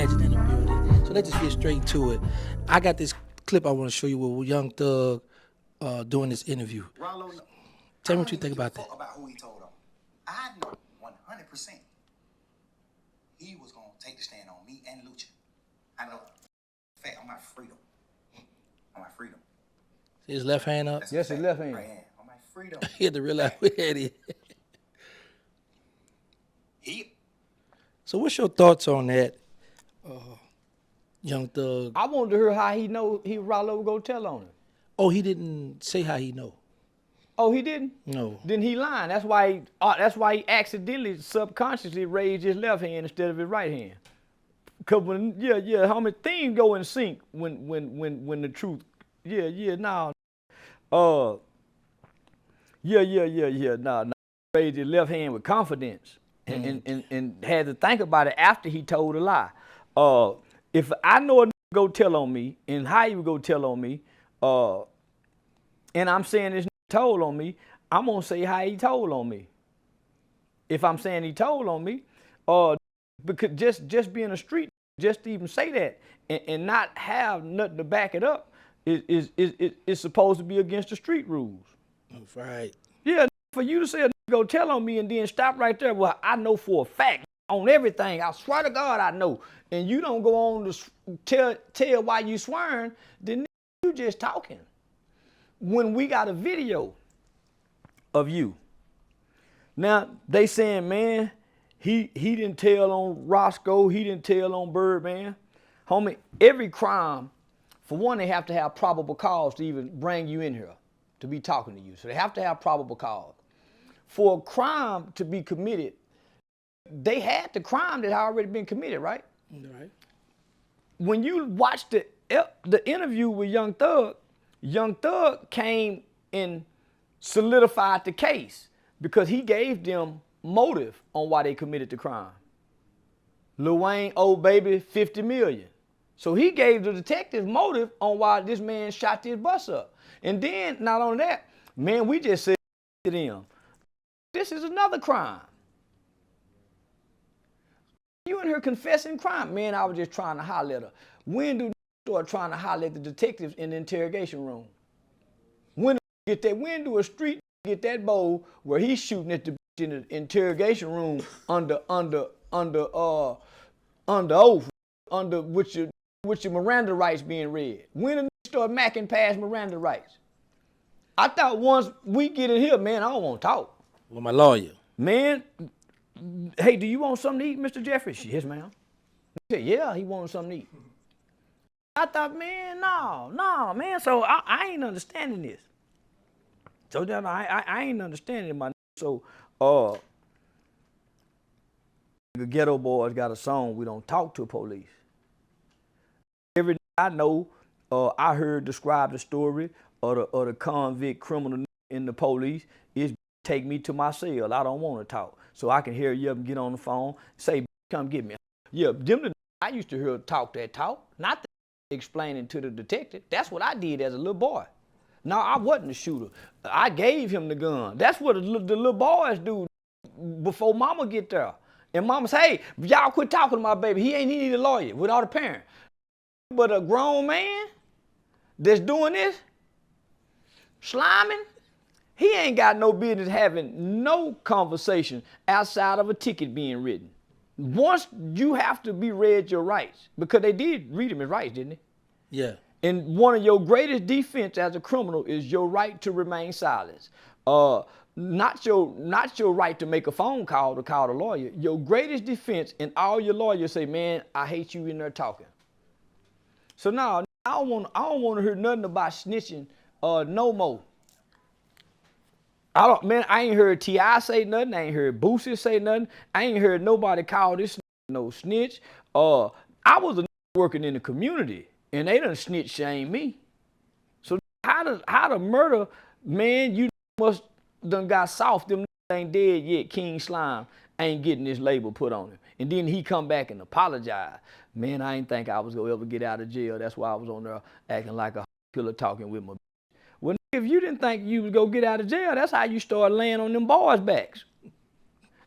legend in the building. So let's just get straight to it. I got this clip I want to show you with Young Thug doing this interview. Ralo, Tell me what you think about that. About who he told him. I know 100% he was going to take the stand on me and Lucha. I know. In fact, on my freedom. On my freedom. See his left hand up? Yes, his left hand. Right hand. On my freedom. He had to realize we had it. So what's your thoughts on that, Young Thug? I wanted to hear how he know Ralo would go tell on him. Oh, he didn't say how he know. Oh, he didn't? No. Then he lying. That's why he accidentally, subconsciously raised his left hand instead of his right hand. Cause when how many things go in sync when the truth. Nah. Nah. Raised his left hand with confidence. And had to think about it after he told a lie. If I know a nigga go tell on me, and how he would go tell on me, and I'm saying this nigga told on me, I'm gonna say how he told on me. If I'm saying he told on me, because just being a street, just to even say that and not have nothing to back it up is supposed to be against the street rules. Right. Yeah, for you to say a nigga go tell on me and then stop right there, well, I know for a fact on everything, I swear to God I know, and you don't go on to tell why you swearing, then you just talking. When we got a video of you, now they saying, man, he didn't tell on Roscoe, he didn't tell on Birdman. Homie, every crime, for one, they have to have probable cause to even bring you in here to be talking to you. So they have to have probable cause. For a crime to be committed, they had the crime that had already been committed, right? Right. When you watch the interview with Young Thug came and solidified the case because he gave them motive on why they committed the crime. Lil Wayne owed Baby $50 million. So he gave the detectives motive on why this man shot this bus up. And then, not only that, man, we just said to them, this is another crime. You in here confessing crime. Man, I was just trying to holler at her. When do start trying to holler at the detectives in the interrogation room? When do a street get that bowl where he's shooting at the in the interrogation room under oath, with your Miranda rights being read? When do they start macking past Miranda rights? I thought once we get in here, man, I don't want to talk. With my lawyer. Man, hey, do you want something to eat, Mr. Jeffrey? Yes, ma'am. He said, yeah, he wanted something to eat. I thought, man, no, man. So I ain't understanding this. So then I ain't understanding it, my. So the Ghetto Boys got a song, We Don't Talk to Police. Every I know, I heard describe the story of the convict criminal in the police is take me to my cell. I don't want to talk. So I can hear you up and get on the phone, say, come get me. Yeah, I used to hear talk that talk, not explaining to the detective. That's what I did as a little boy. No, I wasn't a shooter. I gave him the gun. That's what the little boys do before mama get there. And mama say, hey, y'all quit talking to my baby. He need a lawyer without a parent. But a grown man that's doing this, sliming, he ain't got no business having no conversation outside of a ticket being written. Once you have to be read your rights, because they did read him his rights, didn't they? Yeah. And one of your greatest defense as a criminal is your right to remain silent. Not your right to make a phone call to call the lawyer. Your greatest defense, and all your lawyers say, man, I hate you in there talking. So now I don't want to hear nothing about snitching no more. I ain't heard T.I. say nothing. I ain't heard Boosie say nothing. I ain't heard nobody call this no snitch. I was working in the community, and they done snitch shame me. So how to murder, man, you must done got soft. Them ain't dead yet. King Slime ain't getting this label put on him. And then he come back and apologize. Man, I ain't think I was gonna ever get out of jail. That's why I was on there acting like a killer talking with my. Well, if you didn't think you would go get out of jail, that's how you start laying on them boys' backs.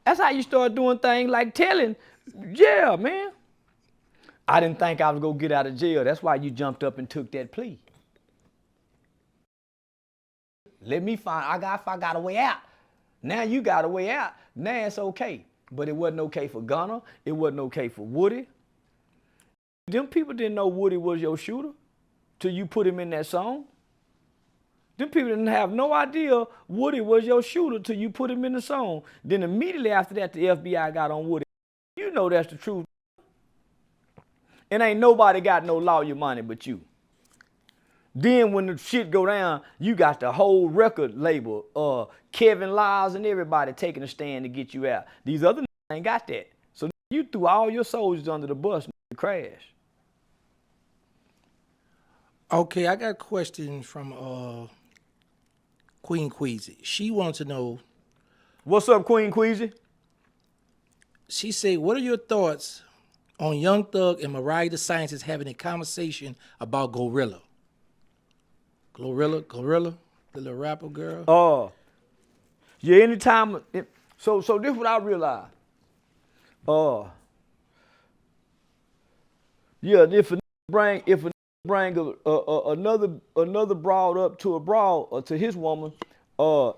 That's how you start doing things like telling, yeah, man. I didn't think I was gonna get out of jail. That's why you jumped up and took that plea. Let me find, I got a way out. Now you got a way out. Now it's okay. But it wasn't okay for Gunna. It wasn't okay for Woody. Them people didn't know Woody was your shooter till you put him in that song. Them people didn't have no idea Woody was your shooter till you put him in the song. Then immediately after that, the FBI got on Woody. You know that's the truth. And ain't nobody got no lawyer money but you. Then when the shit go down, you got the whole record label, Kevin Lyles and everybody taking a stand to get you out. These other niggas ain't got that. So you threw all your soldiers under the bus and crashed. Okay, I got a question from Queen Queasy. She wants to know, What's up, Queen Queasy? she said, what are your thoughts on Young Thug and Mariah the Scientist having a conversation about Gorilla? Gorilla, the little rapper girl? Yeah, anytime, so this what I realized. Yeah, if a bring another broad up to a broad or to his woman,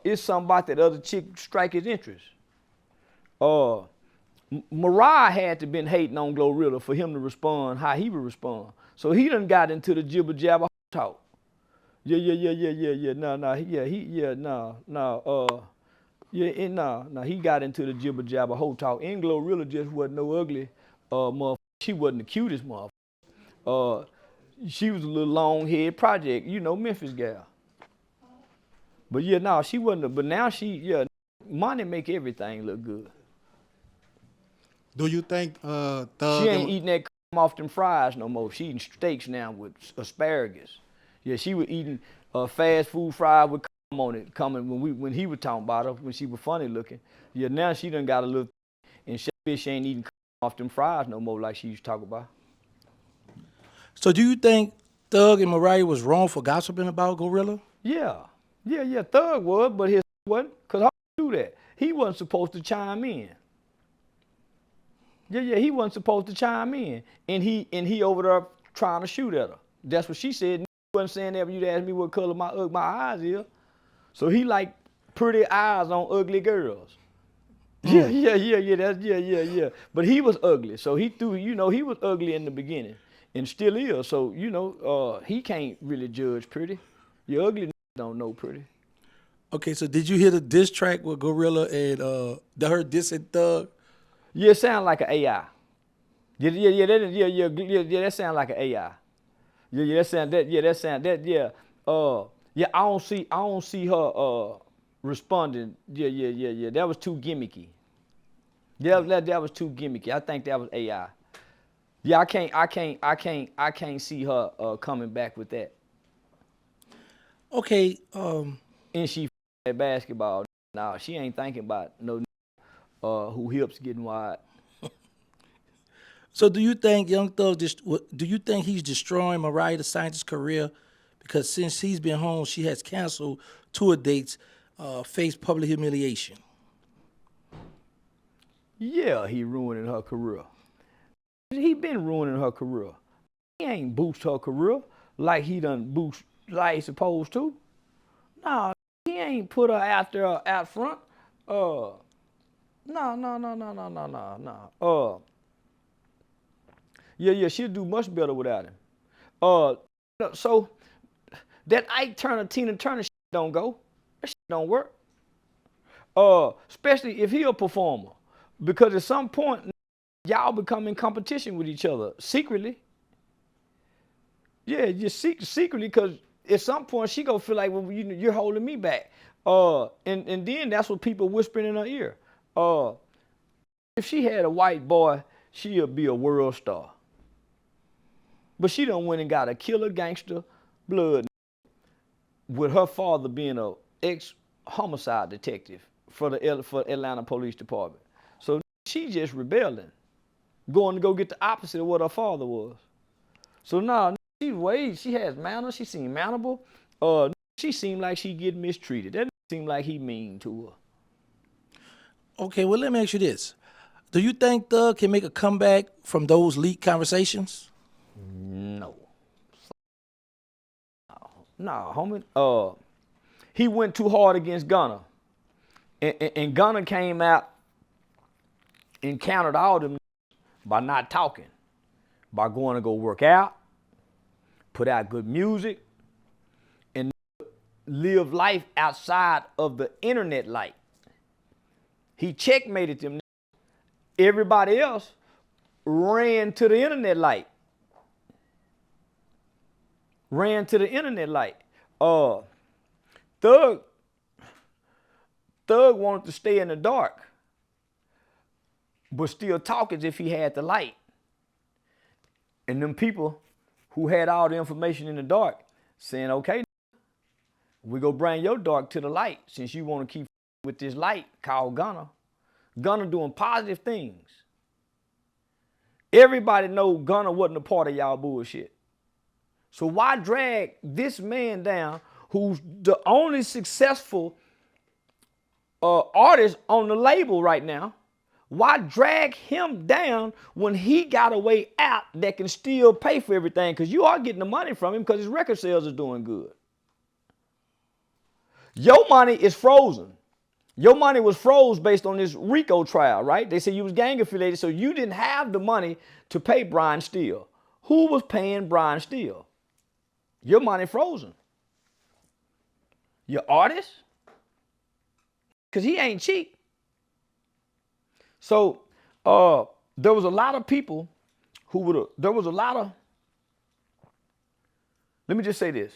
it's somebody that other chick strike his interest. Mariah had to been hating on Glorilla for him to respond how he would respond. So he done got into the jibber jabber talk. Yeah. He got into the jibber jabber whole talk. And Glorilla just wasn't no ugly motherfucker. She wasn't the cutest motherfucker. She was a little long head project, Memphis gal. But yeah, she wasn't. But now money make everything look good. Do you think Thug? She ain't eating that off them fries no more. She eating steaks now with asparagus. Yeah, she was eating fast food fries with on it. Coming when he was talking about her when she was funny looking. Yeah, now she done got a little, and she ain't eating off them fries no more like she used to talk about. So do you think Thug and Mariah was wrong for gossiping about Gorilla? Yeah. Thug was, but his wasn't. Cause how do that? He wasn't supposed to chime in. Yeah, he wasn't supposed to chime in, and he over there trying to shoot at her. That's what she said. He wasn't saying that when you'd ask me what color my eyes is. So he like pretty eyes on ugly girls. Yeah. But he was ugly, so he threw. He was ugly in the beginning, and still is. So he can't really judge pretty. Your ugly don't know pretty. Okay, so did you hear the diss track with Gorilla and her dissing Thug? Yeah, it sound like an AI. Yeah, that sound like an AI. I don't see her responding. Yeah. That was too gimmicky. That was too gimmicky. I think that was AI. Yeah, I can't see her coming back with that. Okay, And she at basketball. Nah, she ain't thinking about no who hips getting wide. so do you think Young Thug do you think he's destroying Mariah the Scientist's career? Because since he's been home, she has canceled tour dates, faced public humiliation. Yeah, he ruining her career. He been ruining her career. He ain't boost her career like he done boost like he's supposed to. Nah, he ain't put her out there out front. No. Yeah, she'll do much better without him. So that Ike Turner, Tina Turner shit don't go. That shit don't work. Especially if he a performer. Because at some point, y'all become in competition with each other secretly. Yeah, just secretly, because at some point she gonna feel like, well, you're holding me back. And then that's what people whispering in her ear. If she had a white boy, she'll be a world star. But she done went and got a killer gangster blood with her father being a ex-homicide detective for Atlanta Police Department. So she just rebelling, going to go get the opposite of what her father was. So now she has manners, she seemed mannable. She seemed like she get mistreated. That seemed like he mean to her. Okay, well, let me ask you this. Do you think Thug can make a comeback from those leaked conversations? No. No, homie. He went too hard against Gunna. And Gunna came out and countered all them by not talking, by going to go work out, put out good music, and live life outside of the internet light. He checkmated them. Everybody else ran to the internet light. Thug wanted to stay in the dark, but still talk as if he had the light. And them people who had all the information in the dark saying, okay, we go bring your dark to the light since you want to keep with this light called Gunna. Gunna doing positive things. Everybody know Gunna wasn't a part of y'all bullshit. So why drag this man down who's the only successful artist on the label right now? Why drag him down when he got a way out that can still pay for everything? Because you are getting the money from him because his record sales are doing good. Your money is frozen. Your money was froze based on this RICO trial, right? They said you was gang affiliated, so you didn't have the money to pay Brian Steele. Who was paying Brian Steele? Your money frozen. Your artist? Because he ain't cheap. So there was a lot of people who would have, let me just say this.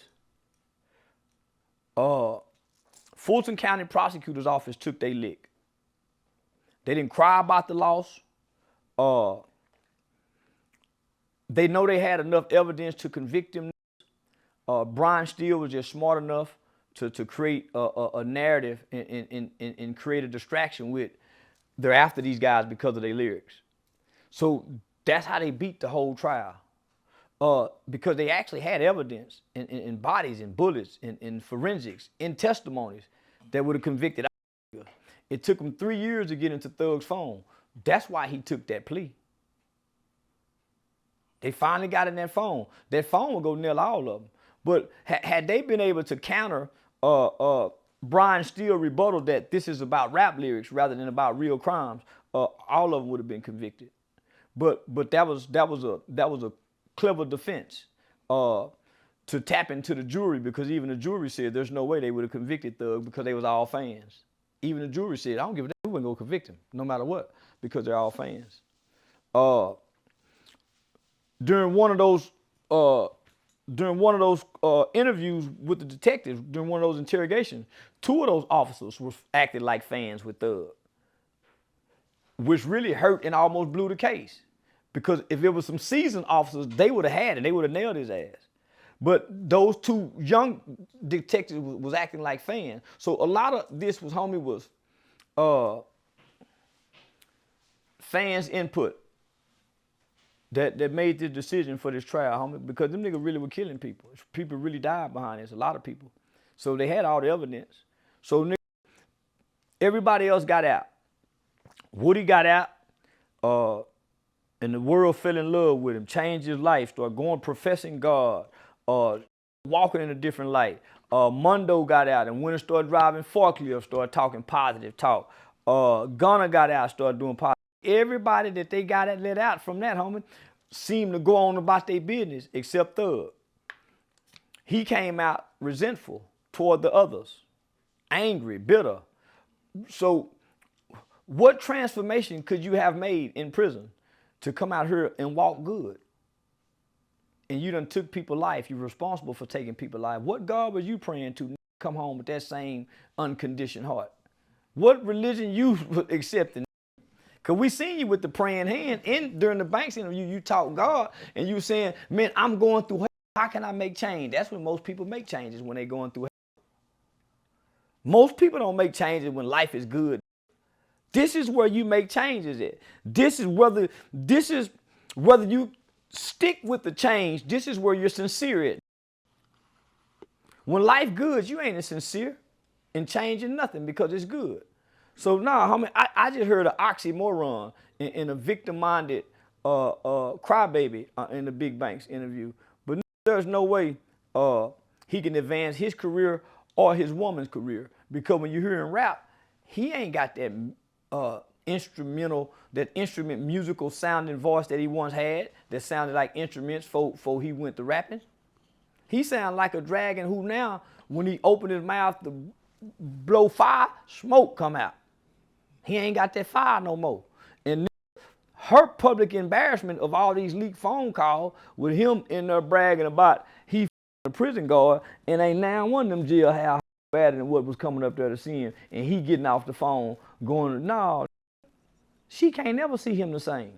Fulton County Prosecutor's Office took their lick. They didn't cry about the loss. They know they had enough evidence to convict him. Brian Steele was just smart enough to create a narrative and create a distraction with they're after these guys because of their lyrics. So that's how they beat the whole trial. Because they actually had evidence in bodies, in bullets, in forensics, in testimonies that would have convicted. It took them 3 years to get into Thug's phone. That's why he took that plea. They finally got in that phone. That phone would go nail all of them. But had they been able to counter Brian Steele rebuttal that this is about rap lyrics rather than about real crimes, all of them would have been convicted. But that was a clever defense to tap into the jury, because even the jury said there's no way they would have convicted Thug because they was all fans. Even the jury said, I don't give a damn, we wouldn't go convict him no matter what because they're all fans. During one of those interviews with the detectives, during one of those interrogations, 2 of those officers were acting like fans with Thug, which really hurt and almost blew the case. Because if it was some seasoned officers, they would have had it. They would have nailed his ass. But those 2 young detectives was acting like fans. So a lot of this was fans' input that made the decision for this trial, homie, because them niggas really were killing people. People really died behind this, a lot of people. So they had all the evidence. So everybody else got out. Woody got out, and the world fell in love with him, changed his life, started going professing God, walking in a different light. Mondo got out and went and started driving forklifts, started talking positive talk. Gunna got out, started doing positive. Everybody that they got let out from that, homie, seemed to go on about their business except Thug. He came out resentful toward the others, angry, bitter. So what transformation could you have made in prison to come out here and walk good? And you done took people's life. You're responsible for taking people's life. What God was you praying to come home with that same unconditioned heart? What religion you accepting? Because we seen you with the praying hand. During the Banks interview, you talk God and you saying, man, I'm going through hell. How can I make change? That's when most people make changes, when they're going through hell. Most people don't make changes when life is good. This is where you make changes at. This is whether you stick with the change. This is where you're sincere at. When life good, you ain't as sincere in changing nothing because it's good. So nah, homie, I just heard an oxymoron in a victim-minded crybaby in the Big Banks interview. But there's no way he can advance his career or his woman's career, because when you hear him rap, he ain't got that instrument musical sounding voice that he once had that sounded like instruments before he went to rapping. He sound like a dragon who now, when he opened his mouth to blow fire, smoke come out. He ain't got that fire no more. And her public embarrassment of all these leaked phone calls with him in there bragging about he a prison guard and ain't now one of them jailhouse better than what was coming up there to see him, and he getting off the phone going, no, she can't never see him the same.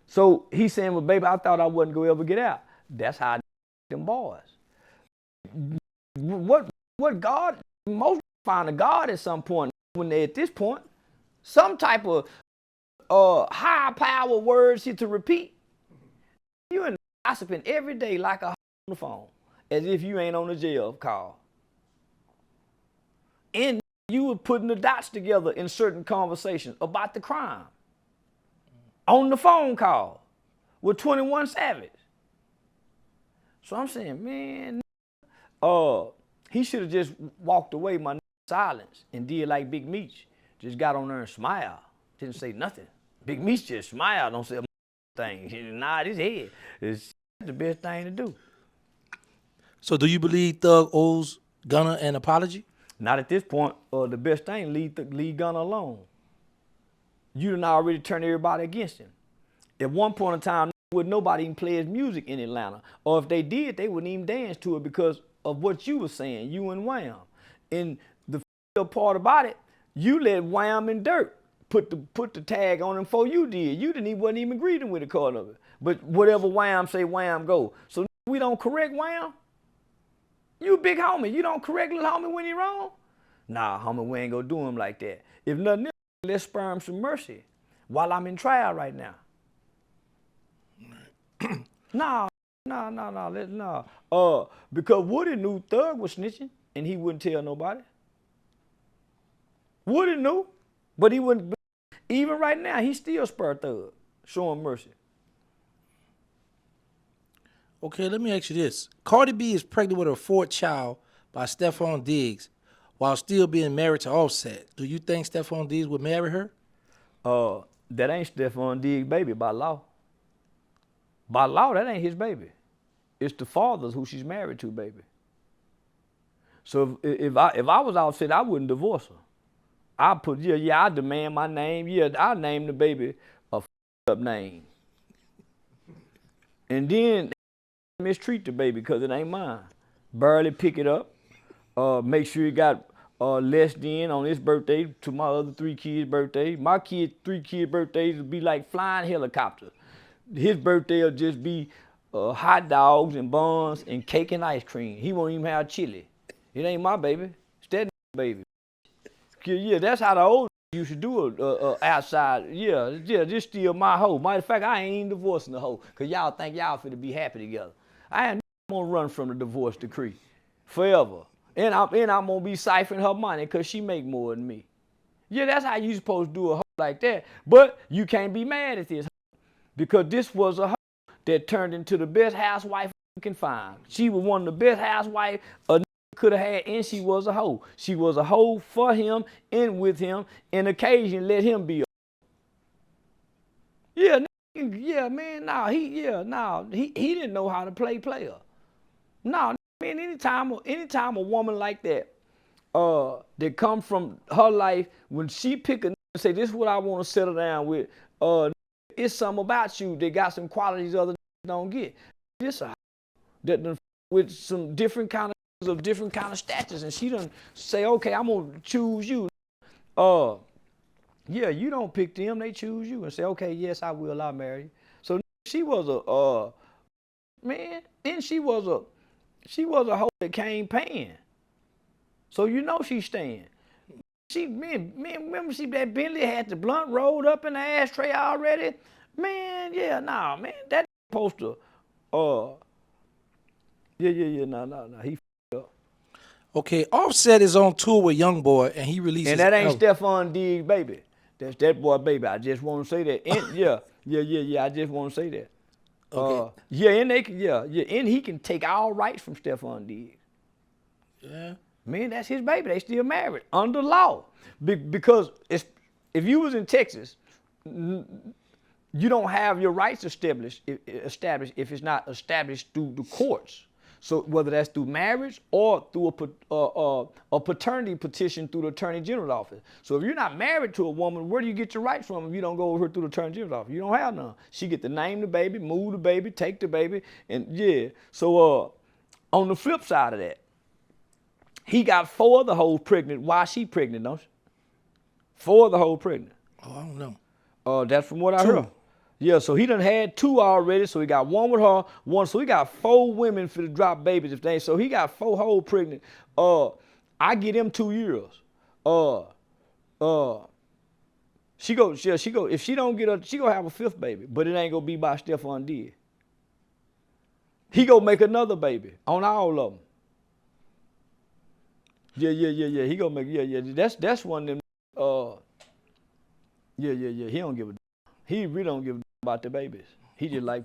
So he's saying, well, baby, I thought I wasn't going to ever get out. That's how them boys. What God, most find a God at some point when they're at this point, some type of high power words to repeat. You and gossiping every day like a on the phone, as if you ain't on a jail call. And you were putting the dots together in certain conversations about the crime. On the phone call with 21 Savage. So I'm saying, man, he should have just walked away my silence and did like Big Meech. Just got on there and smiled. Didn't say nothing. Big Meech just smiled, don't say a thing. He nod his head. It's the best thing to do. So do you believe Thug owes Gunna an apology? Not at this point. The best thing, leave Gunna alone. You done already turned everybody against him. At one point in time, would nobody even play his music in Atlanta. Or if they did, they wouldn't even dance to it because of what you were saying, you and Wham. And the part about it, you let Wham and Dirt put the tag on him before you did. You wasn't even greeting with the card of it. But whatever Wham say, Wham go. So we don't correct Wham? You a big homie. You don't correct little homie when he wrong? Nah, homie, we ain't gonna do him like that. If nothing else, let's spare him some mercy while I'm in trial right now. No. Because Woody knew Thug was snitching and he wouldn't tell nobody. Woody knew, but he wouldn't. Even right now, he still spare Thug, showing mercy. Okay, let me ask you this. Cardi B is pregnant with her fourth child by Stephon Diggs while still being married to Offset. Do you think Stephon Diggs would marry her? That ain't Stephon Diggs' baby by law. By law, that ain't his baby. It's the father's who she's married to, baby. So if I was Offset, I wouldn't divorce her. I put, I demand my name. Yeah, I name the baby a up name. And then mistreat the baby because it ain't mine. Barely pick it up. Make sure it got less than on his birthday to my other 3 kids' birthday. My 3 kids' birthdays would be like flying helicopters. His birthday will just be hot dogs and buns and cake and ice cream. He won't even have chili. It ain't my baby. It's that baby. Yeah, that's how the old used to do it outside. Yeah, this still my hoe. Matter of fact, I ain't even divorcing the hoe because y'all think y'all finna be happy together. I ain't gonna run from the divorce decree forever. And I'm gonna be siphoning her money because she make more than me. Yeah, that's how you supposed to do a hoe like that. But you can't be mad at this because this was a hoe that turned into the best housewife you can find. She was one of the best housewives a could have had, and she was a hoe. She was a hoe for him and with him, and occasionally let him be a he didn't know how to play player. No, man, anytime a woman like that that come from her life, when she pick a and say, this is what I want to settle down with, it's something about you that got some qualities other don't get. This a that with some different kind of status, and she done say, okay, I'm gonna choose you. You don't pick them, they choose you and say, okay, yes, I will, I'll marry you. So she was she was a hoe that came paying. So she staying. Remember that Bentley had the blunt rolled up in the ashtray already? That supposed to, he up. Okay, Offset is on tour with YoungBoy and he releases. And that ain't Stephon Diggs' baby. That's that boy, baby. I just want to say that. And yeah. I just want to say that. Okay. And he can take all rights from Stephon Diggs. Yeah. Man, that's his baby. They still married under law. Because if you was in Texas, you don't have your rights established if it's not established through the courts. So whether that's through marriage or through a paternity petition through the Attorney General's office. So if you're not married to a woman, where do you get your rights from if you don't go over her through the Attorney General's office? You don't have none. She get to name the baby, move the baby, take the baby, and yeah. So on the flip side of that, he got 4 other hoes pregnant while she pregnant, don't she? 4 other hoes pregnant. Oh, I don't know. That's from what I heard. Yeah, so he done had 2 already, so he got 1 with her, 1, so he got 4 women for to drop babies if they ain't, so he got 4 hoes pregnant. I get him 2 years. She go, if she don't get her, she gonna have a 5th baby, but it ain't gonna be by Stephon Diggs. He gonna make another baby on all of them. Yeah. He gonna make, that's one of them, he don't give a, he really don't give a about the babies. He just like,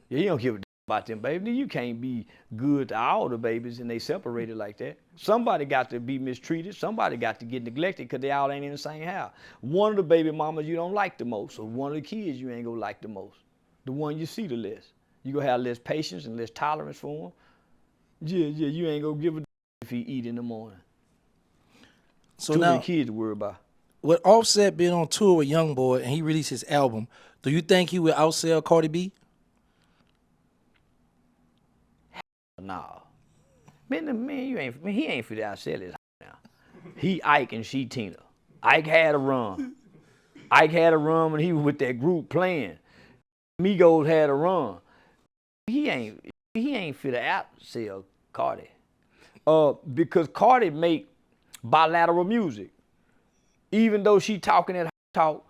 he don't give a about them babies. You can't be good to all the babies and they separated like that. Somebody got to be mistreated. Somebody got to get neglected because they all ain't in the same house. One of the baby mamas you don't like the most, or one of the kids you ain't gonna like the most. The one you see the less. You gonna have less patience and less tolerance for him. Yeah, you ain't gonna give a if he eat in the morning. So Too now, many kids to worry about. with Offset being on tour with Youngboy and he released his album, do you think he will outsell Cardi B? Nah. Man, he ain't for that outsell his now. He Ike and she Tina. Ike had a run. Ike had a run when he was with that group playing. Migos had a run. He ain't for the outsell Cardi. Because Cardi make bilateral music. Even though she talking that talk,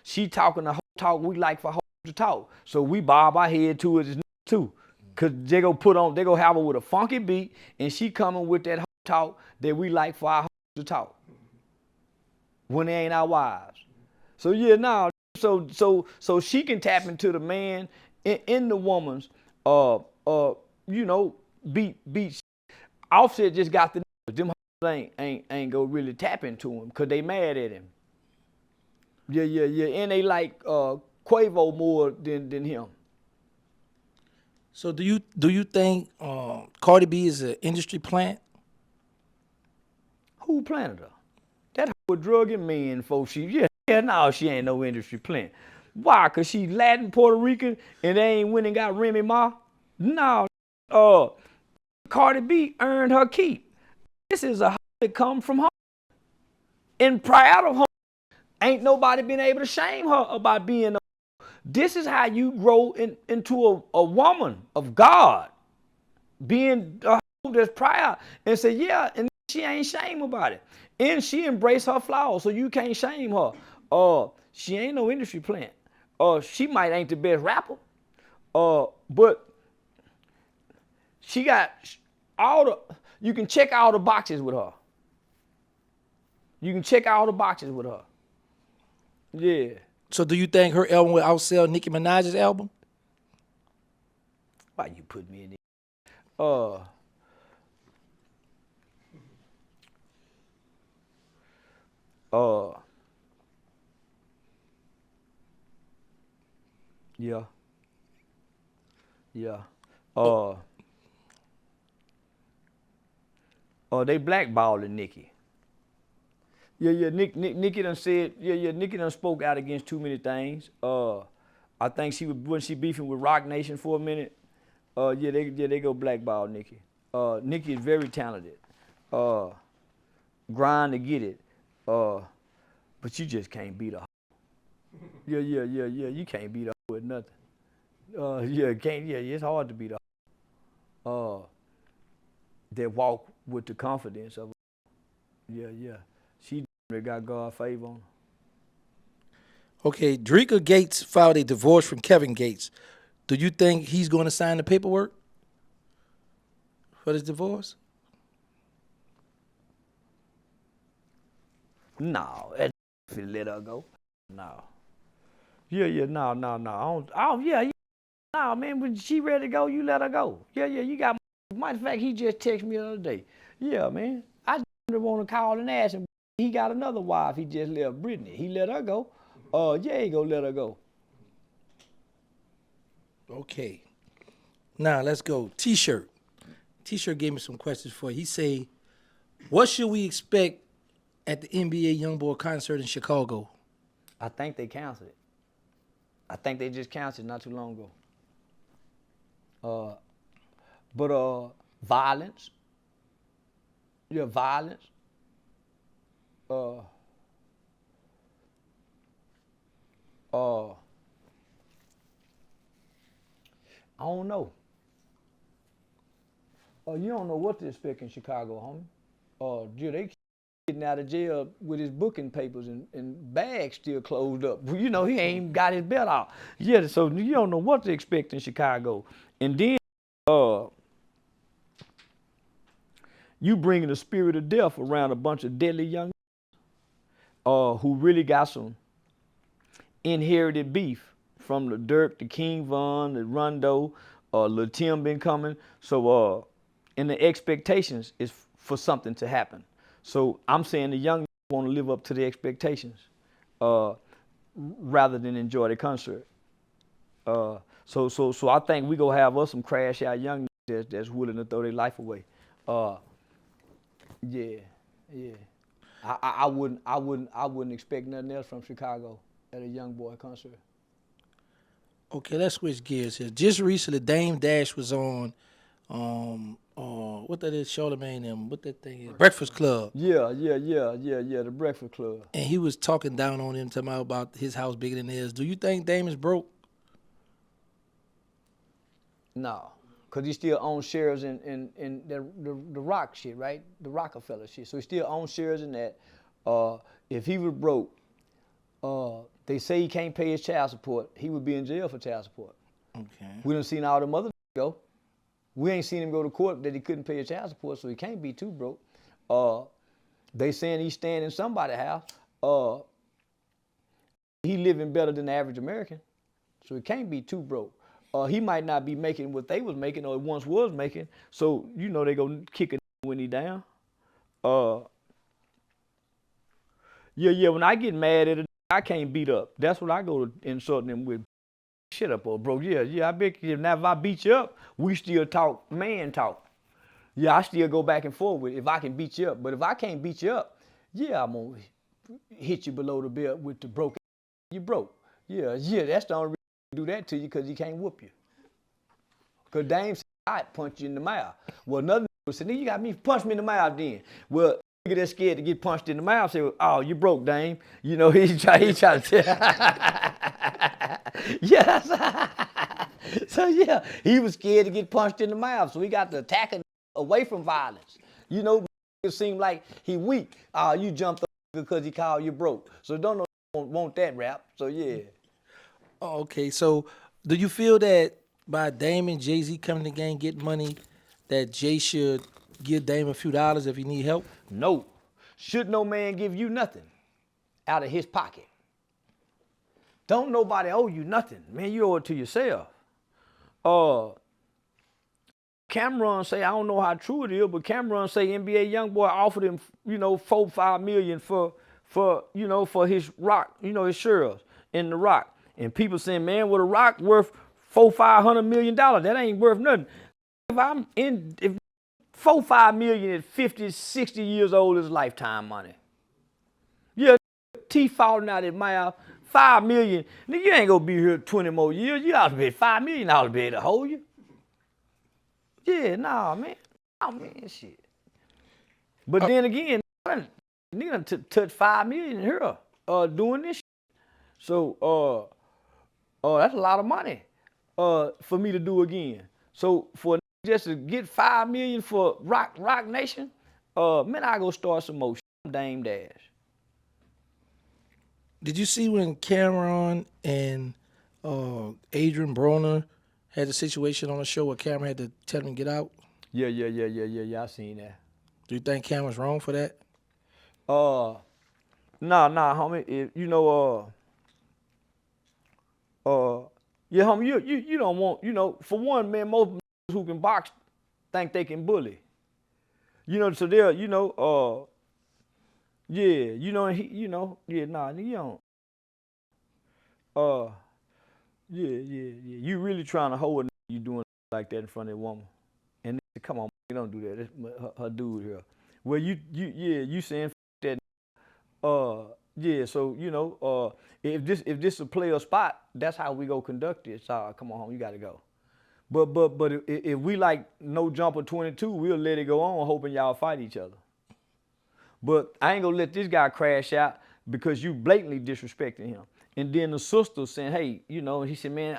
she talking the whole talk we like for to talk. So we bob our head to it too. Cause they gonna have her with a funky beat and she coming with that talk that we like for our to talk. When they ain't our wives. So yeah, now so she can tap into the man in the woman's beat. Offset just got the them ain't go really tap into him because they mad at him. Yeah. And they like Quavo more than him. So do you think Cardi B is an industry plant? Who planted her? That was drugging men, folks. She ain't no industry plant. Why? Cause she Latin Puerto Rican and they ain't went and got Remy Ma? No. Cardi B earned her keep. This is a hoe that come from her. And proud of her. Ain't nobody been able to shame her about being a. This is how you grow into a woman of God. Being a hoe that's proud and say, yeah, and she ain't shame about it. And she embraced her flaws, so you can't shame her. She ain't no industry plant. She might ain't the best rapper. But she got you can check all the boxes with her. You can check all the boxes with her. Yeah. So do you think her album will outsell Nicki Minaj's album? Why you put me in there? Yeah. They blackballing Nicki. Yeah. Nicki done said, Nicki done spoke out against too many things. I think when she beefing with Rock Nation for a minute. They go blackball Nicki. Nicki is very talented. Grind to get it. But you just can't beat her. Yeah. You can't beat her with nothing. It's hard to beat her. That walk with the confidence of her. Yeah. She got God favor on her. Okay, Dreka Gates filed a divorce from Kevin Gates. Do you think he's going to sign the paperwork for this divorce? No, that if he let her go. No. Yeah, no. Yeah. Nah, man, when she ready to go, you let her go. Yeah, you got. Matter of fact, he just texted me the other day. Yeah, man, I just want to call and ask him. He got another wife. He just left Brittany. He let her go. Yeah, he gonna let her go. Okay. Now let's go. T-shirt. T-shirt gave me some questions for you. He say, what should we expect at the NBA YoungBoy concert in Chicago? I think they canceled it. I think they just canceled it not too long ago. But violence. Yeah, violence. I don't know. You don't know what to expect in Chicago, homie. Yeah, they getting out of jail with his booking papers and bags still closed up. You know, he ain't got his belt out. Yeah, so you don't know what to expect in Chicago. And then you bringing the spirit of death around a bunch of deadly young who really got some inherited beef from the Dirk, the King Von, the Rondo, Lil Tim been coming. So, and the expectations is for something to happen. So I'm saying the young want to live up to the expectations rather than enjoy the concert. So I think we gonna have us some crash out young that's willing to throw their life away. Yeah. I wouldn't expect nothing else from Chicago at a YoungBoy concert. Okay, let's switch gears here. Just recently, Dame Dash was on, what that is, Charlemagne and what that thing is, Breakfast Club. Yeah, the Breakfast Club. And he was talking down on him, talking about his house bigger than theirs. Do you think Dame is broke? No, because he still owns shares in the rock shit, right? The Rockefeller shit. So he still owns shares in that. If he was broke, they say he can't pay his child support, he would be in jail for child support. Okay. We done seen all them other go. We ain't seen him go to court that he couldn't pay his child support, so he can't be too broke. They saying he's staying in somebody's house. He living better than the average American, so he can't be too broke. He might not be making what they was making or once was making, so you know they gonna kick it when he down. Yeah, when I get mad at it, I can't beat up. That's what I go to insult them with. Shit up, old bro. Yeah, I bet you now if I beat you up, we still talk man talk. Yeah, I still go back and forth with it if I can beat you up. But if I can't beat you up, yeah, I'm gonna hit you below the belt with the broken. You broke. Yeah, that's the only reason I do that to you, because he can't whoop you. Because Dame said, I punch you in the mouth. Well, another nigga said, you got me, punch me in the mouth then. Well, nigga that's scared to get punched in the mouth say, oh, you broke, Dame. You know, he try to tell. Yes. So yeah, he was scared to get punched in the mouth. So he got to attack away from violence. You know, it seemed like he weak. You jumped up because he called you broke. So don't want that rap. So yeah. Oh, okay, so do you feel that by Dame and Jay-Z coming to the game, get money, that Jay should give Dame a few dollars if he need help? No. Should no man give you nothing out of his pocket? Don't nobody owe you nothing. Man, you owe it to yourself. Cameron say, I don't know how true it is, but Cameron say NBA YoungBoy offered him, $4-5 million for his rock, his shares in the rock. And people saying, man, what a rock worth $400-500 million. That ain't worth nothing. If $4-5 million at 50, 60 years old is lifetime money. Yeah, teeth falling out his mouth. $5 million. Nigga, you ain't gonna be here 20 more years. You ought to be $5 million ought to be able to hold you. Yeah, nah, man. Oh man, shit. But then again, nigga touch $5 million here doing this shit. So that's a lot of money for me to do again. So for just to get $5 million for Rock Nation, man, I go start some more shit. Dame Dash. Did you see when Cameron and Adrian Broner had a situation on the show where Cameron had to tell him to get out? Yeah, I seen that. Do you think Cameron's wrong for that? Nah, homie. If, yeah, homie. You don't want. For one, man, most who can box think they can bully. So they're, yeah, yeah, nah, you don't. Uh, yeah. You really trying to hold you doing like that in front of a woman, and come on, you don't do that. That's her dude here. Well, you saying that. Yeah. So if this a player spot, that's how we go conduct it. So come on home, you got to go. But if we like no jumper 22, we'll let it go on, hoping y'all fight each other. But I ain't gonna let this guy crash out because you blatantly disrespecting him. And then the sister saying, hey, he said, man,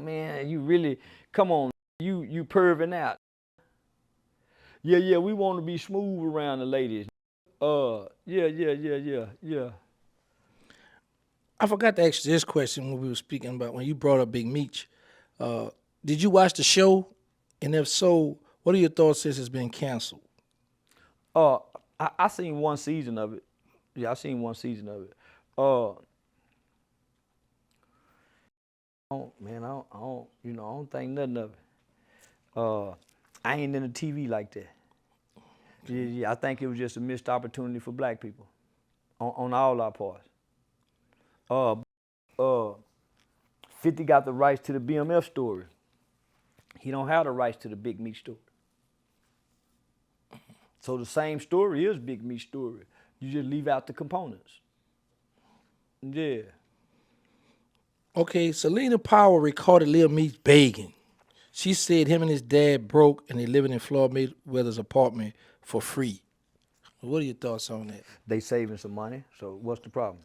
man, you really, come on, you perving out. Yeah, we want to be smooth around the ladies. Yeah. I forgot to ask you this question when we were speaking about when you brought up Big Meech. Did you watch the show? And if so, what are your thoughts since it's been canceled? I seen one season of it. Yeah, I seen one season of it. I don't think nothing of it. I ain't in the TV like that. Yeah, I think it was just a missed opportunity for black people on all our parts. 50 got the rights to the BMF story. He don't have the rights to the Big Meech story. So the same story is Big Meech story. You just leave out the components. Yeah. Okay, Selena Powell recorded Lil Meech begging. She said him and his dad broke and they living in Floyd Mayweather's apartment for free. What are your thoughts on that? They saving some money, so what's the problem?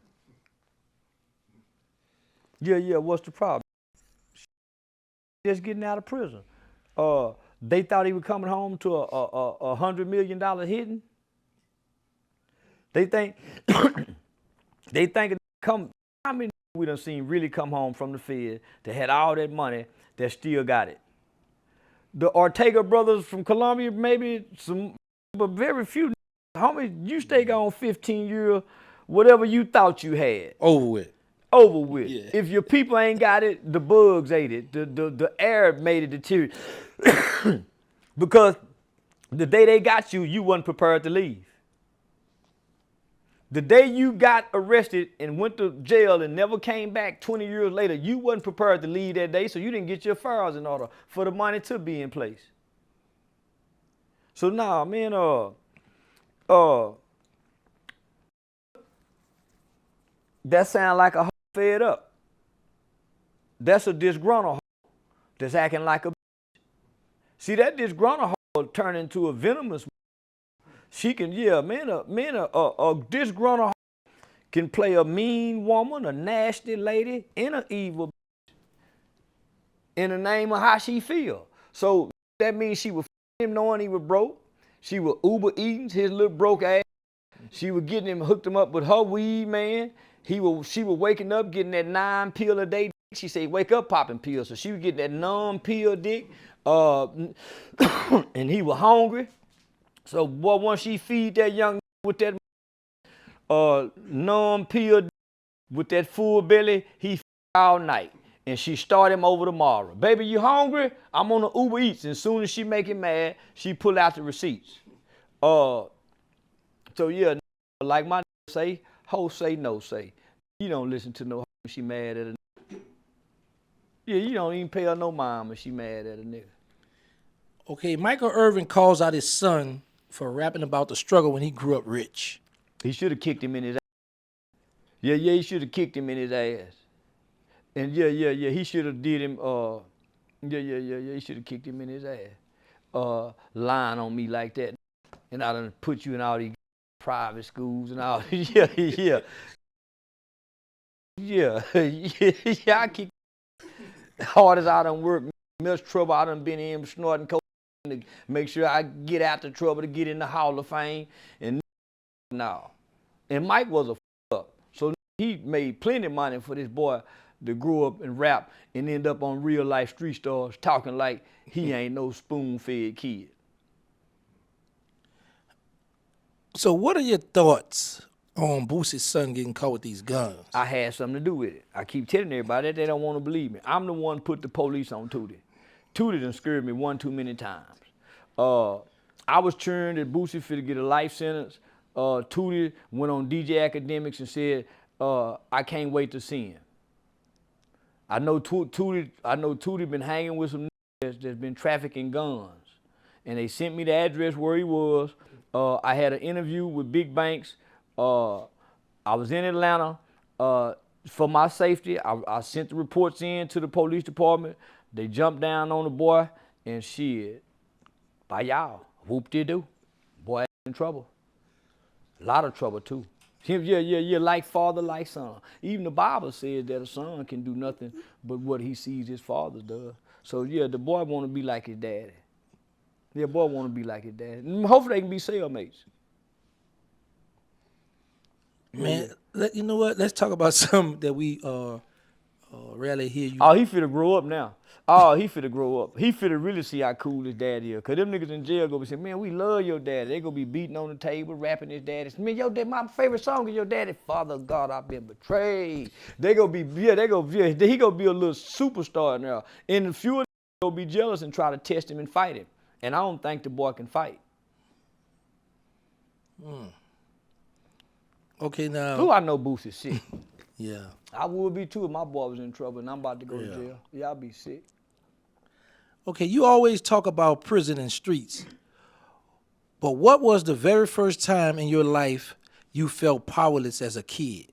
Yeah, what's the problem? Just getting out of prison. They thought he was coming home to a $100 million hitting. They think it come. How many we done seen really come home from the Fed that had all that money that still got it? The Ortega brothers from Colombia, maybe some, but very few. Homie, you stay on 15 years, whatever you thought you had. Over with. Yeah. If your people ain't got it, the bugs ate it. The air made it deteriorate. Because the day they got you, you wasn't prepared to leave. The day you got arrested and went to jail and never came back 20 years later, you wasn't prepared to leave that day, so you didn't get your files in order for the money to be in place. So nah, man, that sound like a fed up. That's a disgruntled that's acting like a bitch. See, that disgruntled turn into a venomous. She can, a disgruntled can play a mean woman, a nasty lady, and an evil bitch in the name of how she feel. So that means she was him knowing he was broke. She was Uber eating his little broke ass. She was getting him, hooked him up with her weed, man. She was waking up, getting that 9 pill a day. She said, wake up popping pills. So she was getting that numb pill dick. And he was hungry. So boy, once she feed that young with that numb pill with that full belly, he all night. And she start him over tomorrow. Baby, you hungry? I'm on the Uber Eats. And as soon as she make him mad, she pull out the receipts. So yeah, like my say, ho say, no say. You don't listen to no hoe when she mad at a nigga. Yeah, you don't even pay her no mind when she mad at a nigga. Okay, Michael Irvin calls out his son for rapping about the struggle when he grew up rich. He should have kicked him in his ass. Yeah, he should have kicked him in his ass. And yeah, he should have did him, he should have kicked him in his ass. Lying on me like that. And I done put you in all these private schools and all. Yeah. I keep hard as I done work, much trouble I done been in snorting coke to make sure I get out the trouble to get in the Hall of Fame. And now, and Mike was a up, so he made plenty of money for this boy to grow up and rap and end up on real life street stars talking like he ain't no spoon-fed kid. So what are your thoughts on Boosie's son getting caught with these guns. I had something to do with it. I keep telling everybody that they don't want to believe me. I'm the one put the police on Tootie. Tootie done scared me one too many times. I was cheering that Boosie finna get a life sentence. Tootie went on DJ Academics and said, I can't wait to see him. I know Tootie been hanging with some niggas that's been trafficking guns. And they sent me the address where he was. I had an interview with Big Banks. I was in Atlanta. For my safety, I sent the reports in to the police department. They jumped down on the boy and shit. By y'all, whoop-de-doo. Boy in trouble. A lot of trouble too. Yeah, like father, like son. Even the Bible says that a son can do nothing but what he sees his father does. So yeah, the boy want to be like his daddy. Yeah, boy want to be like his daddy. And hopefully they can be cellmates. Man, you know what? Let's talk about something that we rarely hear you. Oh, he finna grow up now. Oh, he finna grow up. He finna really see how cool his daddy is. Cause them niggas in jail gonna be saying, man, we love your daddy. They gonna be beating on the table, rapping his daddy. Man, your dad, my favorite song is your daddy. Father God, I've been betrayed. He gonna be a little superstar now. And a few of them gonna be jealous and try to test him and fight him. And I don't think the boy can fight. Okay, now. Who I know Boosie's sick. Yeah. I would be too if my boy was in trouble and I'm about to go to jail. Yeah, I'd be sick. Okay, you always talk about prison and streets. But what was the very first time in your life you felt powerless as a kid?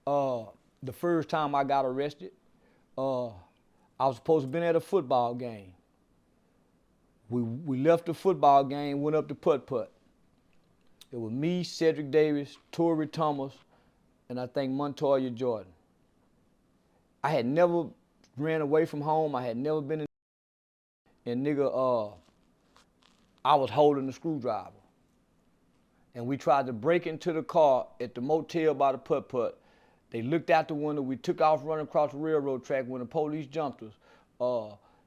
The first time I got arrested, I was supposed to been at a football game. We left the football game, went up to putt-putt. It was me, Cedric Davis, Torrey Thomas, and I think Montoya Jordan. I had never ran away from home. I had never been in. And nigga, I was holding the screwdriver. And we tried to break into the car at the motel by the putt-putt. They looked out the window. We took off running across the railroad track. When the police jumped us,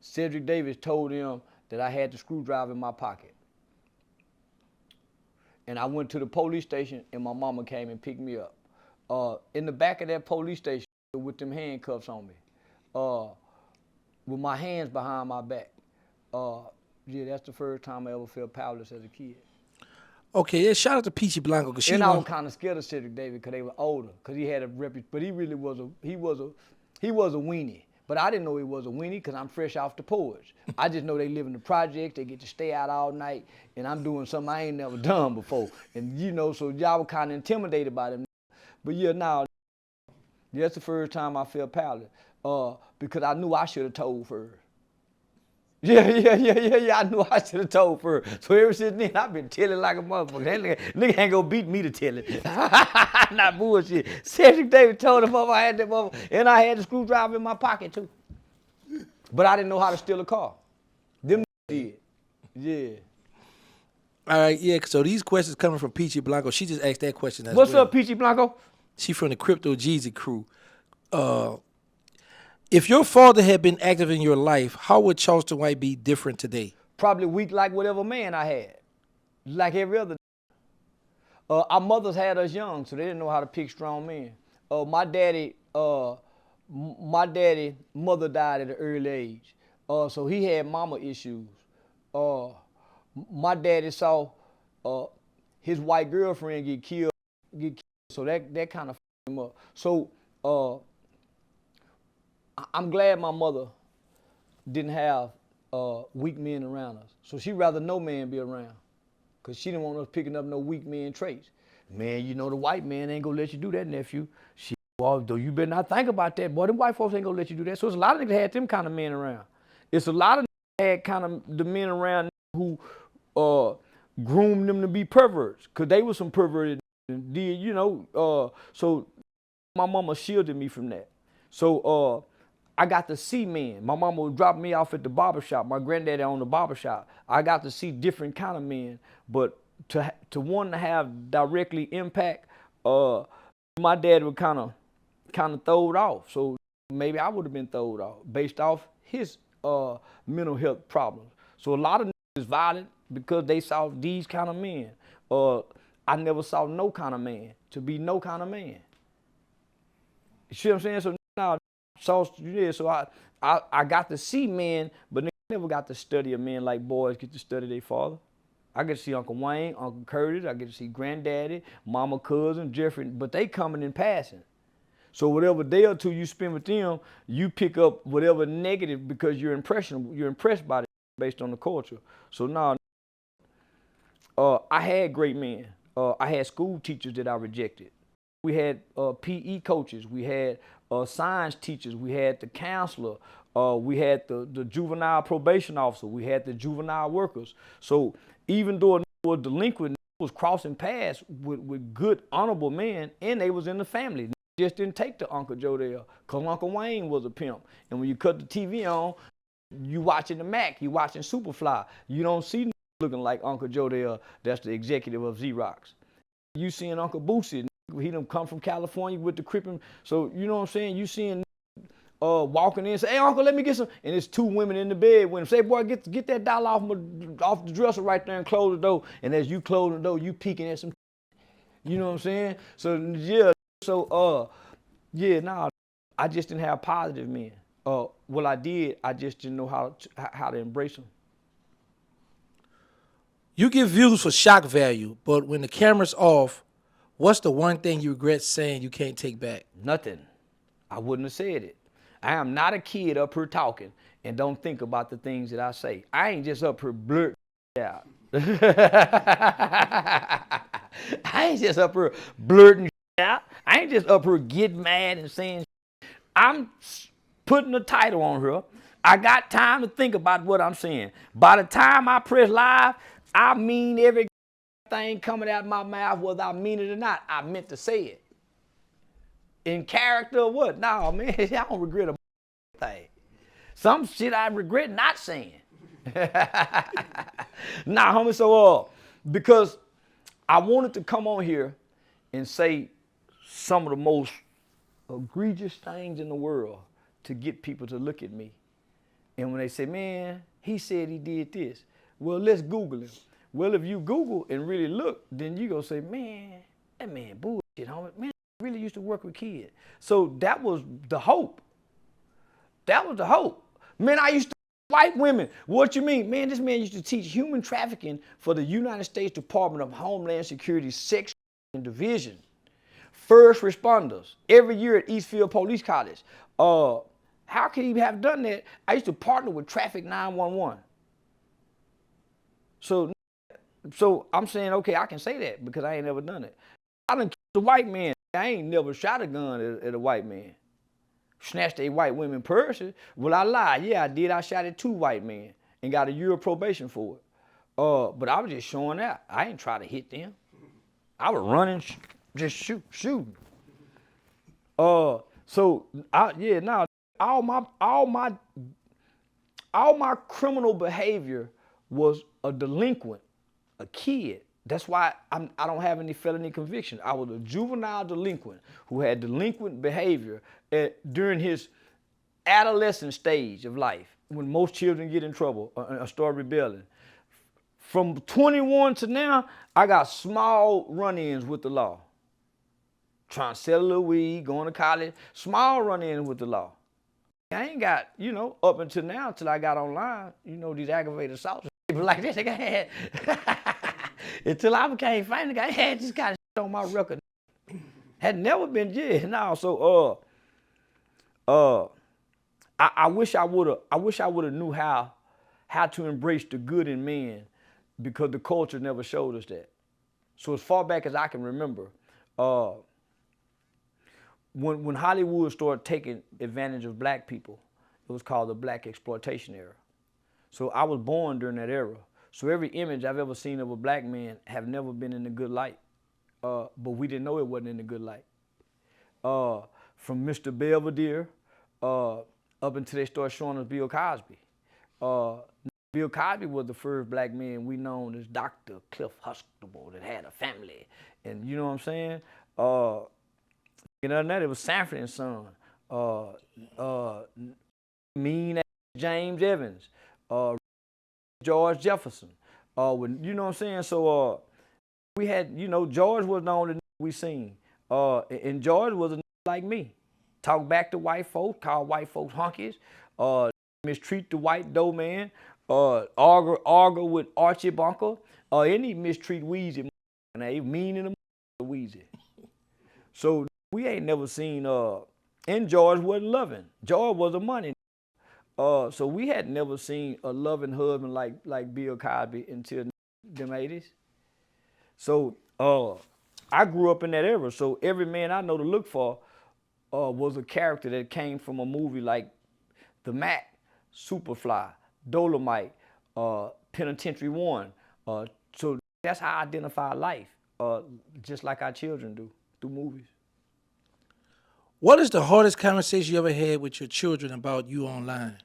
Cedric Davis told them that I had the screwdriver in my pocket. And I went to the police station and my mama came and picked me up. In the back of that police station with them handcuffs on me, with my hands behind my back. Yeah, that's the first time I ever felt powerless as a kid. Okay, yeah, shout out to Peachy Blanco. Cause And I was kind of scared of Cedric Davis because they were older, because he had a reputation, but he really was a weenie. But I didn't know he was a weenie because I'm fresh off the porch. I just know they live in the projects, they get to stay out all night, and I'm doing something I ain't never done before. And you know, so y'all were kind of intimidated by them. But yeah, now, that's the first time I felt powerless, because I knew I should have told first. Yeah, I knew I should have told first. So ever since then, I've been telling like a motherfucker. That nigga ain't gonna beat me to tell it. Not bullshit. Cedric Davis told him I had that motherfucker, and I had the screwdriver in my pocket too. But I didn't know how to steal a car. Them did. Yeah. All right, yeah, so these questions coming from Peachy Blanco. She just asked that question as What's well. up, Peachy Blanco? She from the Crypto Jeezy crew. If your father had been active in your life, how would Charleston White be different today? Probably weak like whatever man I had. Like every other. Our mothers had us young, so they didn't know how to pick strong men. My daddy, mother died at an early age. So he had mama issues. My daddy saw his white girlfriend get killed, so that kind of fucked him up. So I'm glad my mother didn't have weak men around us. So she'd rather no man be around, because she didn't want us picking up no weak man traits. Man, you know the white man ain't gonna let you do that, nephew. Well, though you better not think about that. Boy, them white folks ain't gonna let you do that. So it's a lot of niggas had them kind of men around. It's a lot of niggas had kind of the men around who groomed them to be perverts, because they were some perverted and did, you know. So my mama shielded me from that. So I got to see men. My mama would drop me off at the barbershop. My granddaddy owned the barbershop. I got to see different kind of men, but to want to have directly impact, my dad would kind of throw it off. So maybe I would have been thrown off based off his mental health problems. So a lot of is violent because they saw these kind of men. I never saw no kind of man to be no kind of man. You see what I'm saying? So now, so I got to see men, but I never got to study a man like boys get to study their father. I get to see Uncle Wayne, Uncle Curtis, I get to see Granddaddy, Mama, cousin, Jeffrey, but they coming in passing. So whatever day or two you spend with them, you pick up whatever negative because you're impressed by it based on the culture. So now, I had great men. I had school teachers that I rejected. We had PE coaches. We had science teachers. We had the counselor. We had the juvenile probation officer. We had the juvenile workers. So even though a was delinquent, was crossing paths with good, honorable men, and they was in the family. Just didn't take to Uncle Joe there, because Uncle Wayne was a pimp. And when you cut the TV on, you watching the Mac, you watching Superfly. You don't see looking like Uncle Joe there, that's the executive of Xerox. You seeing Uncle Boosie, he done come from California with the crippin'. So, you know what I'm saying? You seeing walking in and say, hey, uncle, let me get some. And it's two women in the bed with him. Say, boy, get that dollar off the dresser right there and close the door. And as you close the door, you peeking at some. You know what I'm saying? So, yeah. So, I just didn't have positive men. What I did, I just didn't know how to embrace them. You get views for shock value, but when the camera's off, what's the one thing you regret saying you can't take back? Nothing. I wouldn't have said it. I am not a kid up here talking and don't think about the things that I say. I ain't just up here blurting out. I ain't just up here blurting out. I ain't just up here getting mad and saying. I'm putting a title on her. I got time to think about what I'm saying. By the time I press live, I mean every thing coming out of my mouth, whether I mean it or not. I meant to say it. In character or what? No, man, I don't regret a thing. Some shit I regret not saying. Nah, homie, so because I wanted to come on here and say some of the most egregious things in the world to get people to look at me. And when they say, man, he said he did this. Well, let's Google him. Well, if you Google and really look, then you gonna say, man, that man bullshit, homie. Man, I really used to work with kids. So that was the hope. That was the hope. Man, I used to white women. What you mean? Man, this man used to teach human trafficking for the United States Department of Homeland Security Sex Division. First responders every year at Eastfield Police College. How could he have done that? I used to partner with Traffic 911. So I'm saying, okay, I can say that because I ain't never done it. I done killed a white man. I ain't never shot a gun at a white man. Snatched a white woman purse. Well, I lied. Yeah, I did. I shot at 2 white men and got a year of probation for it. But I was just showing out. I ain't try to hit them. I was running, just shooting. All my criminal behavior was a delinquent, a kid. That's why I don't have any felony conviction. I was a juvenile delinquent who had delinquent behavior during his adolescent stage of life, when most children get in trouble or start rebelling. From 21 to now, I got small run-ins with the law. Trying to sell a little weed, going to college, small run-ins with the law. I ain't got, up until now, until I got online, these aggravated assaults, people like this, I had. Until I became famous, I had this kind of shit on my record. Had never been jailed. No, so I wish I would have knew how to embrace the good in men, because the culture never showed us that. So as far back as I can remember, when Hollywood started taking advantage of black people, it was called the black exploitation era. So I was born during that era. So every image I've ever seen of a black man have never been in a good light. But we didn't know it wasn't in a good light. From Mr. Belvedere up until they started showing us Bill Cosby. Bill Cosby was the first black man we known as Dr. Cliff Huxtable that had a family. And you know what I'm saying? Other than that, it was Sanford and Son. Mean James Evans. George Jefferson. When you know what I'm saying? So we had, George was the only we seen. And George was a like me. Talk back to white folks, call white folks hunkies, mistreat the white dough man, argue with Archie Bunker, or any mistreat Weezy. And they mean in the Weezy. So we ain't never seen, and George wasn't loving. George was a money. So we had never seen a loving husband like Bill Cosby until them 80s. So I grew up in that era. So every man I know to look for was a character that came from a movie like The Mac, Superfly, Dolomite, Penitentiary 1. So that's how I identify life, just like our children do, through movies. What is the hardest conversation you ever had with your children about you online?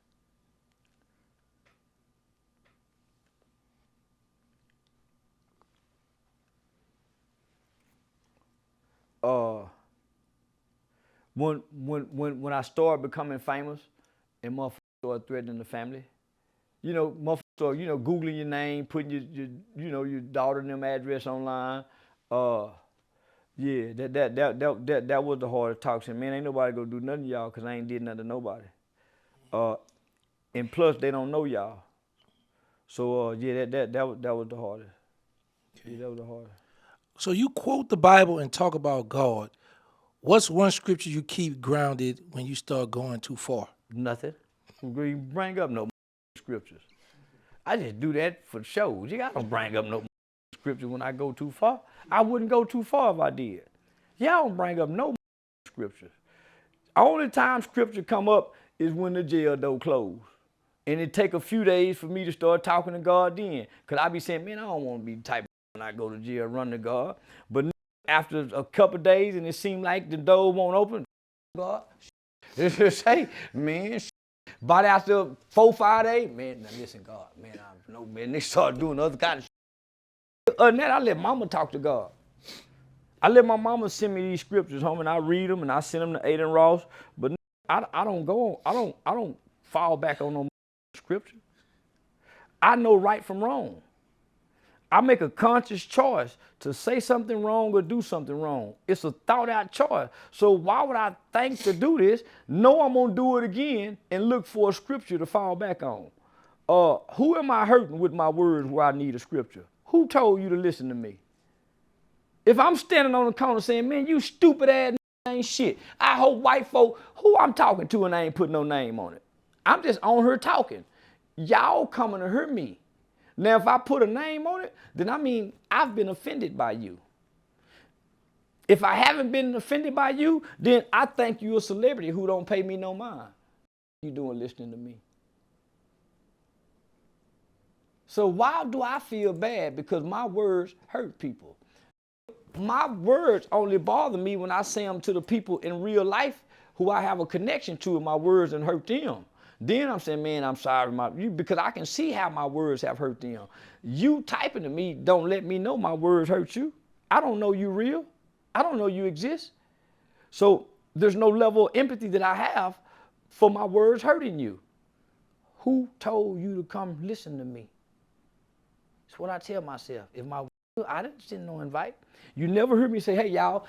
When I started becoming famous and motherfuckers started threatening the family, motherfuckers started, Googling your name, putting your daughter and them address online. Yeah, that was the hardest talk. Saying, man, ain't nobody gonna do nothing to y'all because I ain't did nothing to nobody. And plus they don't know y'all. So yeah, that was the hardest. Okay. Yeah, that was the hardest. So you quote the Bible and talk about God. What's one scripture you keep grounded when you start going too far? Nothing. You bring up no scriptures. I just do that for shows. I don't bring up no scripture when I go too far. I wouldn't go too far if I did. Y'all don't bring up no scriptures. Only time scripture come up is when the jail door closed. And it take a few days for me to start talking to God then. Because I be saying, man, I don't want to be the type of when I go to jail run to God. But after a couple of days and it seemed like the door won't open, God, say, man, but after 4-5 days, man, now listen, God, man, I know, man, they start doing other kind of shit. Other than that, I let mama talk to God. I let my mama send me these scriptures home and I read them and I send them to Aiden Ross. But I don't fall back on no scripture. I know right from wrong. I make a conscious choice to say something wrong or do something wrong. It's a thought out choice. So why would I think to do this? Know I'm gonna do it again and look for a scripture to fall back on. Who am I hurting with my words where I need a scripture? Who told you to listen to me? If I'm standing on the corner saying, man, you stupid ass ain't shit. I hope white folk, who I'm talking to and I ain't put no name on it. I'm just on her talking. Y'all coming to hurt me. Now, if I put a name on it, then I mean I've been offended by you. If I haven't been offended by you, then I think you're a celebrity who don't pay me no mind. You doing listening to me? So why do I feel bad? Because my words hurt people. My words only bother me when I say them to the people in real life who I have a connection to, and my words and hurt them. Then I'm saying, man, I'm sorry, because I can see how my words have hurt them. You typing to me don't let me know my words hurt you. I don't know you real. I don't know you exist. So there's no level of empathy that I have for my words hurting you. Who told you to come listen to me? That's what I tell myself. I didn't send no invite. You never heard me say, hey, y'all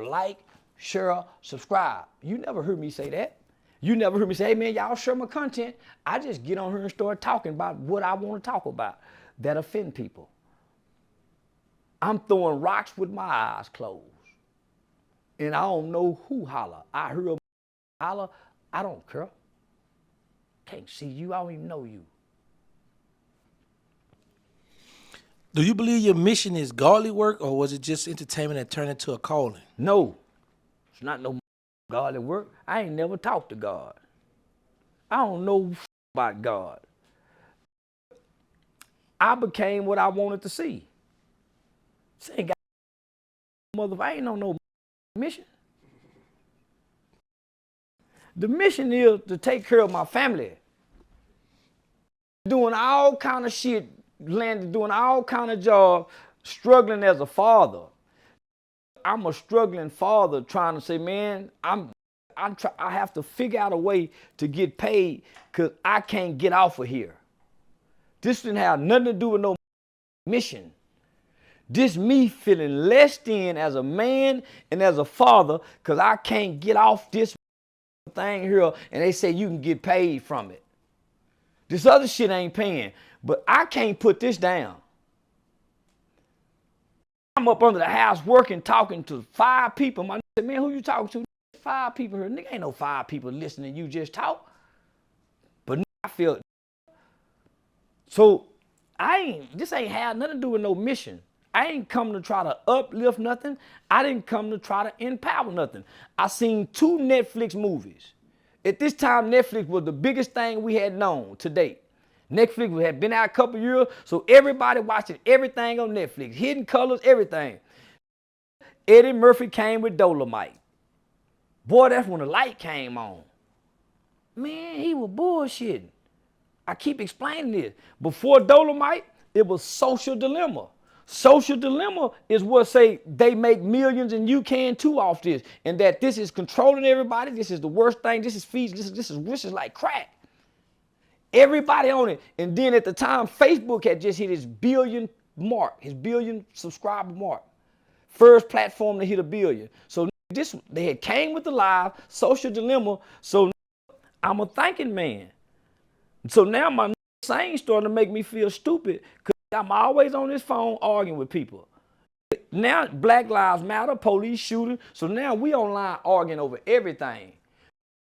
like, share, subscribe. You never heard me say that. You never heard me say, hey, man, y'all share my content. I just get on here and start talking about what I want to talk about that offend people. I'm throwing rocks with my eyes closed. And I don't know who holler. I heard a holler. I don't care. Can't see you. I don't even know you. Do you believe your mission is godly work, or was it just entertainment that turned into a calling? No, it's not no godly work. I ain't never talked to God. I don't know about God. I became what I wanted to see. Saying, God, mother, I ain't on no mission. The mission is to take care of my family. Doing all kind of shit, doing all kind of jobs, struggling as a father. I'm a struggling father trying to say, man, I have to figure out a way to get paid because I can't get off of here. This didn't have nothing to do with no mission. This me feeling less than as a man and as a father because I can't get off this thing here and they say you can get paid from it. This other shit ain't paying, but I can't put this down. I'm up under the house working, talking to 5 people. My nigga said, man, who you talking to? 5 people here. Nigga, ain't no 5 people listening to you just talk. But I feel, so this ain't had nothing to do with no mission. I ain't come to try to uplift nothing. I didn't come to try to empower nothing. I seen 2 Netflix movies. At this time, Netflix was the biggest thing we had known to date. Netflix had been out a couple years, so everybody watching everything on Netflix. Hidden Colors, everything. Eddie Murphy came with Dolomite. Boy, that's when the light came on. Man, he was bullshitting. I keep explaining this. Before Dolomite, it was Social Dilemma. Social Dilemma is what say they make millions and you can too off this, and that this is controlling everybody. This is the worst thing. This is fees. This is like crack. Everybody on it. And then at the time, Facebook had just hit his billion mark, his billion subscriber mark. First platform to hit 1 billion. So this they had came with the live Social Dilemma. So I'm a thinking man. So now my saying starting to make me feel stupid because I'm always on this phone arguing with people. Now Black Lives Matter, police shooting. So now we online arguing over everything.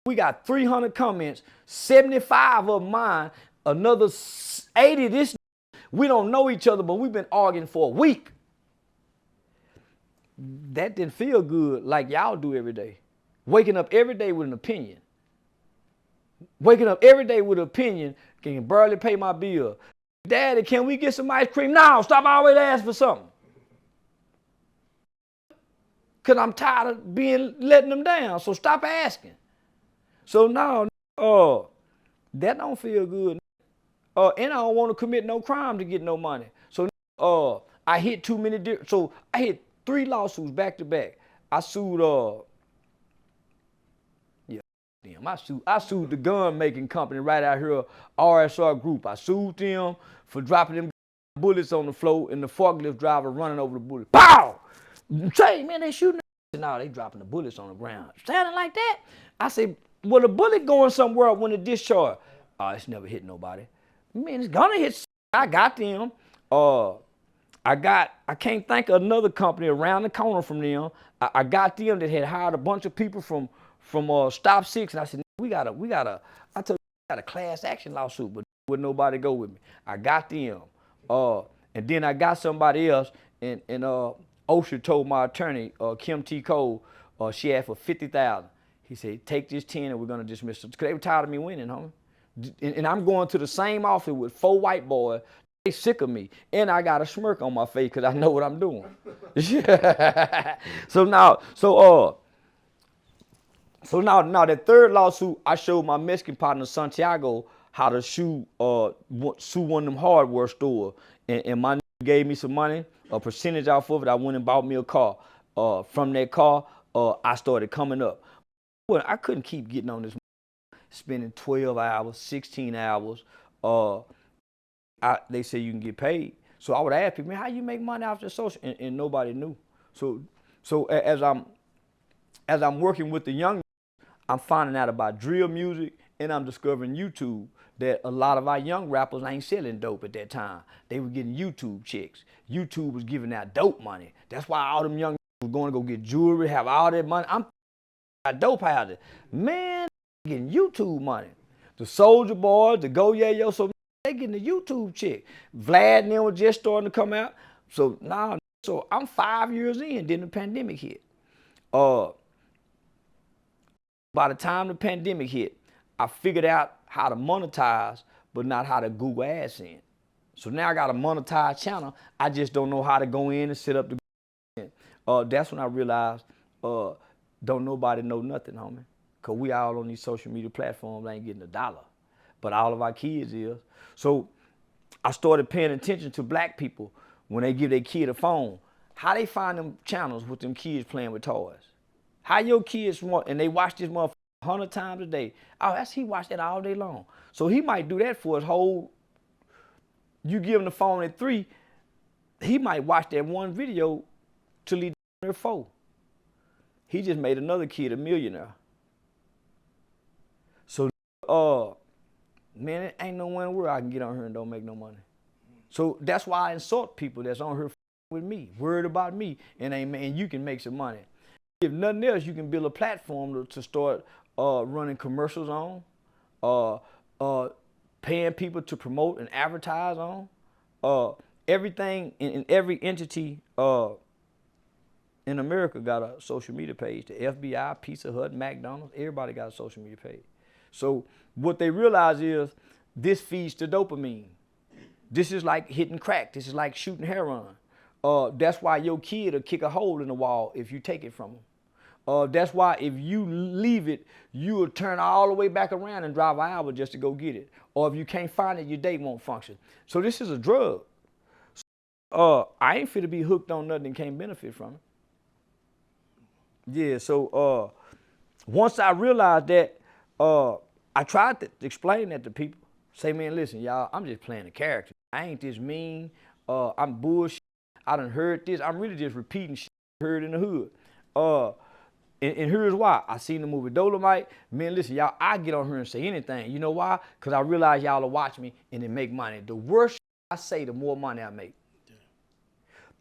We got 300 comments, 75 of mine, another 80 this. We don't know each other, but we've been arguing for a week. That didn't feel good like y'all do every day. Waking up every day with an opinion. Waking up every day with an opinion, can barely pay my bill. Daddy, can we get some ice cream? No, stop always asking for something. Because I'm tired of letting them down, so stop asking. So now, that don't feel good. And I don't want to commit no crime to get no money. So I hit too many, so I hit 3 lawsuits back to back. I sued, I sued the gun making company right out here, RSR Group. I sued them for dropping them bullets on the floor and the forklift driver running over the bullet. Pow! Say, man, they shooting. Now they dropping the bullets on the ground. Sounding like that. I say, well, the bullet going somewhere when it discharge. Oh, it's never hit nobody. Man, it's gonna hit. I got them. I can't think of another company around the corner from them. I got them that had hired a bunch of people from Stop 6, and I said, we got a class action lawsuit, but would nobody go with me. I got them. And then I got somebody else, and OSHA told my attorney, Kim T. Cole, she asked for $50,000. He said, take this 10 and we're gonna dismiss it. Because they were tired of me winning, homie. And I'm going to the same office with 4 white boys. They sick of me. And I got a smirk on my face because I know what I'm doing. So now that 3rd lawsuit, I showed my Mexican partner Santiago how to sue one of them hardware stores. And my nigga gave me some money, a percentage off of it. I went and bought me a car. From that car, I started coming up. Well, I couldn't keep getting on this, spending 12 hours, 16 hours. They say you can get paid. So I would ask people, man, how you make money off the social? And nobody knew. So as I'm working with the young, I'm finding out about drill music, and I'm discovering YouTube that a lot of our young rappers ain't selling dope at that time. They were getting YouTube checks. YouTube was giving out dope money. That's why all them young was going to go get jewelry, have all that money. I'm dope houses. Man, getting YouTube money. The Soldier Boys, the Go Yayo, so they getting the YouTube check. Vlad and them was just starting to come out. So now, I'm 5 years in, then the pandemic hit. By the time the pandemic hit, I figured out how to monetize, but not how to Google AdSense. So now I got a monetized channel. I just don't know how to go in and set up the. That's when I realized, don't nobody know nothing, homie. Cause we all on these social media platforms ain't getting $1, but all of our kids is. So I started paying attention to black people when they give their kid a phone. How they find them channels with them kids playing with toys? How your kids want, and they watch this motherfucker 100 times a day. Oh, he watched that all day long. So he might do that for his whole You give him the phone at 3, he might watch that one video till he at 4. He just made another kid a millionaire. So, man, it ain't no one where I can get on here and don't make no money. So that's why I insult people that's on here with me, worried about me, and you can make some money. If nothing else, you can build a platform to start running commercials on, paying people to promote and advertise on. Everything in every entity in America got a social media page. The FBI, Pizza Hut, McDonald's, everybody got a social media page. So what they realize is this feeds the dopamine. This is like hitting crack. This is like shooting heroin. That's why your kid will kick a hole in the wall if you take it from them. That's why if you leave it, you will turn all the way back around and drive an hour just to go get it. Or if you can't find it, your day won't function. So this is a drug. I ain't fit to be hooked on nothing and can't benefit from it. Yeah, so once I realized that, I tried to explain that to people. Say, man, listen, y'all, I'm just playing a character. I ain't this mean. I'm bullshit. I done heard this. I'm really just repeating shit I heard in the hood. And here's why. I seen the movie Dolomite. Man, listen, y'all, I get on here and say anything. You know why? Because I realize y'all will watch me and then make money. The worse I say, the more money I make.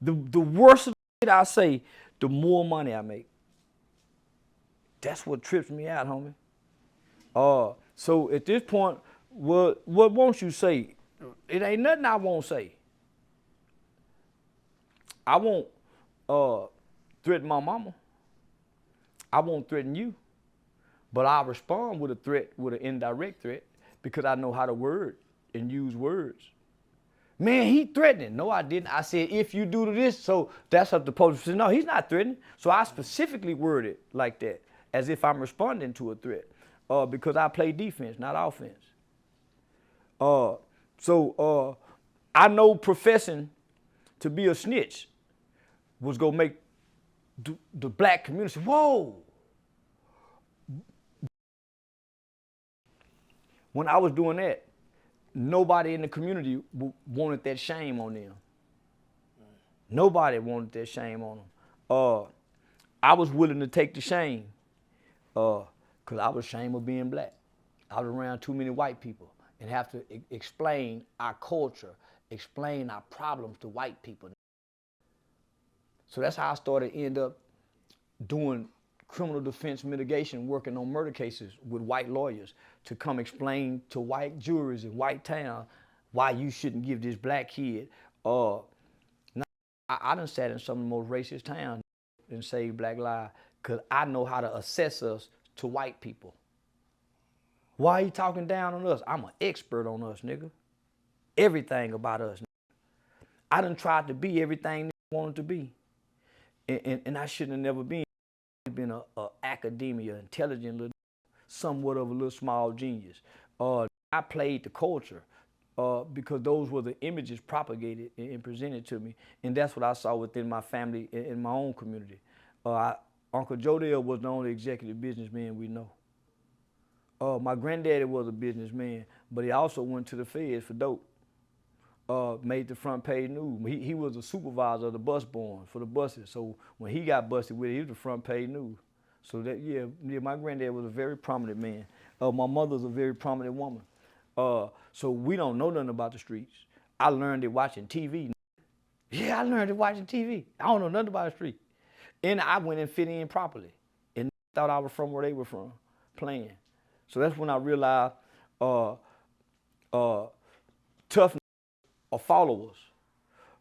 The worse shit I say, the more money I make. That's what trips me out, homie. So at this point, what won't you say? It ain't nothing I won't say. I won't threaten my mama. I won't threaten you. But I respond with a threat, with an indirect threat, because I know how to word and use words. Man, he threatening. No, I didn't. I said, if you do this, so that's up to police. Said, no, he's not threatening. So I specifically worded like that, as if I'm responding to a threat, because I play defense, not offense. So I know professing to be a snitch was gonna make the black community say, whoa. When I was doing that, nobody in the community wanted that shame on them. Nobody wanted that shame on them. I was willing to take the shame because I was ashamed of being black. I was around too many white people and have to explain our culture, explain our problems to white people. So that's how I started end up doing criminal defense mitigation, working on murder cases with white lawyers to come explain to white juries in white town why you shouldn't give this black kid. Now, I done sat in some of the most racist towns and saved black lives because I know how to assess us to white people. Why are you talking down on us? I'm an expert on us, nigga. Everything about us. I done tried to be everything they wanted to be. And I shouldn't have never been. I've been a academia, intelligent little, somewhat of a little small genius. I played the culture because those were the images propagated and presented to me. And that's what I saw within my family and my own community. Uncle Jodell was the only executive businessman we know. My granddaddy was a businessman, but he also went to the feds for dope. Made the front page news. He was a supervisor of the bus boys for the buses. So when he got busted with it, he was the front page news. So that, yeah, my granddad was a very prominent man. My mother's a very prominent woman. So we don't know nothing about the streets. I learned it watching TV. Yeah, I learned it watching TV. I don't know nothing about the street. And I went and fit in properly and thought I was from where they were from, playing. So that's when I realized toughness or followers,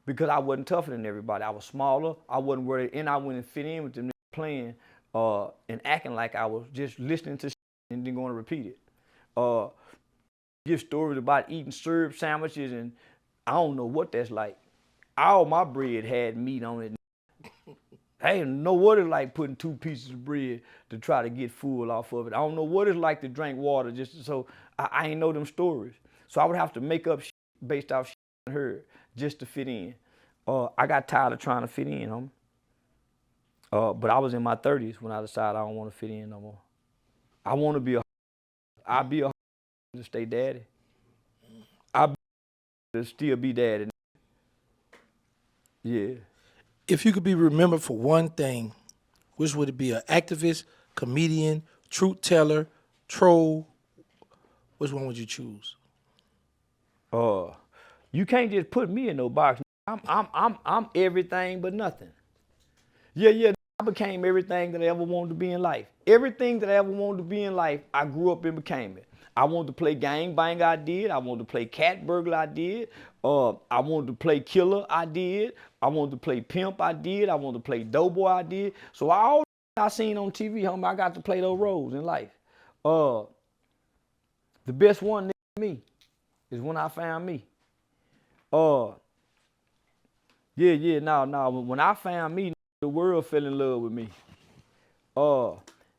because I wasn't tougher than everybody. I was smaller. I wasn't worried, and I went and fit in with them playing and acting like I was just listening to shit and then going to repeat it. Give stories about eating syrup sandwiches, and I don't know what that's like. All my bread had meat on it. I didn't know what it's like putting 2 pieces of bread to try to get full off of it. I don't know what it's like to drink water just so I ain't know them stories. So I would have to make up shit based off shit I heard just to fit in. I got tired of trying to fit in, homie. But I was in my 30s when I decided I don't want to fit in no more. I want to be I'll be a to stay daddy. to still be daddy. Yeah. If you could be remembered for one thing, which would it be? An activist, comedian, truth teller, troll? Which one would you choose? You can't just put me in no box. I'm everything but nothing. Yeah. I became everything that I ever wanted to be in life. Everything that I ever wanted to be in life, I grew up and became it. I wanted to play gangbang, I did. I wanted to play cat burglar, I did. I wanted to play killer, I did. I wanted to play pimp, I did. I wanted to play doughboy, I did. So all I seen on TV, homie, I got to play those roles in life. The best one to me is when I found me. When I found me, the world fell in love with me.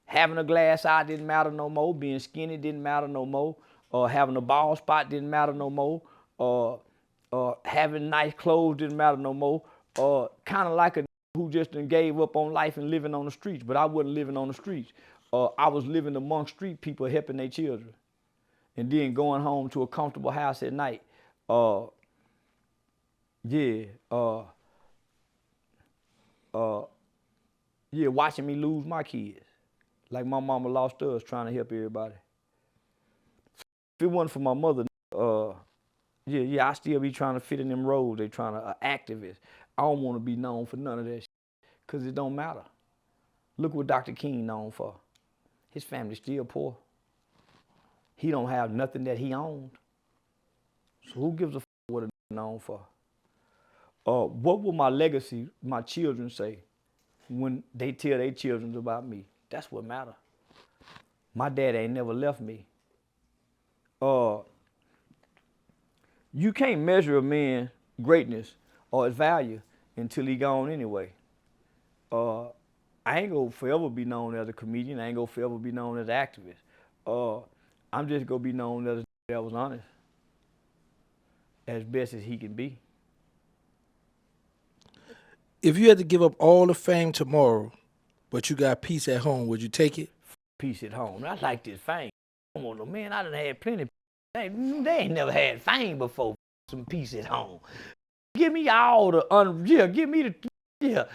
Having a glass eye didn't matter no more. Being skinny didn't matter no more. Having a bald spot didn't matter no more. Having nice clothes didn't matter no more. Kind of like a who just done gave up on life and living on the streets, but I wasn't living on the streets. I was living among street people, helping their children, and then going home to a comfortable house at night. Watching me lose my kids, like my mama lost us, trying to help everybody. If it wasn't for my mother, I still be trying to fit in them roles. They trying to activist. I don't want to be known for none of that shit, cause it don't matter. Look what Dr. King known for. His family's still poor. He don't have nothing that he owned. So who gives a f what it's known for? What will my legacy, my children say when they tell their children about me? That's what matters. My dad ain't never left me. You can't measure a man's greatness or his value until he gone anyway. I ain't gonna forever be known as a comedian. I ain't gonna forever be known as an activist. I'm just gonna be known as a that was honest, as best as he can be. If you had to give up all the fame tomorrow, but you got peace at home, would you take it? Peace at home. I like this fame. Come on, man, I done had plenty. They ain't never had fame before. Some peace at home. Give me all the give me the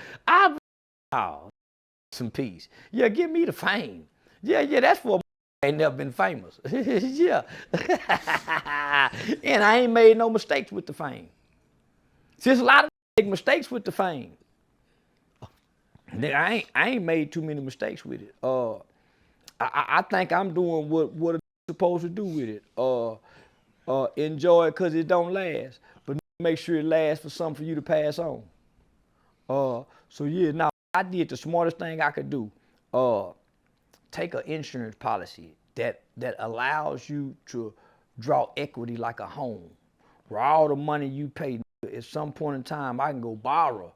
some peace. Yeah, give me the fame. Yeah, that's for ain't never been famous. Yeah. And I ain't made no mistakes with the fame. Since a lot of make mistakes with the fame. I ain't made too many mistakes with it. I think I'm doing what I'm supposed to do with it. Enjoy it because it don't last, but make sure it lasts for something for you to pass on. Now I did the smartest thing I could do. Take an insurance policy that allows you to draw equity like a home, where all the money you pay at some point in time I can go borrow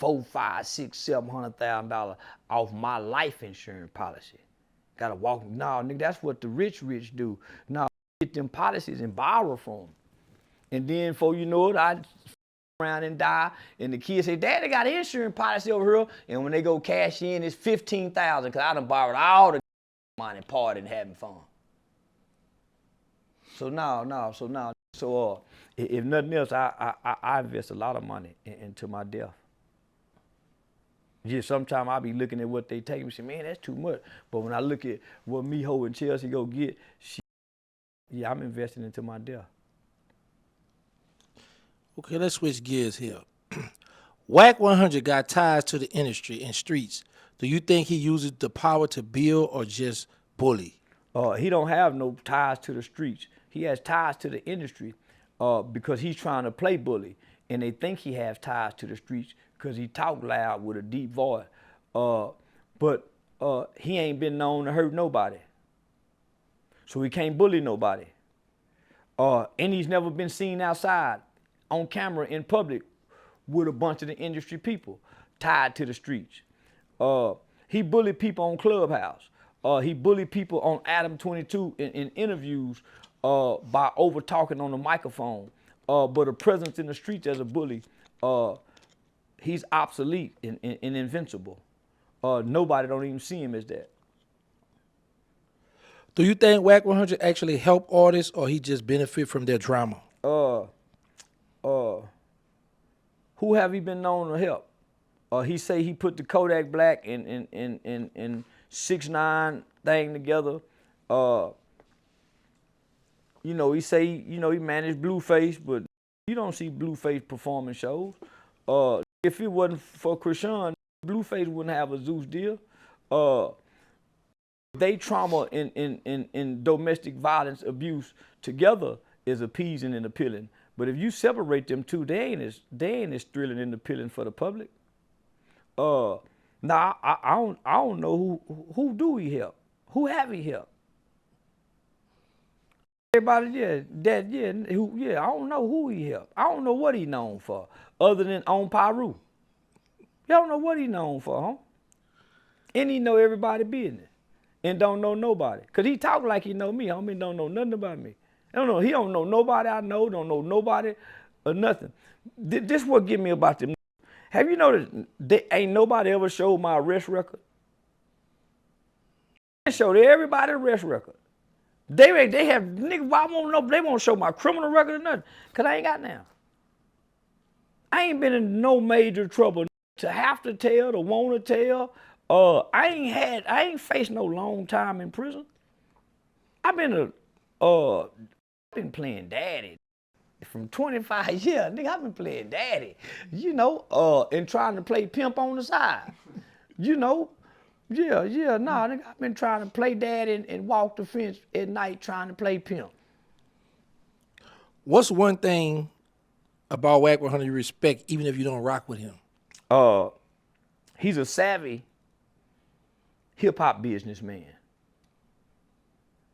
$400,000, $500,000, $600,000, $700,000 off my life insurance policy. Gotta walk. No, nigga, that's what the rich do. No, get them policies and borrow from them, and then before you know it, I around and die, and the kids say, "Dad, they got an insurance policy over here," and when they go cash in, it's $15,000 because I done borrowed all the money, partying and having fun. So if nothing else, I invest a lot of money into my death. Yeah, sometimes I be looking at what they take and say, man, that's too much. But when I look at what Miho and Chelsea go get, I'm investing into my death. Okay, let's switch gears here. Wack 100 got ties to the industry and streets. Do you think he uses the power to build or just bully? He don't have no ties to the streets. He has ties to the industry because he's trying to play bully. And they think he has ties to the streets because he talk loud with a deep voice. But he ain't been known to hurt nobody. So he can't bully nobody. And he's never been seen outside on camera in public with a bunch of the industry people tied to the streets. He bullied people on Clubhouse. He bullied people on Adam 22 in interviews by over talking on the microphone. But a presence in the streets as a bully, he's obsolete and invincible. Nobody don't even see him as that. Do you think Wack 100 actually help artists or he just benefit from their drama? Who have he been known to help? He say he put the Kodak Black and 6ix9ine thing together. You know, he say, you know, he managed Blueface, but you don't see Blueface performing shows. If it wasn't for Krishan, Blueface wouldn't have a Zeus deal. They trauma in domestic violence abuse together is appeasing and appealing. But if you separate them two, they ain't as thrilling and appealing for the public. Now I don't know who do he help? Who have he helped? Everybody, I don't know who he helped. I don't know what he known for, other than on Pyru. Y'all don't know what he known for, huh? And he know everybody business, and don't know nobody. Cause he talk like he know me, homie. Don't know nothing about me. He don't know nobody I know. Don't know nobody or nothing. This what get me about them. Have you noticed ain't nobody ever showed my arrest record? They showed everybody arrest record. They have, nigga, I won't know, they won't show my criminal record or nothing, cause I ain't got now. I ain't been in no major trouble to have to tell, to want to tell. I ain't faced no long time in prison. I've been playing daddy from 25 years, nigga, I've been playing daddy, you know, and trying to play pimp on the side, you know. Nigga, I've been trying to play dad and walk the fence at night trying to play pimp. What's one thing about Wack 100 you respect, even if you don't rock with him? He's a savvy hip-hop businessman.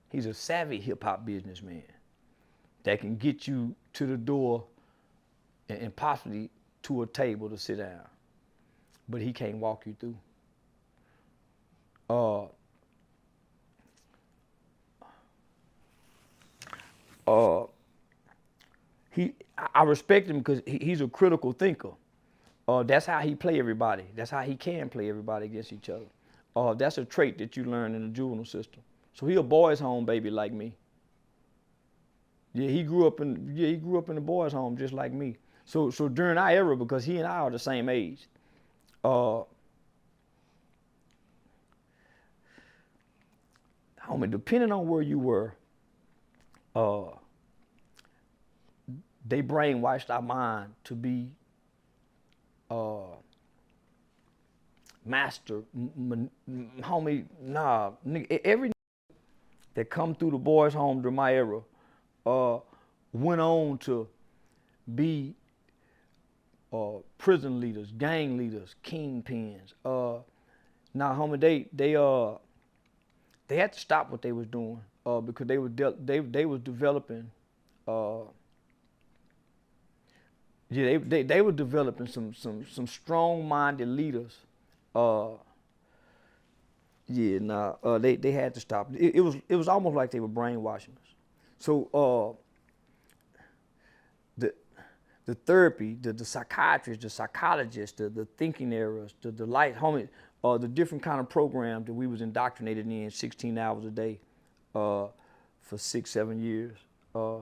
He's a savvy hip-hop businessman that can get you to the door and possibly to a table to sit down, but he can't walk you through. I respect him because he's a critical thinker. That's how he play everybody. That's how he can play everybody against each other. That's a trait that you learn in the juvenile system. So he a boys' home baby like me. Yeah, he grew up in the boys' home just like me. So during our era, because he and I are the same age, homie, depending on where you were, they brainwashed our mind to be master, homie, nah, nigga, every that come through the boys' home during my era went on to be prison leaders, gang leaders, kingpins. Now, homie, they had to stop what they was doing because they was developing. They were developing some strong-minded leaders. They had to stop. It was almost like they were brainwashing us. So the therapy, the psychiatrists, the psychologists, the thinking errors, the light, homie, the different kind of programs that we was indoctrinated in 16 hours a day for 6-7 years. A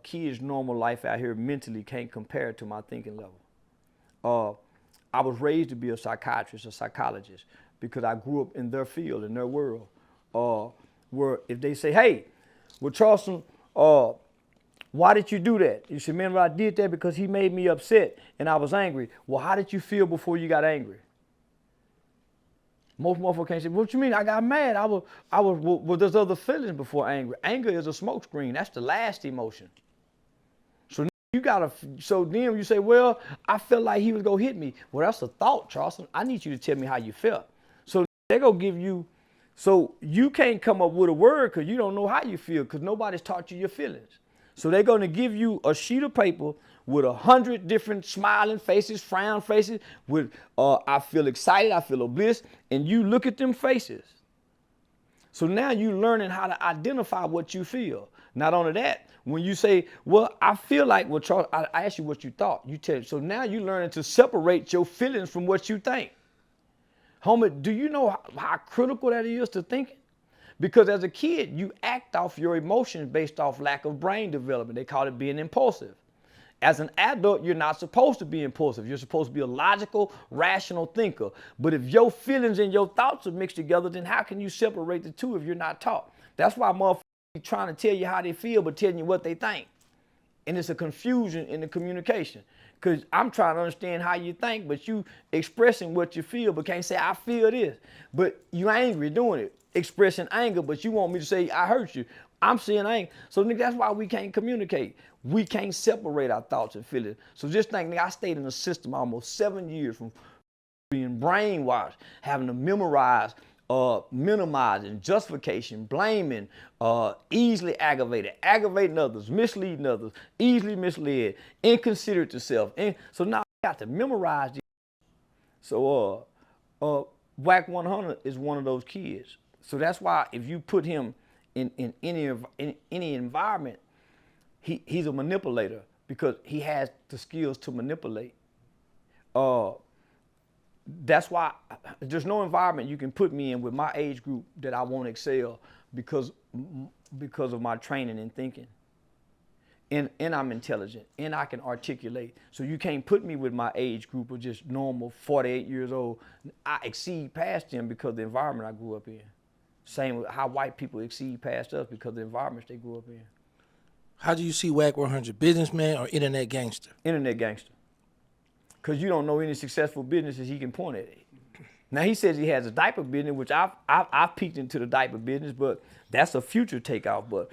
kid's normal life out here mentally can't compare to my thinking level. I was raised to be a psychiatrist, a psychologist, because I grew up in their field, in their world, where if they say, hey, well, Charleston, why did you do that? You say, man, well, I did that because he made me upset and I was angry. Well, how did you feel before you got angry? Most motherfuckers can't say, what you mean? I got mad. Well, there's other feelings before anger. Anger is a smokescreen. That's the last emotion. So then you say, well, I felt like he was gonna hit me. Well, that's a thought, Charleston. I need you to tell me how you felt. So they're gonna give you, so you can't come up with a word because you don't know how you feel because nobody's taught you your feelings. So they're gonna give you a sheet of paper with 100 different smiling faces, frown faces, with I feel excited, I feel oblivious, and you look at them faces. So now you're learning how to identify what you feel. Not only that, when you say, well, I feel like, well, Charles, I asked you what you thought. You tell, so now you're learning to separate your feelings from what you think. Homie, do you know how critical that is to thinking? Because as a kid, you act off your emotions based off lack of brain development. They call it being impulsive. As an adult, you're not supposed to be impulsive. You're supposed to be a logical, rational thinker. But if your feelings and your thoughts are mixed together, then how can you separate the two if you're not taught? That's why motherfuckers be trying to tell you how they feel, but telling you what they think. And it's a confusion in the communication. Because I'm trying to understand how you think, but you expressing what you feel, but can't say, I feel this. But you angry doing it, expressing anger, but you want me to say, I hurt you. I'm saying anger. So nigga, that's why we can't communicate. We can't separate our thoughts and feelings. So just think, nigga, I stayed in the system almost 7 years from being brainwashed, having to memorize, minimizing, justification, blaming, easily aggravated, aggravating others, misleading others, easily misled, inconsiderate to self. And so now I got to memorize these. So Wack 100 is one of those kids. So that's why if you put him in any environment, he's a manipulator because he has the skills to manipulate. That's why there's no environment you can put me in with my age group that I won't excel because of my training and thinking. And I'm intelligent and I can articulate. So you can't put me with my age group of just normal 48 years old. I exceed past them because of the environment I grew up in. Same with how white people exceed past us because of the environments they grew up in. How do you see Wack 100, businessman or internet gangster? Internet gangster. Because you don't know any successful businesses he can point at. Now he says he has a diaper business, which I've peeked into the diaper business, but that's a future takeoff. But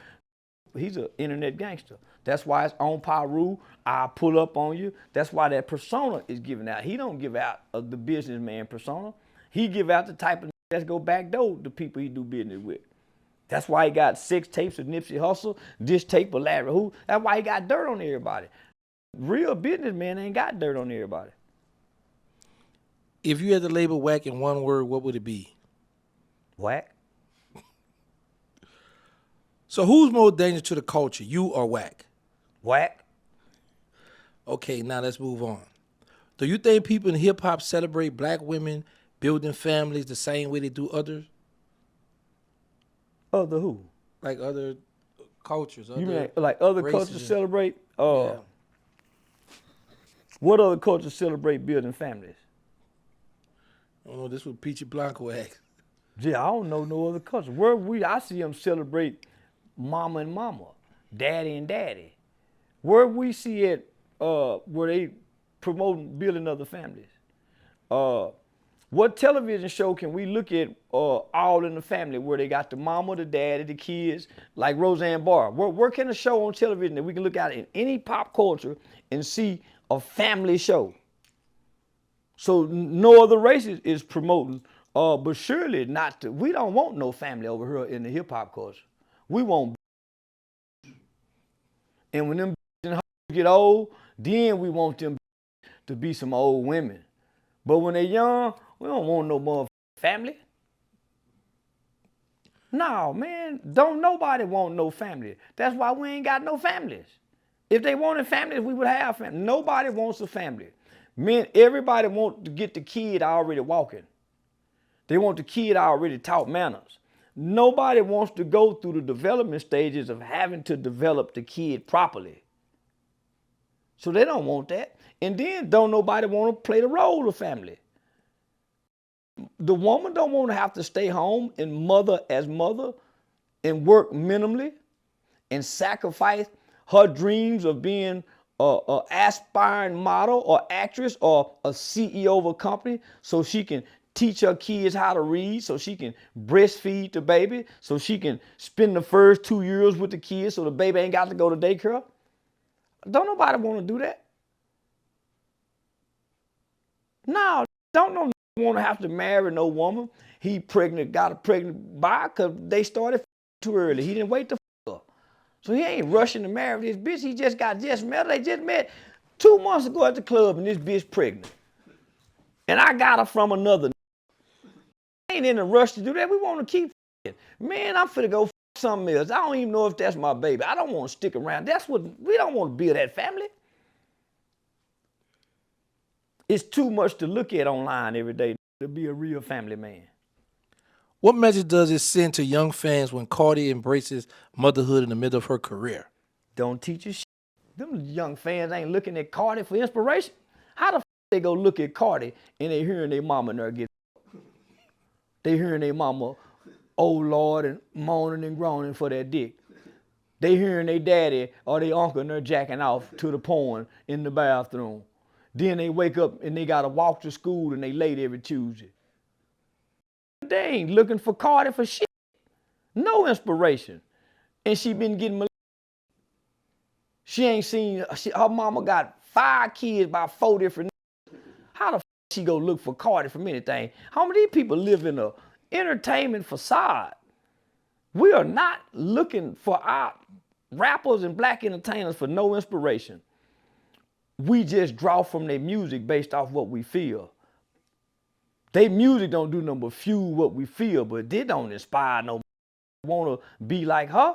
he's an internet gangster. That's why it's on Paru. I pull up on you. That's why that persona is given out. He don't give out the businessman persona. He give out the type of that's go backdoor the people he do business with. That's why he got 6 tapes of Nipsey Hussle, this tape of Larry Who. That's why he got dirt on everybody. Real businessmen ain't got dirt on everybody. If you had to label Wack in one word, what would it be? Wack. So who's more dangerous to the culture, you or Wack? Wack. Okay, now let's move on. Do you think people in hip-hop celebrate black women building families the same way they do others? Other who? Like other cultures. You mean like other races cultures celebrate? Yeah. What other cultures celebrate building families? I don't know, this was Peachy Blanco asked. Yeah, I don't know no other culture. I see them celebrate mama and mama, daddy and daddy. Where we see it, where they promoting building other families. What television show can we look at All in the Family where they got the mama, the daddy, the kids, like Roseanne Barr? Where can a show on television that we can look at in any pop culture and see a family show? So no other race is promoting, but surely not. We don't want no family over here in the hip hop culture. We want, and when them get old, then we want them to be some old women. But when they're young, we don't want no more family. No, man, don't nobody want no family. That's why we ain't got no families. If they wanted families, we would have families. Nobody wants a family. Men, everybody wants to get the kid already walking. They want the kid already taught manners. Nobody wants to go through the development stages of having to develop the kid properly. So they don't want that. And then don't nobody want to play the role of family. The woman don't want to have to stay home and mother as mother and work minimally and sacrifice her dreams of being an aspiring model or actress or a CEO of a company so she can teach her kids how to read, so she can breastfeed the baby, so she can spend the first 2 years with the kids so the baby ain't got to go to daycare. Don't nobody want to do that. No, don't no want to have to marry no woman. He got her pregnant by because they started too early. He didn't wait to her. So he ain't rushing to marry this bitch. He just met her. They just met 2 months ago at the club and this bitch pregnant. And I got her from another. Ain't in a rush to do that. We want to keep it. Man, I'm finna go something else. I don't even know if that's my baby. I don't want to stick around. We don't want to build that family. It's too much to look at online every day to be a real family man. What message does it send to young fans when Cardi embraces motherhood in the middle of her career? Don't teach you shit. Them young fans ain't looking at Cardi for inspiration. How the f they go look at Cardi and they hearing their mama in there get? They hearing their mama, oh Lord, and moaning and groaning for that dick. They hearing their daddy or their uncle and they're jacking off to the porn in the bathroom. Then they wake up and they gotta walk to school and they late every Tuesday. They ain't looking for Cardi for shit. No inspiration. And she been getting she ain't seen, her mama got 5 kids by 4 different. How the f she go look for Cardi from anything? How many people live in a entertainment facade? We are not looking for our rappers and black entertainers for no inspiration. We just draw from their music based off what we feel. They music don't do nothing but fuel what we feel, but they don't inspire no wanna be like her.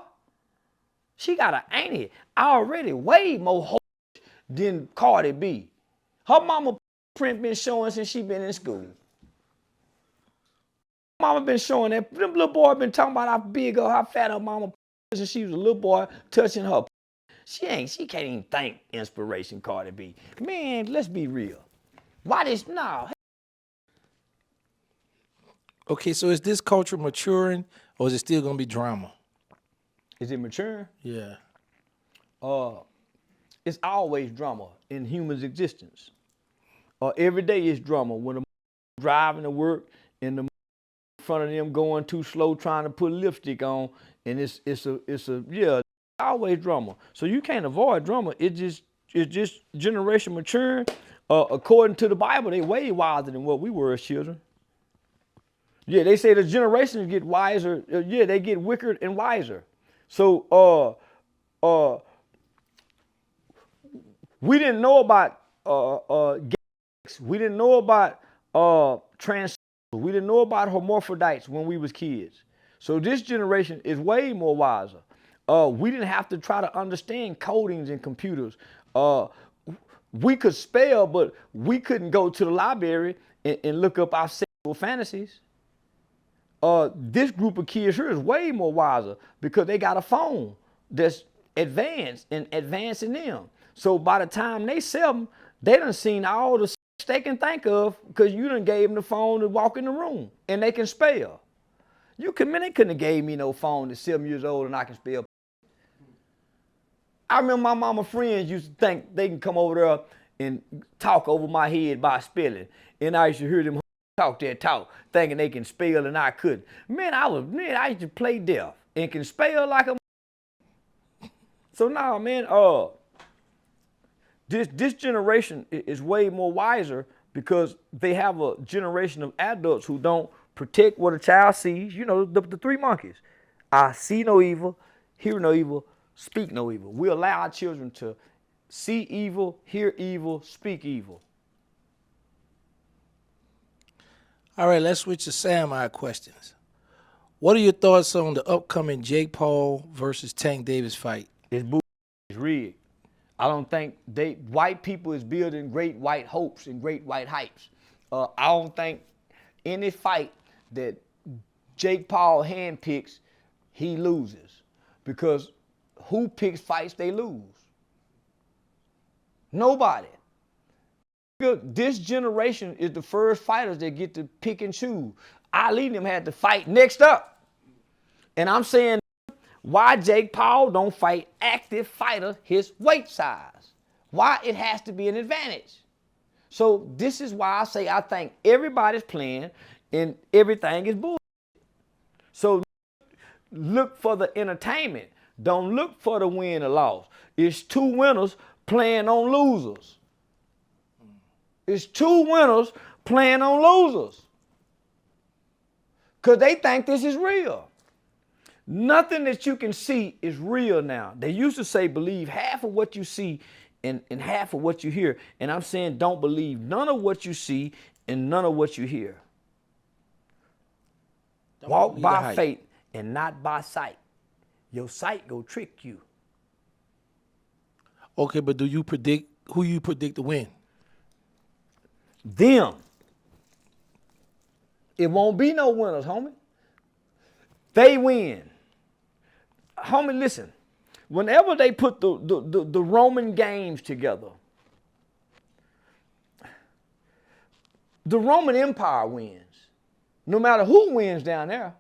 She got an auntie already way more ho than Cardi B. Her mama print been showing since she been in school. Mama been showing that. Them little boy been talking about how big or how fat her mama since she was a little boy touching her. She can't even think inspiration Cardi B. Man, let's be real. Why this, no. Okay, so is this culture maturing or is it still gonna be drama? Is it maturing? Yeah. It's always drama in humans' existence. Every day is drama. When a driving to work and the in front of them going too slow trying to put lipstick on, and it's always drama. So you can't avoid drama. It's just generation maturing. According to the Bible, they way wiser than what we were as children. Yeah, they say the generations get wiser. They get wicked and wiser. So we didn't know about gays. We didn't know about trans. We didn't know about hermaphrodites when we was kids. So this generation is way more wiser. We didn't have to try to understand codings in computers. We could spell, but we couldn't go to the library and look up our sexual fantasies. This group of kids here is way more wiser because they got a phone that's advanced and advancing them. So by the time they sell them, they done seen all the they can think of because you done gave them the phone to walk in the room and they can spell. They couldn't have gave me no phone at 7 years old and I can spell. I remember my mama friends used to think they can come over there and talk over my head by spelling. And I used to hear them talk that talk, thinking they can spell and I couldn't. I used to play deaf and can spell like a. So now, man, this generation is way more wiser because they have a generation of adults who don't protect what a child sees. You know, the 3 monkeys. I see no evil, hear no evil, speak no evil. We allow our children to see evil, hear evil, speak evil. All right, let's switch to Samurai questions. What are your thoughts on the upcoming Jake Paul versus Tank Davis fight? It's bull. It's rigged. I don't think white people is building great white hopes and great white hypes. I don't think any fight that Jake Paul handpicks, he loses. Because who picks fights they lose? Nobody. This generation is the first fighters that get to pick and choose. Ali and them had to fight next up. And I'm saying, why Jake Paul don't fight active fighters his weight size? Why it has to be an advantage? So this is why I say I think everybody's playing and everything is bullshit. So look for the entertainment. Don't look for the win or loss. It's 2 winners playing on losers. It's 2 winners playing on losers. Because they think this is real. Nothing that you can see is real now. They used to say believe half of what you see and half of what you hear. And I'm saying don't believe none of what you see and none of what you hear. Walk by faith and not by sight. Your sight go trick you. Okay, but who you predict to win? Them. It won't be no winners, homie. They win. Homie, listen. Whenever they put the Roman games together, the Roman Empire wins. No matter who wins down there,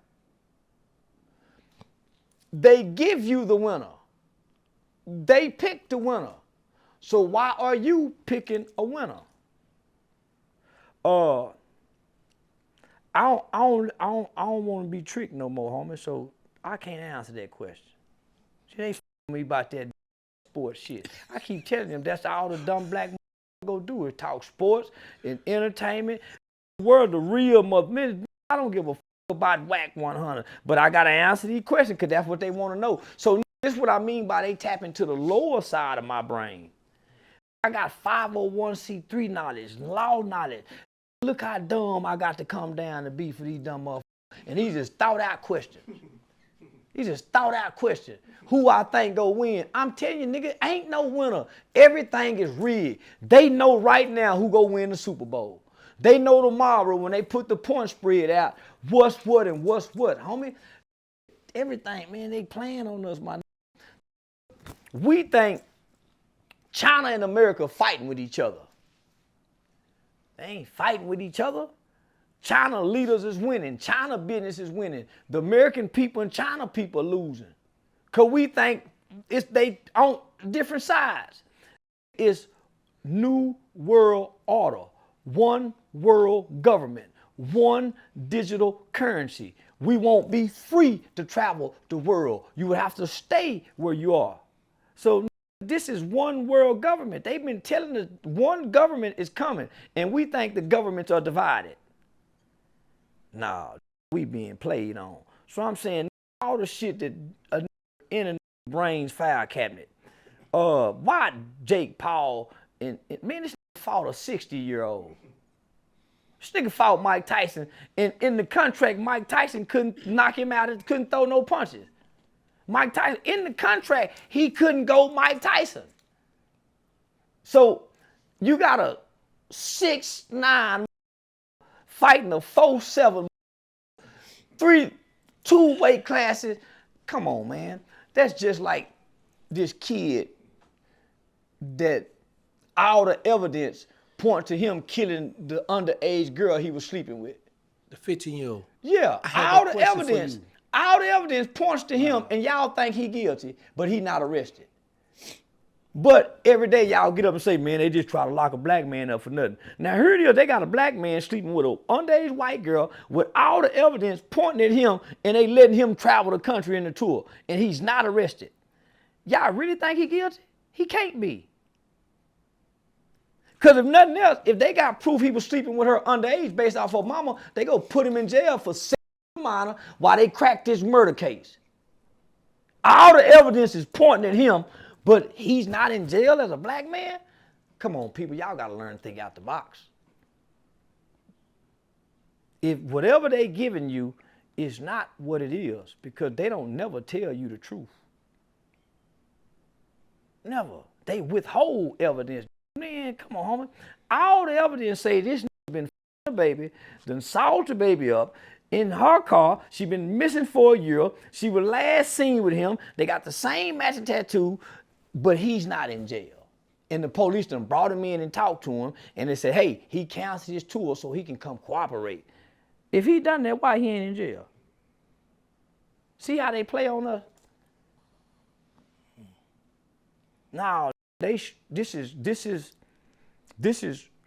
they give you the winner. They pick the winner. So why are you picking a winner? I don't want to be tricked no more, homie. So I can't answer that question. See, they f***ing me about that sports shit. I keep telling them that's all the dumb black go do is talk sports and entertainment. The world, the real mother. I don't give a f about Wack 100, but I gotta answer these questions because that's what they want to know. So this is what I mean by they tap into the lower side of my brain. I got 501c3 knowledge, law knowledge. Look how dumb I got to come down to be for these dumb motherfuckers. And he just thought out questions. He just thought out questions. Who I think go win? I'm telling you, nigga, ain't no winner. Everything is rigged. They know right now who go win the Super Bowl. They know tomorrow when they put the point spread out, what's what and what's what, homie. Everything, man, they playing on us, my nigga. We think China and America fighting with each other. They ain't fighting with each other. China leaders is winning. China business is winning. The American people and China people are losing. Because we think they on different sides. It's new world order. One world government. One digital currency. We won't be free to travel the world. You would have to stay where you are. So this is one world government. They've been telling us one government is coming, and we think the governments are divided. Nah, we being played on. So I'm saying all the shit that in a brain's file cabinet. Why Jake Paul and man, this fought a 60-year-old. This nigga fought Mike Tyson, and in the contract, Mike Tyson couldn't knock him out and couldn't throw no punches. Mike Tyson, in the contract, he couldn't go Mike Tyson. So you got a 6'9" fighting a 4'7", two weight classes. Come on, man. That's just like this kid that all the evidence points to him killing the underage girl he was sleeping with. The 15-year-old. Yeah, all the evidence points to him, and y'all think he guilty, but he not arrested. But every day y'all get up and say, man, they just try to lock a black man up for nothing. Now here it is, they got a black man sleeping with an underage white girl with all the evidence pointing at him, and they letting him travel the country in the tour, and he's not arrested. Y'all really think he guilty? He can't be. Because if nothing else, if they got proof he was sleeping with her underage based off her mama, they go put him in jail for minor while they crack this murder case. All the evidence is pointing at him, but he's not in jail as a black man? Come on, people, y'all got to learn to think out the box. If whatever they giving you is not what it is, because they don't never tell you the truth. Never. They withhold evidence. Man, come on, homie. All the evidence say this been f***ing a baby, done sawed the baby up, in her car. She been missing for a year. She was last seen with him. They got the same matching tattoo, but he's not in jail. And the police done brought him in and talked to him, and they said, hey, he canceled his tour so he can come cooperate. If he done that, why he ain't in jail? See how they play on us? Now, this is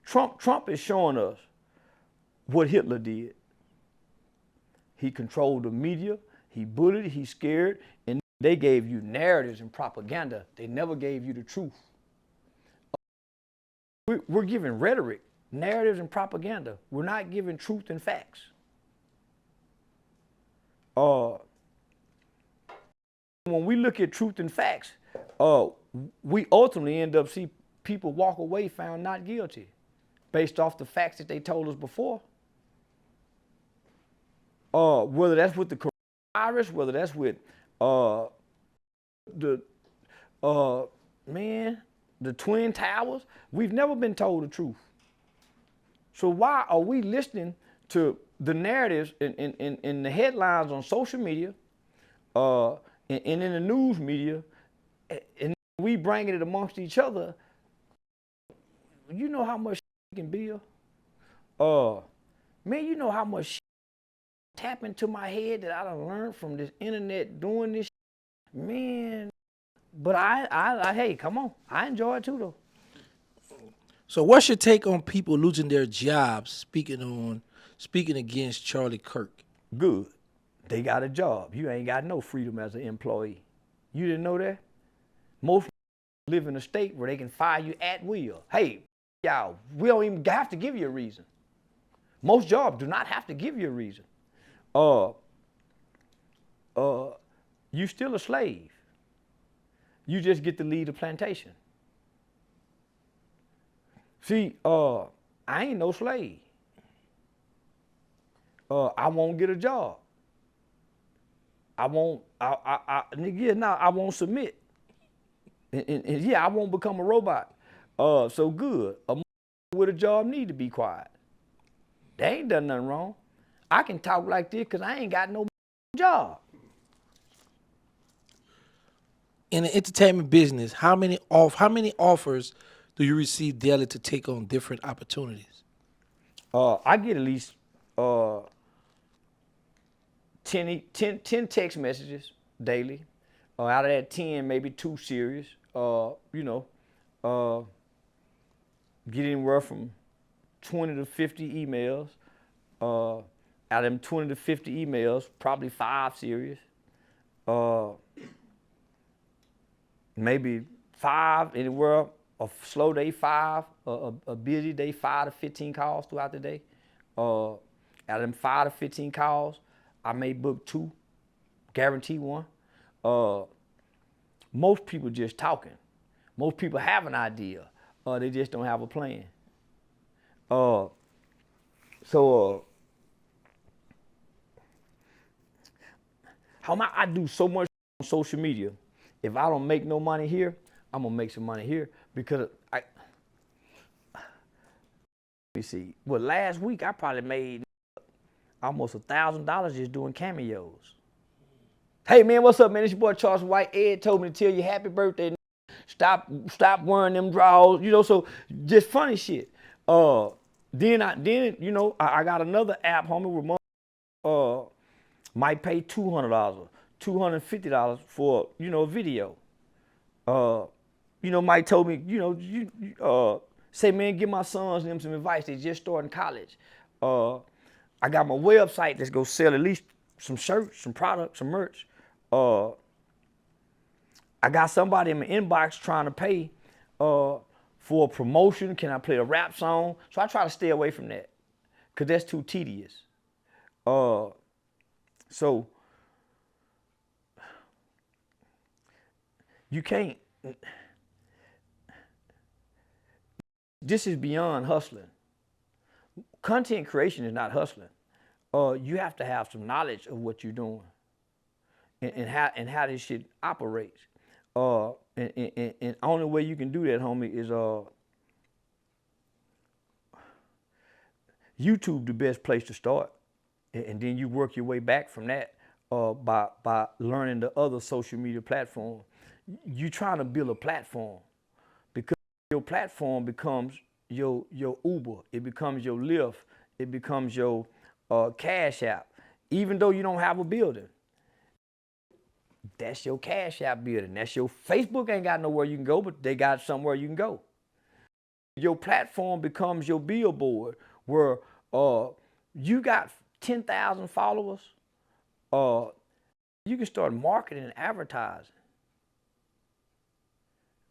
Trump is showing us what Hitler did. He controlled the media, he bullied, he scared, and they gave you narratives and propaganda. They never gave you the truth. We're giving rhetoric, narratives and propaganda. We're not giving truth and facts. When we look at truth and facts, we ultimately end up see people walk away found not guilty based off the facts that they told us before. Whether that's with the coronavirus, whether that's with the Twin Towers, we've never been told the truth. So why are we listening to the narratives in the headlines on social media, and in the news media, and we bringing it amongst each other. You know how much can build? Man, you know how much tap into my head that I done learned from this internet doing this, man. But hey, come on, I enjoy it too though. So what's your take on people losing their jobs speaking against Charlie Kirk? Good, they got a job. You ain't got no freedom as an employee. You didn't know that? Most live in a state where they can fire you at will. Hey, y'all, we don't even have to give you a reason. Most jobs do not have to give you a reason. You still a slave. You just get to lead the plantation. See, I ain't no slave. I won't get a job. I won't submit. And yeah, I won't become a robot. So good. A with a job need to be quiet. They ain't done nothing wrong. I can talk like this because I ain't got no job. In the entertainment business, how many offers do you receive daily to take on different opportunities? I get at least 10 text messages daily. Out of that 10, maybe 2 serious. Get anywhere from 20 to 50 emails. Out of them 20 to 50 emails, probably 5 serious. Maybe 5 anywhere, a slow day 5, a busy day 5 to 15 calls throughout the day. Out of them 5 to 15 calls, I may book 2, guarantee 1. Most people just talking. Most people have an idea, they just don't have a plan. I do so much on social media. If I don't make no money here, I'm gonna make some money here because let me see. Well, last week I probably made almost $1,000 just doing cameos. Hey man, what's up, man? It's your boy Charleston White. Ed told me to tell you happy birthday. Stop wearing them drawers, So just funny shit. Then I got another app, homie, where might pay $200, $250 for a video. Mike told me, say, man, give my sons them some advice. They just starting college. I got my website that's gonna sell at least some shirts, some products, some merch. I got somebody in my inbox trying to pay for a promotion. Can I play a rap song? So I try to stay away from that because that's too tedious. So you can't. This is beyond hustling. Content creation is not hustling. You have to have some knowledge of what you're doing and how this shit operates. And only way you can do that, homie, is YouTube the best place to start, and then you work your way back from that by learning the other social media platforms. You trying to build a platform because your platform becomes your Uber, it becomes your Lyft, it becomes your Cash App. Even though you don't have a building, that's your Cash App building. That's your Facebook ain't got nowhere you can go, but they got somewhere you can go. Your platform becomes your billboard where you got 10,000 followers. You can start marketing and advertising.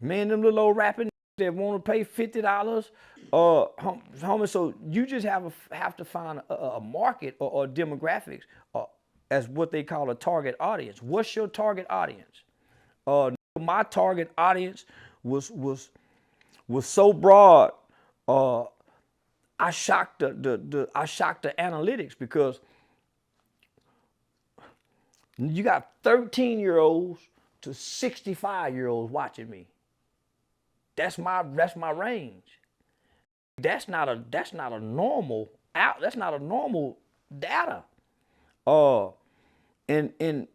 Man, them little old rapping that want to pay $50, homie. So you just have to find a market or demographics as what they call a target audience. What's your target audience? My target audience was so broad. I shocked the analytics because you got 13-year-olds to 65-year-olds watching me. That's my range. That's not a normal data. And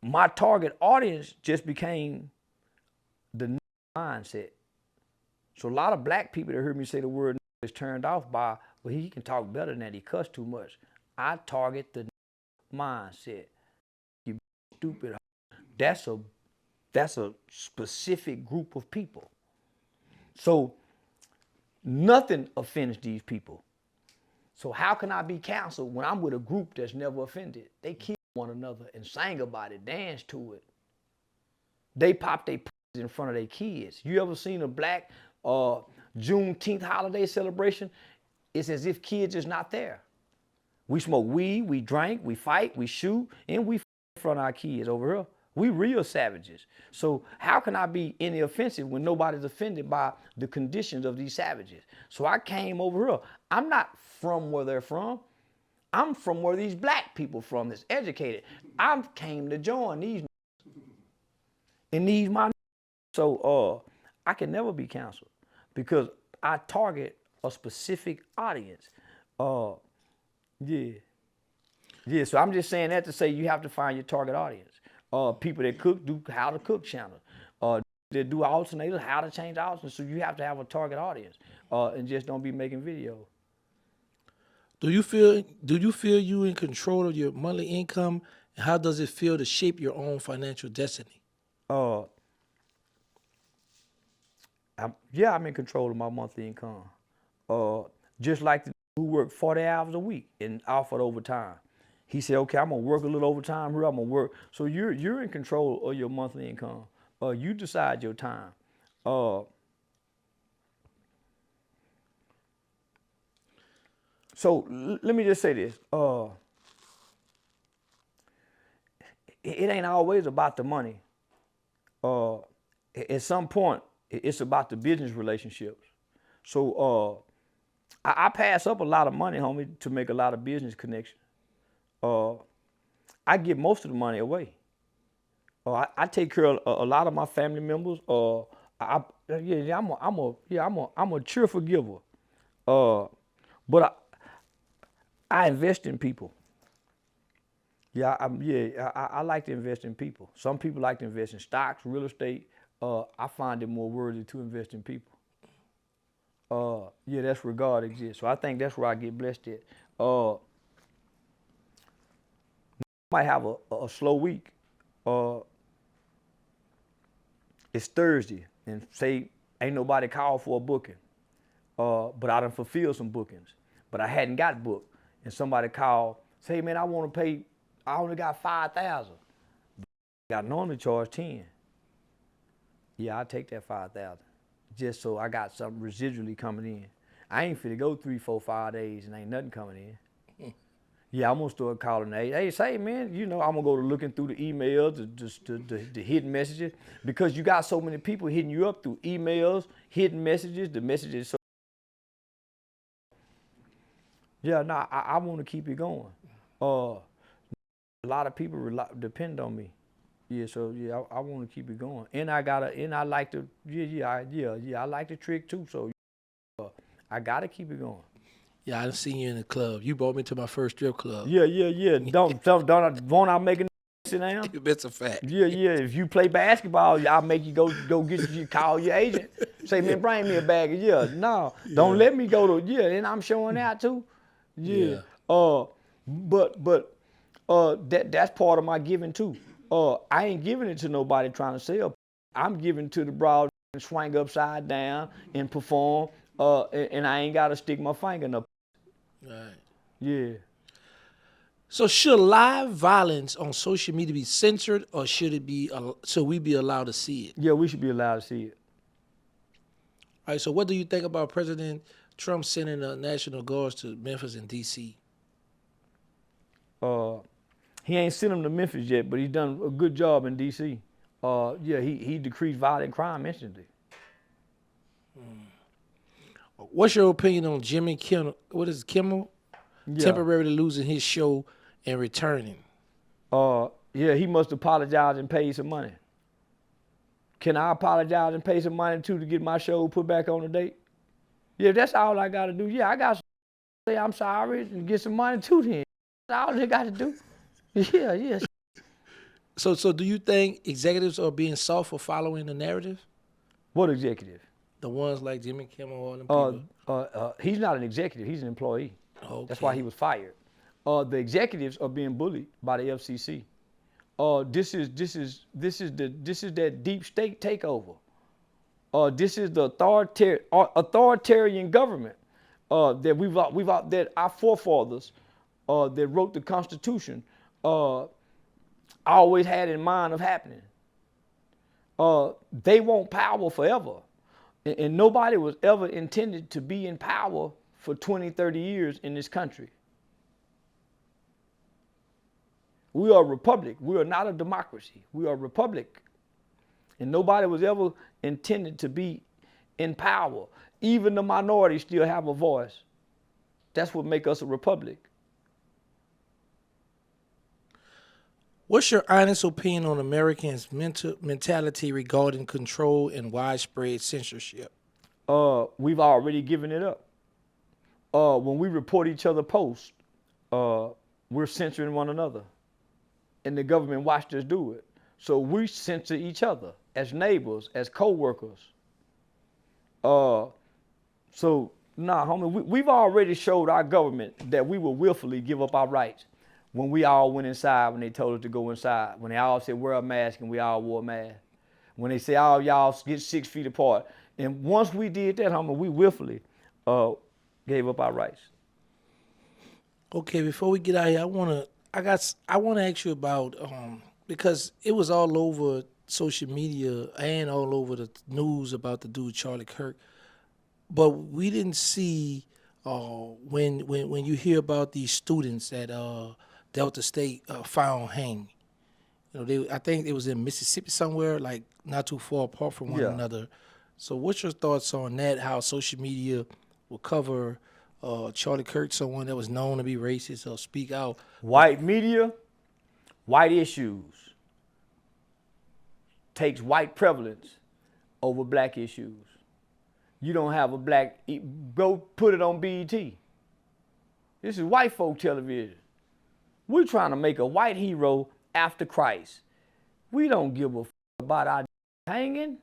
my target audience just became the mindset. So a lot of black people that heard me say the word is turned off by, well, he can talk better than that, he cuss too much. I target the mindset. You stupid. That's a specific group of people. So nothing offends these people. So how can I be canceled when I'm with a group that's never offended? They kill one another and sang about it, dance to it. They pop their pussies in front of their kids. You ever seen a black Juneteenth holiday celebration? It's as if kids is not there. We smoke weed, we drink, we fight, we shoot, and we in front of our kids over here. We real savages. So how can I be any offensive when nobody's offended by the conditions of these savages? So I came over here. I'm not from where they're from. I'm from where these black people from that's educated. I came to join these and these my. So I can never be canceled because I target a specific audience. Yeah. So I'm just saying that to say you have to find your target audience. People that cook do how to cook channel. That do alternators, how to change alternators. So you have to have a target audience, and just don't be making videos. Do you feel you in control of your monthly income? And how does it feel to shape your own financial destiny? I'm in control of my monthly income. Just like the who work 40 hours a week and offered overtime. He said, okay, I'm gonna work a little overtime here, I'm gonna work. So you're in control of your monthly income. You decide your time. So let me just say this. It ain't always about the money. At some point, it's about the business relationships. So I pass up a lot of money, homie, to make a lot of business connections. I give most of the money away. I take care of a lot of my family members. I'm a cheerful giver. But I invest in people. I like to invest in people. Some people like to invest in stocks, real estate. I find it more worthy to invest in people. That's where God exists. So I think that's where I get blessed at. Might have a slow week. It's Thursday and say ain't nobody called for a booking. But I done fulfilled some bookings. But I hadn't got booked. And somebody called, say, man, I want to pay, I only got 5,000. I normally charge 10. Yeah, I take that 5,000. Just so I got something residually coming in. I ain't finna go 3, 4, 5 days and ain't nothing coming in. Yeah, I'm gonna start calling. Hey, say, man, I'm gonna go to looking through the emails, the hidden messages, because you got so many people hitting you up through emails, hidden messages, the messages. So I want to keep it going. A lot of people depend on me. I want to keep it going, and I like to, I like the trick too. So I gotta keep it going. Yeah, I done seen you in the club. You brought me to my first strip club. Yeah. Won't I make it sit down? That's a fact. Yeah. If you play basketball, I'll make you go get you, call your agent. Say, man, bring me a bag of Don't let me go to and I'm showing out too. Yeah. That's part of my giving too. I ain't giving it to nobody trying to sell. I'm giving to the broad and swing upside down and perform. And I ain't gotta stick my finger in the. Right. Yeah. So should live violence on social media be censored, or should we be allowed to see it? Yeah, we should be allowed to see it. All right. So what do you think about President Trump sending the National Guards to Memphis and D.C.? He ain't sent them to Memphis yet, but he's done a good job in D.C. He decreased violent crime instantly. What's your opinion on Jimmy Kimmel? What is Kimmel? Yeah. Temporarily losing his show and returning. He must apologize and pay some money. Can I apologize and pay some money too to get my show put back on the date? Yeah, that's all I gotta do. Yeah, I got say I'm sorry and get some money too then. That's all they got to do. Yeah. So do you think executives are being soft for following the narrative? What executive? The ones like Jimmy Kimmel, all them people. He's not an executive, he's an employee. Okay. That's why he was fired. The executives are being bullied by the FCC. This is that deep state takeover. This is the authoritarian government that our forefathers that wrote the Constitution always had in mind of happening. They want power forever. And nobody was ever intended to be in power for 20, 30 years in this country. We are a republic. We are not a democracy. We are a republic. And nobody was ever intended to be in power. Even the minorities still have a voice. That's what makes us a republic. What's your honest opinion on Americans' mentality regarding control and widespread censorship? We've already given it up. When we report each other posts, we're censoring one another. And the government watched us do it. So we censor each other as neighbors, as co-workers. Homie, we've already showed our government that we will willfully give up our rights when we all went inside, when they told us to go inside, when they all said wear a mask and we all wore a mask, when they said, oh, y'all get 6 feet apart. And once we did that, homie, we willfully gave up our rights. Okay, before we get out here, I wanna ask you about because it was all over social media and all over the news about the dude Charlie Kirk, but we didn't see when you hear about these students at Delta State found hanged. You know, I think it was in Mississippi somewhere, like not too far apart from one another. So, what's your thoughts on that? How social media will cover Charlie Kirk, someone that was known to be racist, or speak out? White media, white issues takes white prevalence over black issues. You don't have a black, go put it on BET. This is white folk television. We're trying to make a white hero after Christ. We don't give a about our hanging.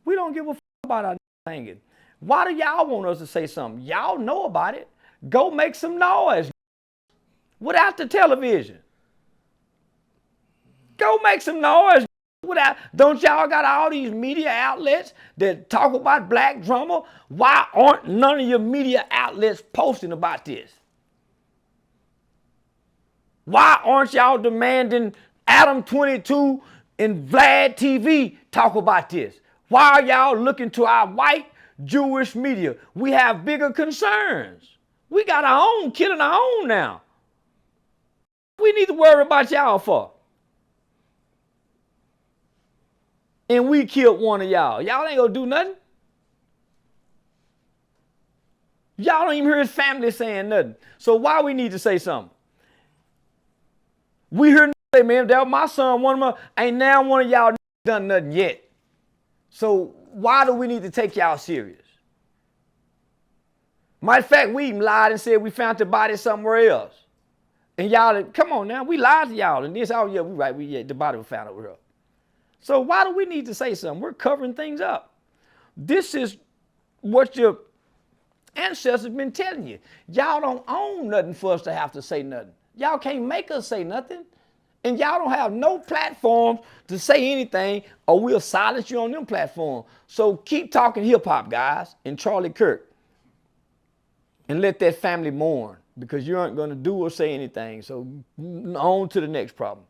We don't give a about our hanging. Why do y'all want us to say something? Y'all know about it. Go make some noise without the television. Go make some noise without. Don't y'all got all these media outlets that talk about black drama? Why aren't none of your media outlets posting about this? Why aren't y'all demanding Adam 22 and Vlad TV talk about this? Why are y'all looking to our white Jewish media? We have bigger concerns. We got our own, killing our own now. We need to worry about y'all for. And we killed one of y'all. Y'all ain't gonna do nothing. Y'all don't even hear his family saying nothing. So why we need to say something? We hear say, man, that was my son, one of my, ain't now one of y'all done nothing yet. So why do we need to take y'all serious? Matter of fact, we even lied and said we found the body somewhere else. And y'all, come on now, we lied to y'all. And this, oh yeah, we right, the body was found over here. So why do we need to say something? We're covering things up. This is what your ancestors have been telling you. Y'all don't own nothing for us to have to say nothing. Y'all can't make us say nothing. And y'all don't have no platform to say anything, or we'll silence you on them platforms. So keep talking hip hop, guys, and Charlie Kirk. And let that family mourn, because you aren't going to do or say anything. So on to the next problem.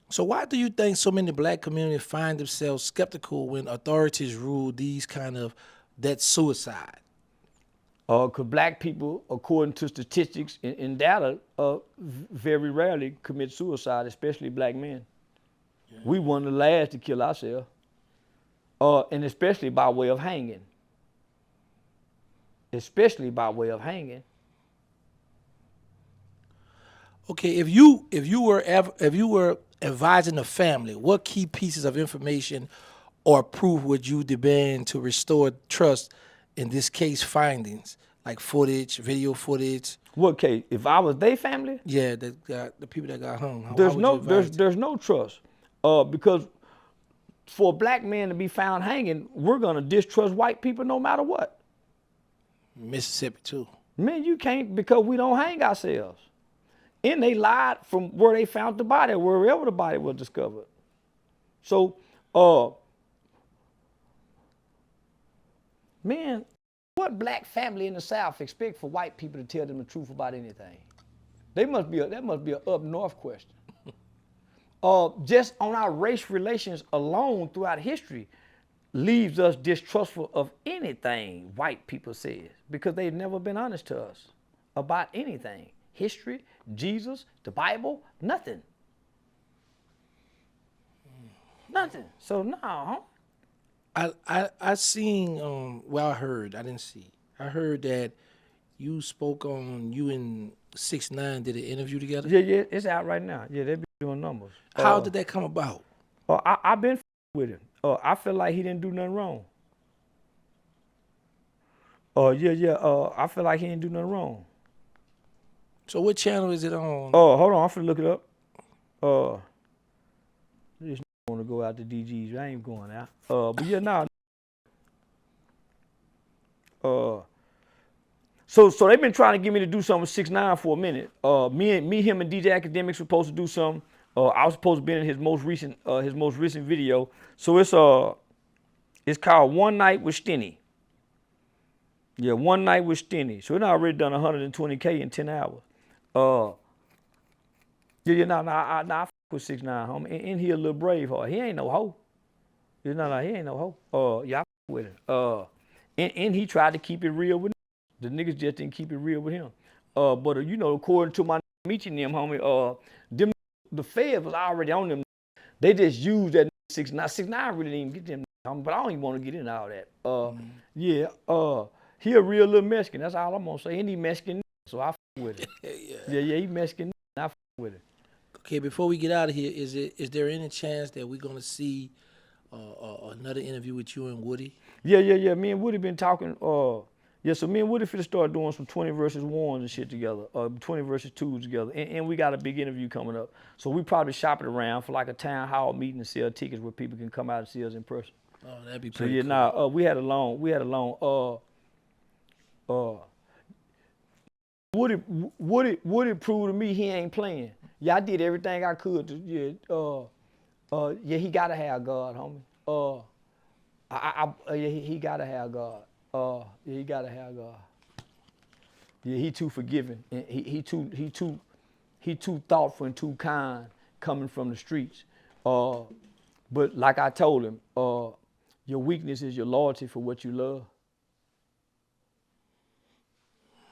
So why do you think so many black communities find themselves skeptical when authorities rule these kind of that's suicide? Because black people, according to statistics and data, very rarely commit suicide, especially black men. Yeah. We one of the last to kill ourselves, and especially by way of hanging. Especially by way of hanging. Okay, if you were advising the family, what key pieces of information or proof would you demand to restore trust in this case findings, like footage, video footage. What case? If I was their family, Yeah, that got the people that got hung. How there's would no you advise there's no trust. Because for a black man to be found hanging, we're gonna distrust white people no matter what. Mississippi too? Man, you can't, because we don't hang ourselves. And they lied from where they found the body, wherever the body was discovered. So, man, what black family in the South expect for white people to tell them the truth about anything? That must be an up north question. Just on our race relations alone throughout history leaves us distrustful of anything white people says, because they've never been honest to us about anything. History, Jesus, the Bible, nothing. Nothing. So no. I seen well, I heard, I didn't see. I heard that you spoke on, you and 6ix9ine did an interview together. Yeah, it's out right now. Yeah, they be doing numbers. How did that come about? I've been with him. I feel like he didn't do nothing wrong. I feel like he didn't do nothing wrong. So what channel is it on? Hold on, I'm finna look it up. This want to go out to DG's. I ain't going out. But yeah, nah. So they've been trying to get me to do something with 6ix9ine for a minute. Me, him, and DJ Academics were supposed to do something. I was supposed to be in his most recent video. So it's called One Night with Stinny. Yeah, One Night with Stinny. So it already done 120K in 10 hours. I fuck with 6ix9ine, homie. And he a little brave heart. He ain't no hoe. He ain't no hoe. I fuck with him. And he tried to keep it real with him. The niggas just didn't keep it real with him. But according to my Meech and them, homie, the Fed was already on them. They just used that 6ix9ine. 6ix9ine really didn't even get them, homie, but I don't even want to get into all that. He a real little Mexican. That's all I'm gonna say. And he Mexican, so I fuck with him. Yeah, he Mexican. I fuck with him. Okay, before we get out of here, is there any chance that we're gonna see another interview with you and Woody? Yeah. Me and Woody been talking. So me and Woody finna start doing some 20 versus 1s and shit together, 20 versus 2s together. And we got a big interview coming up. So we probably shop it around for like a town hall meeting and sell tickets where people can come out and see us in person. Oh, that'd be pretty cool. We had a long, Woody proved to me he ain't playing. Yeah, I did everything I could to, he gotta have God, homie. He gotta have God. He gotta have God. Yeah, he too forgiving. And he too thoughtful and too kind coming from the streets. But like I told him, your weakness is your loyalty for what you love.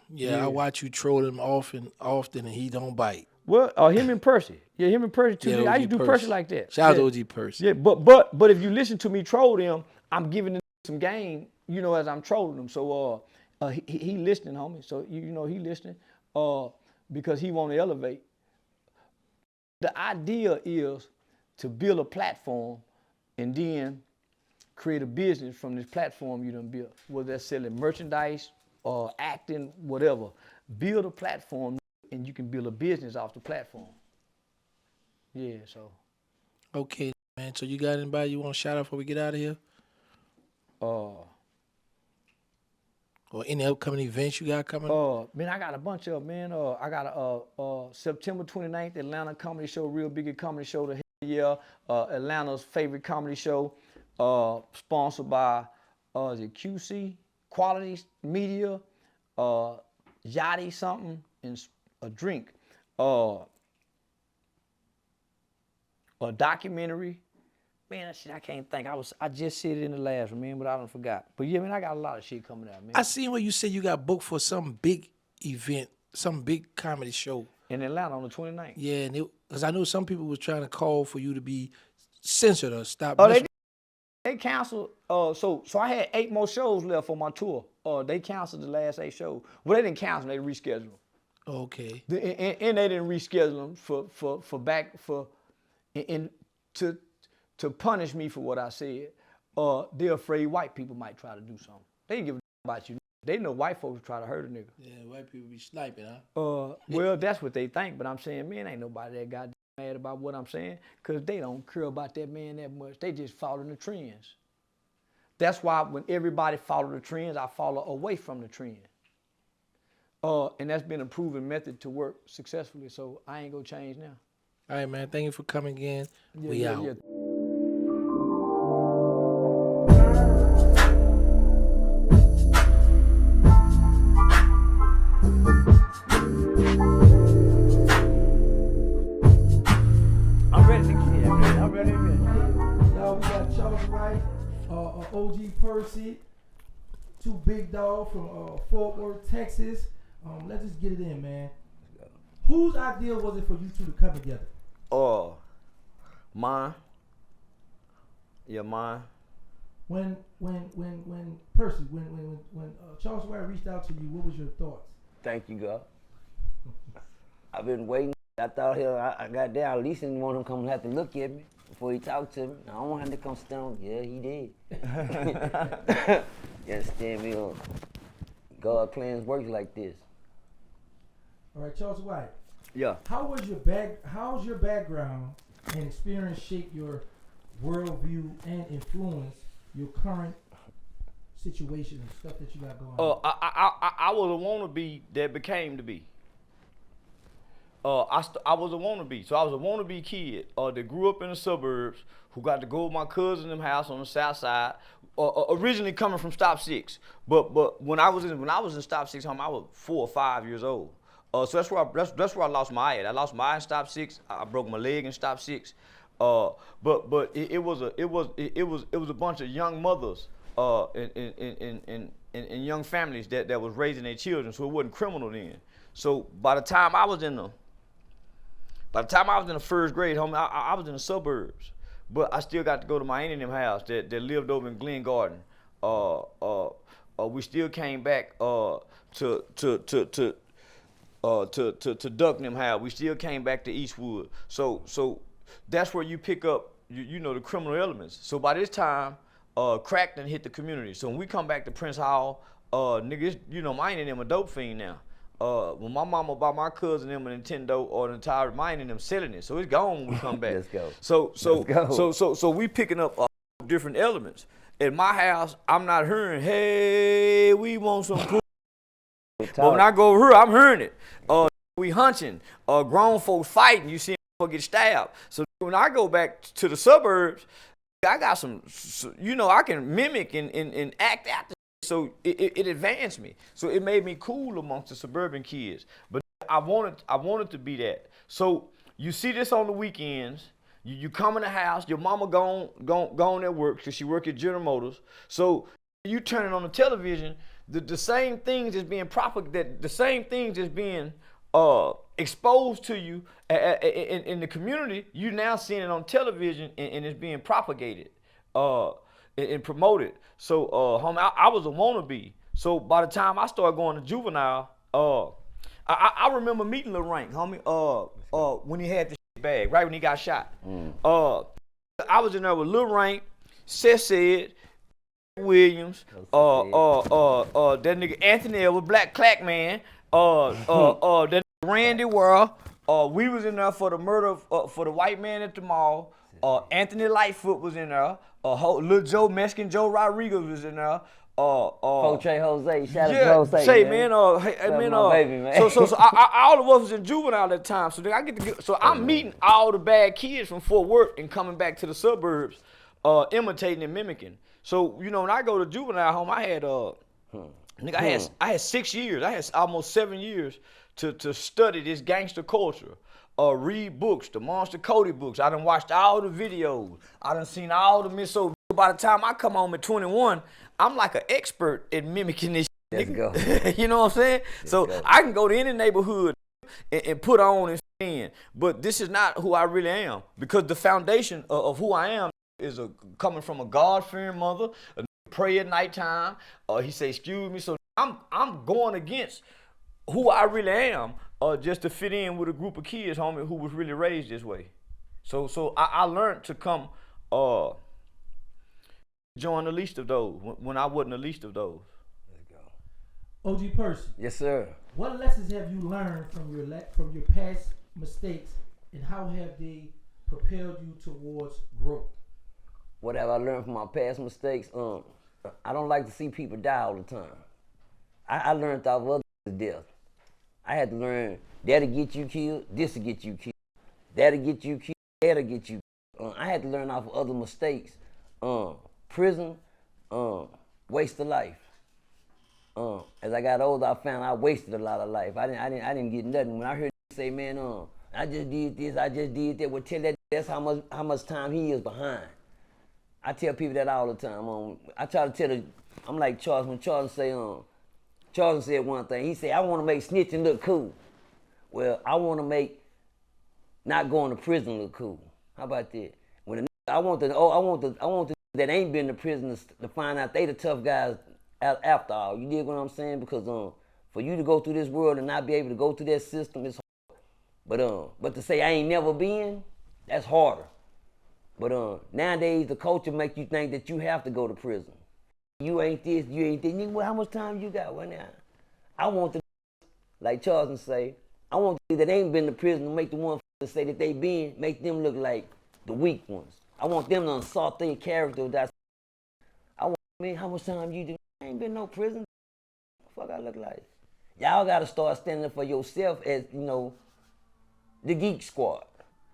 Yeah, I watch you troll him often, and he don't bite. Well, him and Percy. Yeah, him and Percy too. Yeah, I used to do Percy like that. Shout out to OG Percy. Yeah, but if you listen to me troll them, I'm giving them some game, as I'm trolling them. So he listening, homie. So he listening because he want to elevate. The idea is to build a platform and then create a business from this platform you done built. Whether that's selling merchandise or acting, whatever. Build a platform and you can build a business off the platform. Yeah, so. Okay, man. So you got anybody you want to shout out before we get out of here? Or any upcoming events you got coming? Man, I got a bunch of them, man. I got a September 29th Atlanta comedy show, real big comedy show the year. Atlanta's favorite comedy show, sponsored by is it QC, Quality Media, Yachty something, and a drink. A documentary. Man, that shit I can't think. I just said it in the last one, man, but I done forgot. But yeah, man, I got a lot of shit coming out, man. I seen where you said you got booked for some big event, some big comedy show. In Atlanta on the 29th. Yeah, because I know some people was trying to call for you to be censored or stop. Oh, they canceled. So I had 8 more shows left on my tour. They canceled the last 8 shows. Well, they didn't cancel them. They rescheduled them. Okay. And they didn't reschedule them to punish me for what I said. They're afraid white people might try to do something. They didn't give a damn about you. They know white folks try to hurt a nigga. Yeah, white people be sniping, huh? Well, that's what they think, but I'm saying, man, ain't nobody that got mad about what I'm saying, because they don't care about that man that much. They just following the trends. That's why when everybody follow the trends, I follow away from the trend. And that's been a proven method to work successfully, so I ain't gonna change now. All right, man. Thank you for coming again. We out. I'm ready to get it. I'm ready to get it. Y'all, we got Charles Wright, OG Percy, two big dogs from Fort Worth, Texas. Let's just get it in, man. Whose idea was it for you two to come together? Mine. Yeah, mine. When Percy, when Charles Wright reached out to you, what was your thoughts? Thank you, God. I've been waiting. I thought I got there. At least didn't want him to come and have to look at me before he talked to me. I don't want him to come stone. Yeah, he did. You understand me? God plans works like this. All right, Charles White. Yeah. How's your background and experience shape your worldview and influence your current situation and stuff that you got going on? I was a wannabe that became to be. I was a wannabe, so I was a wannabe kid that grew up in the suburbs, who got to go with my cousin in them house on the south side. Originally coming from Stop 6, but when I was in Stop 6 home, I was 4 or 5 years old. So that's where I lost my eye at. I lost my eye in Stop 6. I broke my leg in Stop 6. But it was a bunch of young mothers and young families that was raising their children, so it wasn't criminal then. So by the time I was in the first grade, homie, I was in the suburbs, but I still got to go to my aunt and them house that lived over in Glen Garden. We still came back to Duck and them house. We still came back to Eastwood. So that's where you pick up you know the criminal elements. So by this time, crack done hit the community. So when we come back to Prince Hall, niggas, you know, my aunt and them a dope fiend now. When my mama bought my cousin them a Nintendo or an entire mine and them selling it, so it's gone when we come back. Let's go. So we picking up different elements. At my house, I'm not hearing, hey, we want some cool. But when I go over here, I'm hearing it. We hunching, grown folks fighting. You see them get stabbed. So when I go back to the suburbs, I got some, you know, I can mimic and act after. So it advanced me. So it made me cool amongst the suburban kids. But I wanted to be that. So you see this on the weekends. You come in the house. Your mama gone at work because she work at General Motors. So you turn it on the television. The same things is being propagated. The same things is being exposed to you in the community. You now seeing it on television and it's being propagated. And promoted. So, homie, I was a wannabe. So by the time I started going to juvenile, I remember meeting Lil Rank, homie, when he had the bag, right when he got shot. I was in there with Lil Rank, Seth Said, Williams, that nigga Anthony Edwards, Black Clack Man, that nigga Randy World. We was in there for the murder for the white man at the mall. Anthony Lightfoot was in there. Lil Joe, Mexican Joe Rodriguez was in there. Poche Jose, shout yeah, out to Jose, say man. Baby, man. So all of us was in juvenile at that time. So I I'm meeting all the bad kids from Fort Worth and coming back to the suburbs, imitating and mimicking. So you know when I go to juvenile home, I had I had 6 years. I had almost 7 years to study this gangster culture. Read books, the Monster Cody books. I done watched all the videos. I done seen all the miso. By the time I come home at 21, I'm like an expert at mimicking this shit. Let's go. You know what I'm saying? So I can go to any neighborhood and put on and in. But this is not who I really am. Because the foundation of who I am is coming from a God-fearing mother, a pray at nighttime. He say, excuse me. So I'm going against who I really am. Just to fit in with a group of kids, homie, who was really raised this way. So I learned to come join the least of those when I wasn't the least of those. Let's go. OG Person, Yes, sir. what lessons have you learned from your past mistakes, and how have they propelled you towards growth? What have I learned from my past mistakes? I don't like to see people die all the time. I learned off of others' death. I had to learn that'll get you killed, this'll get you killed. That'll get you killed, that'll get you killed. I had to learn off of other mistakes. Prison, waste of life. As I got older, I found I wasted a lot of life. I didn't get nothing. When I heard you say, man, I just did this, I just did that, well, tell that's how much time he is behind. I tell people that all the time. I try to tell I'm like Charles, when Charles said one thing. He said, I want to make snitching look cool. Well, I want to make not going to prison look cool. How about that? I want the that ain't been to prison to find out they the tough guys after all. You dig what I'm saying? Because for you to go through this world and not be able to go through that system is hard. But to say I ain't never been, that's harder. But nowadays the culture make you think that you have to go to prison. You ain't this, you ain't that. Well, how much time you got right now? I want to, like Charleston say, I want the that ain't been to prison to make the ones to say that they been, make them look like the weak ones. I want them to assault their character. How much time you do? I ain't been no prison. What the fuck I look like? Y'all gotta start standing up for yourself as, the geek squad.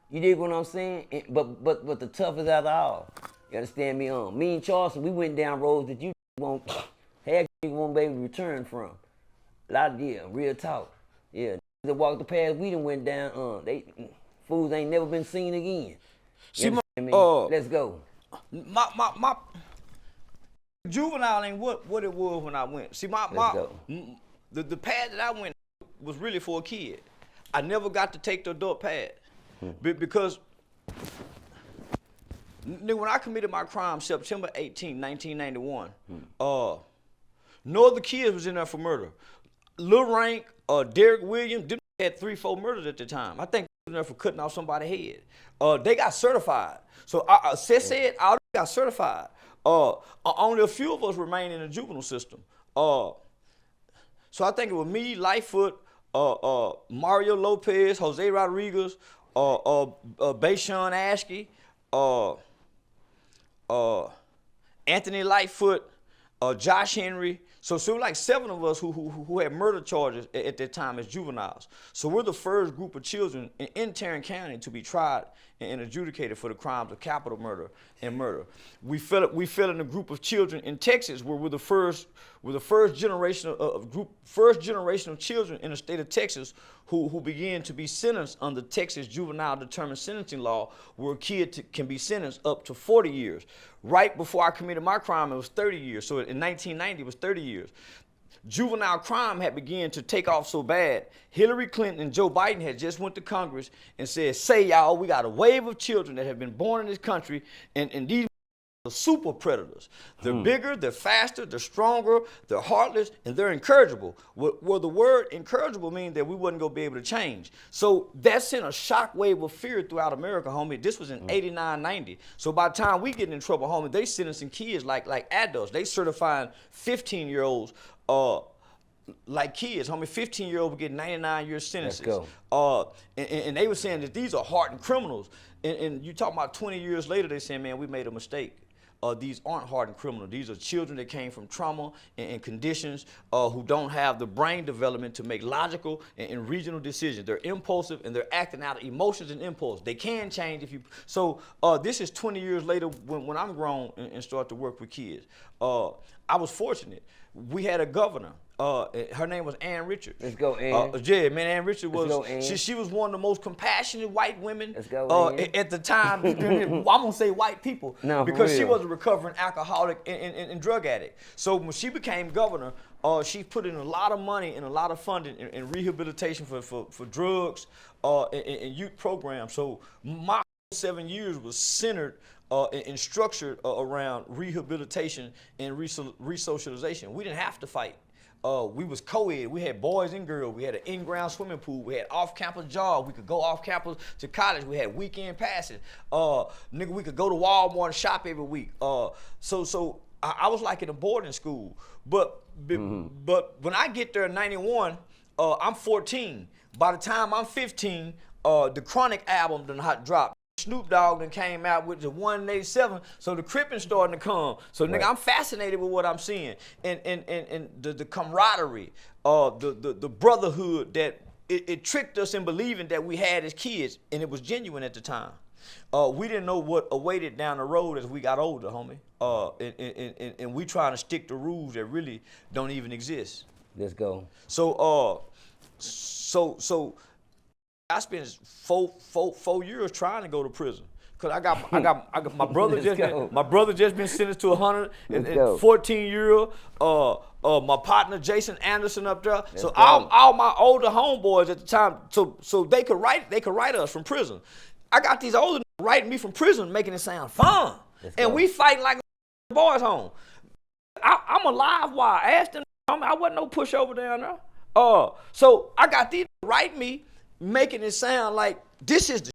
You dig what I'm saying? But the toughest out of all. You understand me? Me and Charleston, we went down roads that you won't be able to return from. A lot of real talk. Yeah, that walked the path we done went down. They fools ain't never been seen again. See, let's go. My juvenile ain't what it was when I went. See, the path that I went was really for a kid. I never got to take the adult path because when I committed my crime September 18, 1991, no other kids was in there for murder. Lil Rank, Derek Williams, them had 3-4 murders at the time. I think they was in there for cutting off somebody's head. They got certified. So said all got certified. Only a few of us remain in the juvenile system. So I think it was me, Lightfoot, Mario Lopez, Jose Rodriguez, Bayshawn Ashkey, Anthony Lightfoot, Josh Henry. So like 7 of us who had murder charges at that time as juveniles. So we're the first group of children in Terrance County to be tried and adjudicated for the crimes of capital murder and murder. We fell in a group of children in Texas where we're the first generation of children in the state of Texas who began to be sentenced under Texas juvenile determined sentencing law, where a kid can be sentenced up to 40 years. Right before I committed my crime, it was 30 years. So in 1990, it was 30 years. Juvenile crime had begun to take off so bad. Hillary Clinton and Joe Biden had just went to Congress and said, say y'all, we got a wave of children that have been born in this country, and these are super predators. They're bigger, they're faster, they're stronger, they're heartless, and they're incorrigible. Well, the word incorrigible means that we wasn't gonna be able to change. So that sent a shock wave of fear throughout America, homie. This was in 89, 90. So by the time we get in trouble, homie, they sentencing kids like adults. They certifying 15-year-olds like kids, homie. 15-year-olds would get 99-year sentences. Let's go. And they were saying that these are hardened criminals. And you talk about 20 years later, they saying, man, we made a mistake. These aren't hardened criminals. These are children that came from trauma and conditions who don't have the brain development to make logical and regional decisions. They're impulsive and they're acting out of emotions and impulse. They can change if you. So this is 20 years later when I'm grown and start to work with kids. I was fortunate. We had a governor. Her name was Ann Richards. Let's go, Ann. Yeah, man, Ann Richards was. Let's go, Ann. She was one of the most compassionate white women. Let's go, Ann. At the time. I'm gonna say white people because she real. was a recovering alcoholic and drug addict. So when she became governor, she put in a lot of money and a lot of funding in rehabilitation for drugs and youth programs. So my 7 years was centered and structured around rehabilitation and resocialization. We didn't have to fight. We was co-ed. We had boys and girls. We had an in-ground swimming pool. We had off-campus jobs. We could go off-campus to college. We had weekend passes. We could go to Walmart and shop every week. So I was like in a boarding school. But when I get there in 91, I'm 14. By the time I'm 15, the Chronic album done hot dropped. Snoop Dogg done came out with the 187, so the crippin' starting to come. So nigga, I'm fascinated with what I'm seeing, and the camaraderie, the brotherhood that it tricked us in believing that we had as kids, and it was genuine at the time. We didn't know what awaited down the road as we got older, homie. And we trying to stick to rules that really don't even exist. Let's go. So I spent four years trying to go to prison. Cause I got my brother just been sentenced to 114 years. My partner Jason Anderson up there. So all my older homeboys at the time, so they could write us from prison. I got these older writing me from prison, making it sound fun, and we fighting like boys home. I'm alive while I asked them. I wasn't no pushover down there. So I got these writing me, making it sound like this is the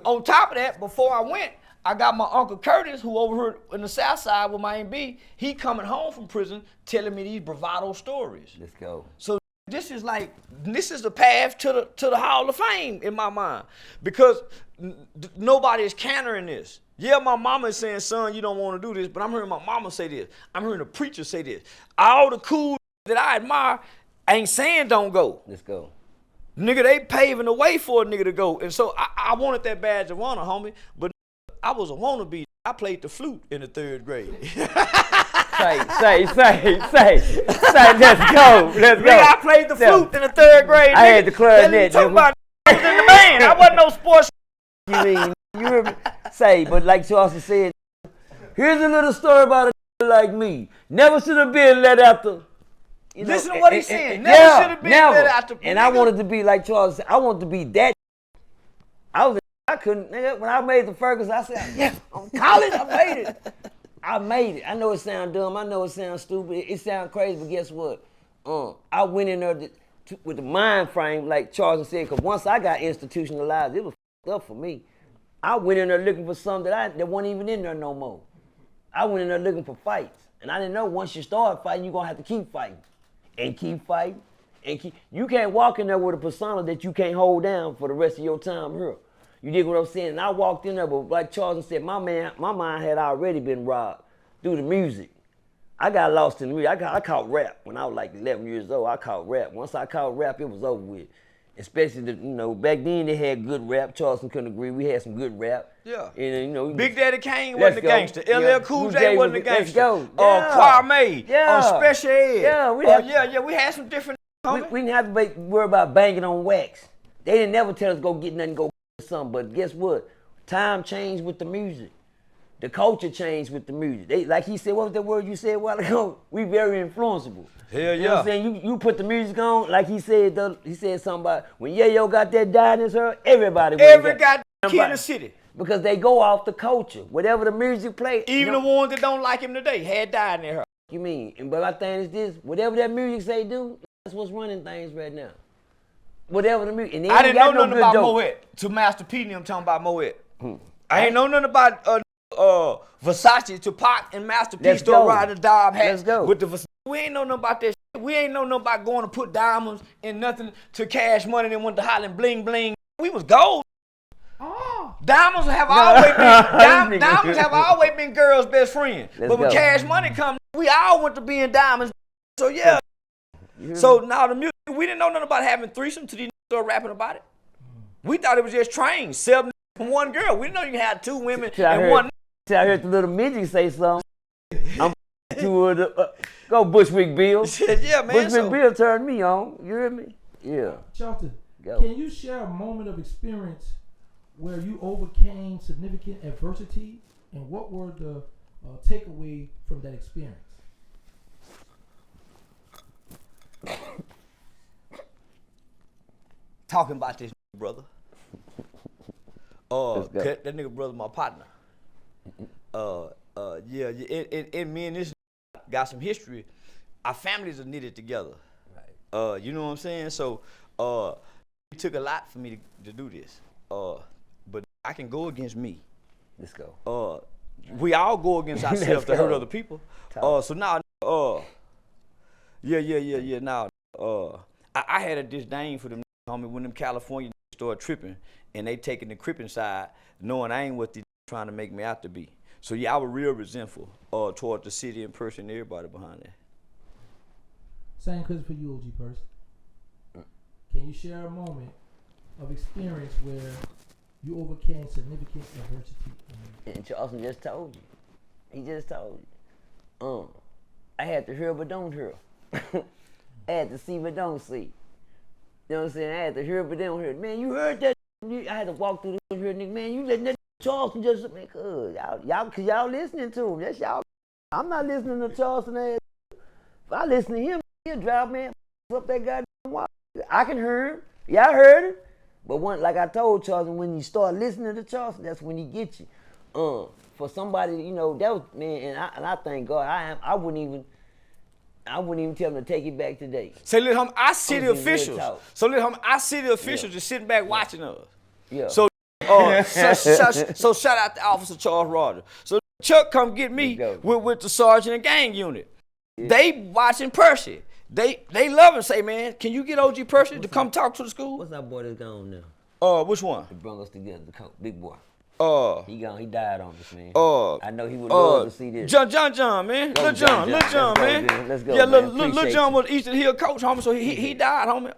On top of that, before I went, I got my Uncle Curtis, who over here in the South Side with my MB, he coming home from prison telling me these bravado stories. Let's go. So this is the path to the Hall of Fame in my mind, because nobody is countering this. Yeah, my mama is saying, son, you don't want to do this, but I'm hearing my mama say this. I'm hearing the preacher say this. All the cool that I admire ain't saying don't go. Let's go. Nigga, they paving the way for a nigga to go. And so I wanted that badge of honor, homie, but I was a wannabe. I played the flute in the 3rd grade. Say, let's go. Let's go. Nigga, I played the flute in the 3rd grade. I had the clarinet. I was in the band. I wasn't no sports. You mean, you hear me? Say, but like Charleston said, here's a little story about a like me. Never should have been let after. You know, listen to what he's saying. Never should have been let after. And I wanted to be like Charles. I wanted to be that. I couldn't. Nigga, when I made the Ferguson, I said, yeah, I'm college. I made it. I made it. I know it sounds dumb. I know it sounds stupid. It sounds crazy, but guess what? I went in there with the mind frame, like Charles said, because once I got institutionalized, it was up for me. I went in there looking for something that wasn't even in there no more. I went in there looking for fights. And I didn't know once you start fighting, you're going to have to keep fighting. And keep fighting. You can't walk in there with a persona that you can't hold down for the rest of your time here. You dig what I'm saying? And I walked in there, but like Charles said, my mind had already been robbed through the music. I got lost in the music. I caught rap when I was like 11 years old. I caught rap. Once I caught rap, it was over with. Especially, back then they had good rap. Charleston couldn't agree. We had some good rap. Yeah. And, Big Daddy Kane wasn't a gangster. LL Cool J wasn't a gangster. Let's go. Kwame. Yeah. Special Ed. Yeah. We had some different. We didn't have to worry about banging on wax. They didn't never tell us go get nothing, go get something. But guess what? Time changed with the music. The culture changed with the music. Like he said, what was that word you said a while ago? We very influenceable. Hell yeah. You know what I'm saying? You put the music on, like he said something about when Yayo got that dye in his hair, everybody got kid in the city. Because they go off the culture. Whatever the music play. Even the ones that don't like him today had dye in their hair. You mean? But my thing is this, whatever that music say do, that's what's running things right now. Whatever the music. And I didn't know nothing about Moet. To Master P and I'm talking about Moet. I ain't know nothing about Versace, Tupac, and Master P still riding the dime hats with the Versace. We ain't know nothing about that shit. We ain't know nothing about going to put diamonds in nothing to cash money and went to hollering bling bling. We was gold. Oh. Diamonds have always been girls' best friend. But when cash money come, we all went to being diamonds. So yeah. So now the music, we didn't know nothing about having threesome till these started rapping about it. We thought it was just trains, 7 from one girl. We didn't know you had 2 women and one. I heard the little midget say something. I'm go Bushwick Bill. Yeah, man. Bushwick Bill turned me on. You hear me? Yeah. Charleston, can you share a moment of experience where you overcame significant adversity, and what were the takeaway from that experience? Talking about this brother. That nigga brother my partner. And me and this got some history. Our families are knitted together. Right. You know what I'm saying? So it took a lot for me to do this. But I can go against me. Let's go. We all go against ourselves to hurt other people. So now, now, I had a disdain for them, homie, when them California started tripping and they taking the crippin' side, knowing I ain't what they trying to make me out to be. So yeah, I was real resentful towards the city and person and everybody behind that. Same question for you, OG Purse. Can you share a moment of experience where you overcame significant adversity? And Charleston just told you. He just told you. I had to hear but don't hear. I had to see but don't see. You know what I'm saying? I had to hear but don't hear. Man, you heard that? I had to walk through the here, nigga. Man, you letting that Charleston just, man, cuz y'all listening to him. That's y'all. I'm not listening to Charleston ass. If I listen to him, he'll drive me up that goddamn wall. I can hear him. Yeah, I heard him. But like I told Charleston, when you start listening to Charleston, that's when he gets you. For somebody, you know, that was, man, and I thank God. I wouldn't even tell them to take it back today. So let him, I see the officials. So let him, I see the officials just sitting back watching us. Yeah. So, so shout out to Officer Charles Rogers. So Chuck come get me with the sergeant and gang unit. Yeah. They watching Percy. They love and say, man, can you get OG Percy to come talk to the school? What's that boy that's gone now? Which one? He brought us together, the big boy. He gone. He died on us, man. I know he would love to see this. John, man. Lil John, man. Let's go. Yeah, man. Lil John was Eastern Hill coach, homie. So he died, homie.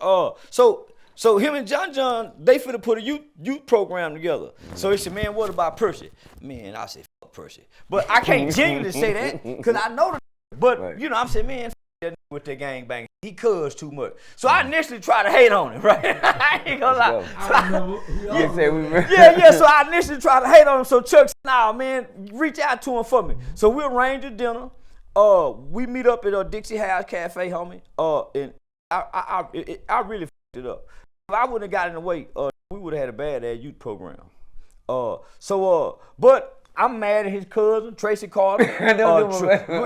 So him and John, they finna put a youth program together. So he said, man, what about Percy? Man, I said, fuck Percy. But I can't genuinely say that because I know the. But you know, I'm saying, man, that with that gang bang, he cuz too much. So I initially tried to hate on him, right? I ain't gonna lie. So I initially tried to hate on him. So Chuck said, nah, man, reach out to him for me. So we arranged a dinner. We meet up at Dixie House Cafe, homie. And I really fucked it up. If I wouldn't have got in the way, we would have had a bad ass youth program. But I'm mad at his cousin, Tracy Carter.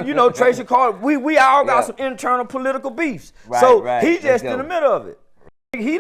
You know, Tracy Carter, we all got some internal political beefs. He just in the middle of it. He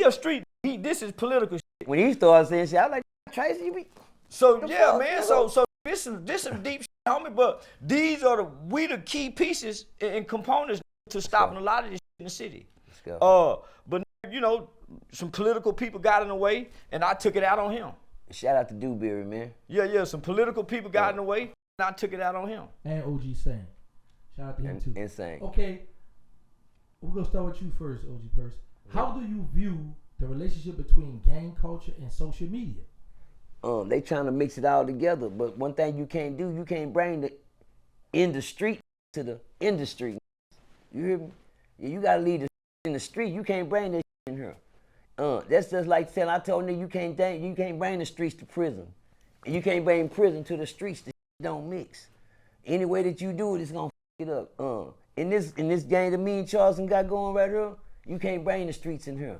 a street, this is political shit. When he started saying shit, I was like, Tracy, you be. So yeah, man, so this some deep shit, homie, but these are the key pieces and components to stopping a lot of this shit in the city. But you know, some political people got in the way and I took it out on him. Shout out to Dewberry, man. Yeah, some political people got in the way, and I took it out on him. And OG Sang. Shout out to him too. Insane. Okay, we're gonna start with you first, OG Purse. How do you view the relationship between gang culture and social media? They trying to mix it all together, but one thing you can't do, you can't bring the in the street to the industry. You hear me? You gotta leave the in the street. You can't bring that in here. That's just like saying I told nigga you can't bring the streets to prison. And you can't bring prison to the streets. The don't mix. Any way that you do it, it's gonna f it up. In this gang that me and Charleston got going right here, you can't bring the streets in here.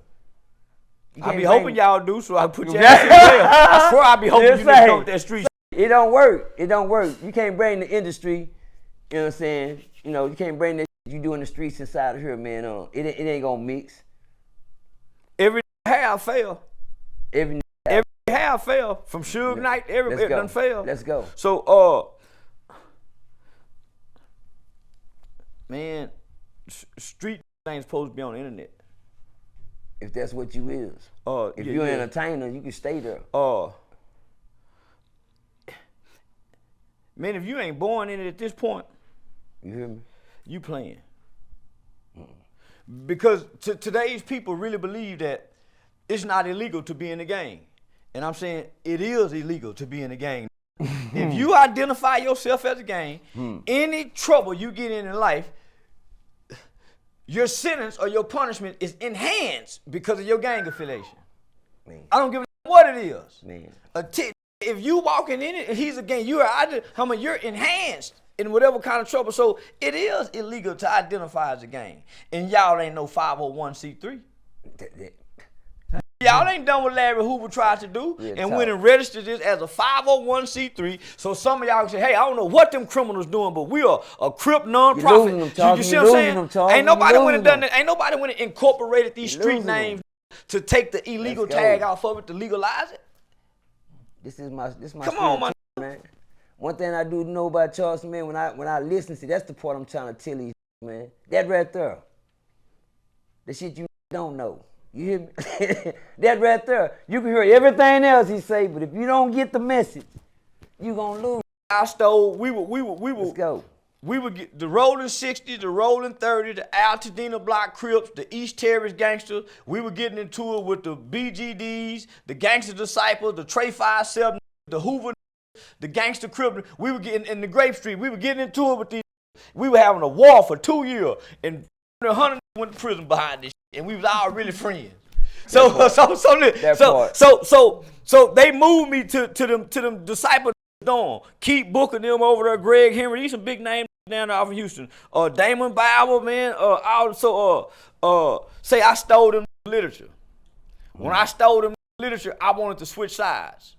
I be hoping y'all do, so I put your ass in jail. I swear I be hoping you niggas come with that street. It don't work. You can't bring the industry. You know what I'm saying? You know, you can't bring that you do in the streets inside of here, man. It ain't gonna mix. Every half fail. Every half fail. From Suge Knight, it done fail. Let's go. So, man, street ain't supposed to be on the internet. If that's what you is. If you're an entertainer, you can stay there. Man, if you ain't born in it at this point, you hear me? You playing. Because today's people really believe that it's not illegal to be in the gang. And I'm saying it is illegal to be in the gang. If you identify yourself as a gang, any trouble you get in life, your sentence or your punishment is enhanced because of your gang affiliation. Man. I don't give a what it is. Man. If you walking in it and he's a gang, you're enhanced in whatever kind of trouble. So it is illegal to identify as a gang. And y'all ain't no 501c3. Y'all ain't done what Larry Hoover tried to do went and registered this as a 501c3. So some of y'all can say, hey, I don't know what them criminals doing, but we are a Crip non-profit. You see what I'm saying? Ain't nobody went and done that. Ain't nobody went and incorporated these street names to take the illegal tag off of it to legalize it. This is my Come on, man. man. One thing I do know about Charleston, man, when I listen to, that's the part I'm trying to tell you, man. That right there, the shit you don't know. You hear me? That right there, you can hear everything else he say, but if you don't get the message, you gonna lose. I stole. We were. Let's go. We would get the Rolling 60, the Rolling 30, the Altadena Block Crips, the East Terrace Gangsters. We were getting into it with the BGDs, the Gangsta Disciples, the Trey 57, the Hoover, the Gangsta Crip. We were getting in the Grape Street. We were getting into it with these. We were having a war for 2 years, and 100 went to prison behind this shit, and we was all really friends. So they moved me to them disciples. Keep booking them over there. Greg Henry, these some big names down there off of Houston. Damon Bible, man. Also, say I stole them literature. When I stole them literature, I wanted to switch sides.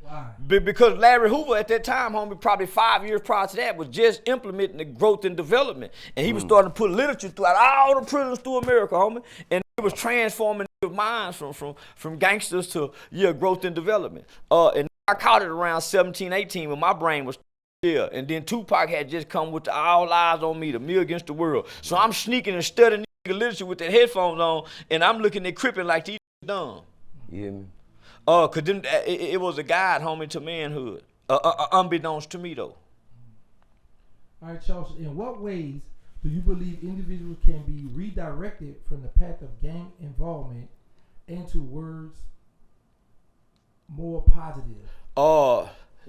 Why? Because Larry Hoover at that time, homie, probably 5 years prior to that, was just implementing the growth and development. And he was starting to put literature throughout all the prisons through America, homie. And it was transforming minds from gangsters to growth and development. And I caught it around 17, 18 when my brain was and then Tupac had just come with the All Eyes on Me, the Me Against the World. So I'm sneaking and studying literature with the headphones on, and I'm looking at crippin' like these dumb. You hear me? Cause then it was a guide, homie, to manhood. Unbeknownst to me though. All right, Charles. In what ways do you believe individuals can be redirected from the path of gang involvement into words more positive?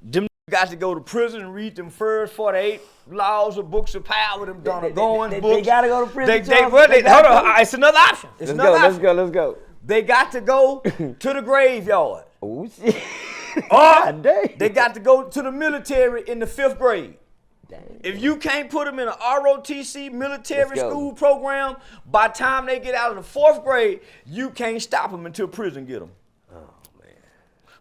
Them got to go to prison and read them first 48 laws or books of power. Them Donna Goins books. They gotta go to prison. Hold on, it's another option. Let's go. They got to go to the graveyard. Oh shit. Or they got to go to the military in the 5th grade. Dang. If you can't put them in an ROTC military school program, by the time they get out of the 4th grade, you can't stop them until prison get them.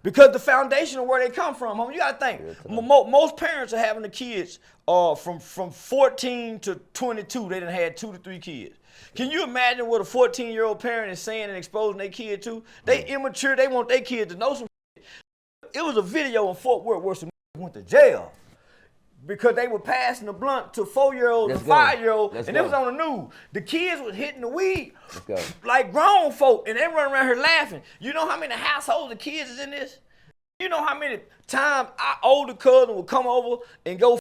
Because the foundation of where they come from, homie, you gotta think. Most parents are having the kids from 14 to 22. They done had 2 to 3 kids. Can you imagine what a 14-year-old parent is saying and exposing their kid to? They immature. They want their kids to know some shit. It was a video in Fort Worth where some went to jail because they were passing the blunt to 4-year-olds and 5-year-olds, and it was on the news. The kids was hitting the weed like grown folk, and they run around here laughing. You know how many households the kids is in this? You know how many times our older cousin will come over and go,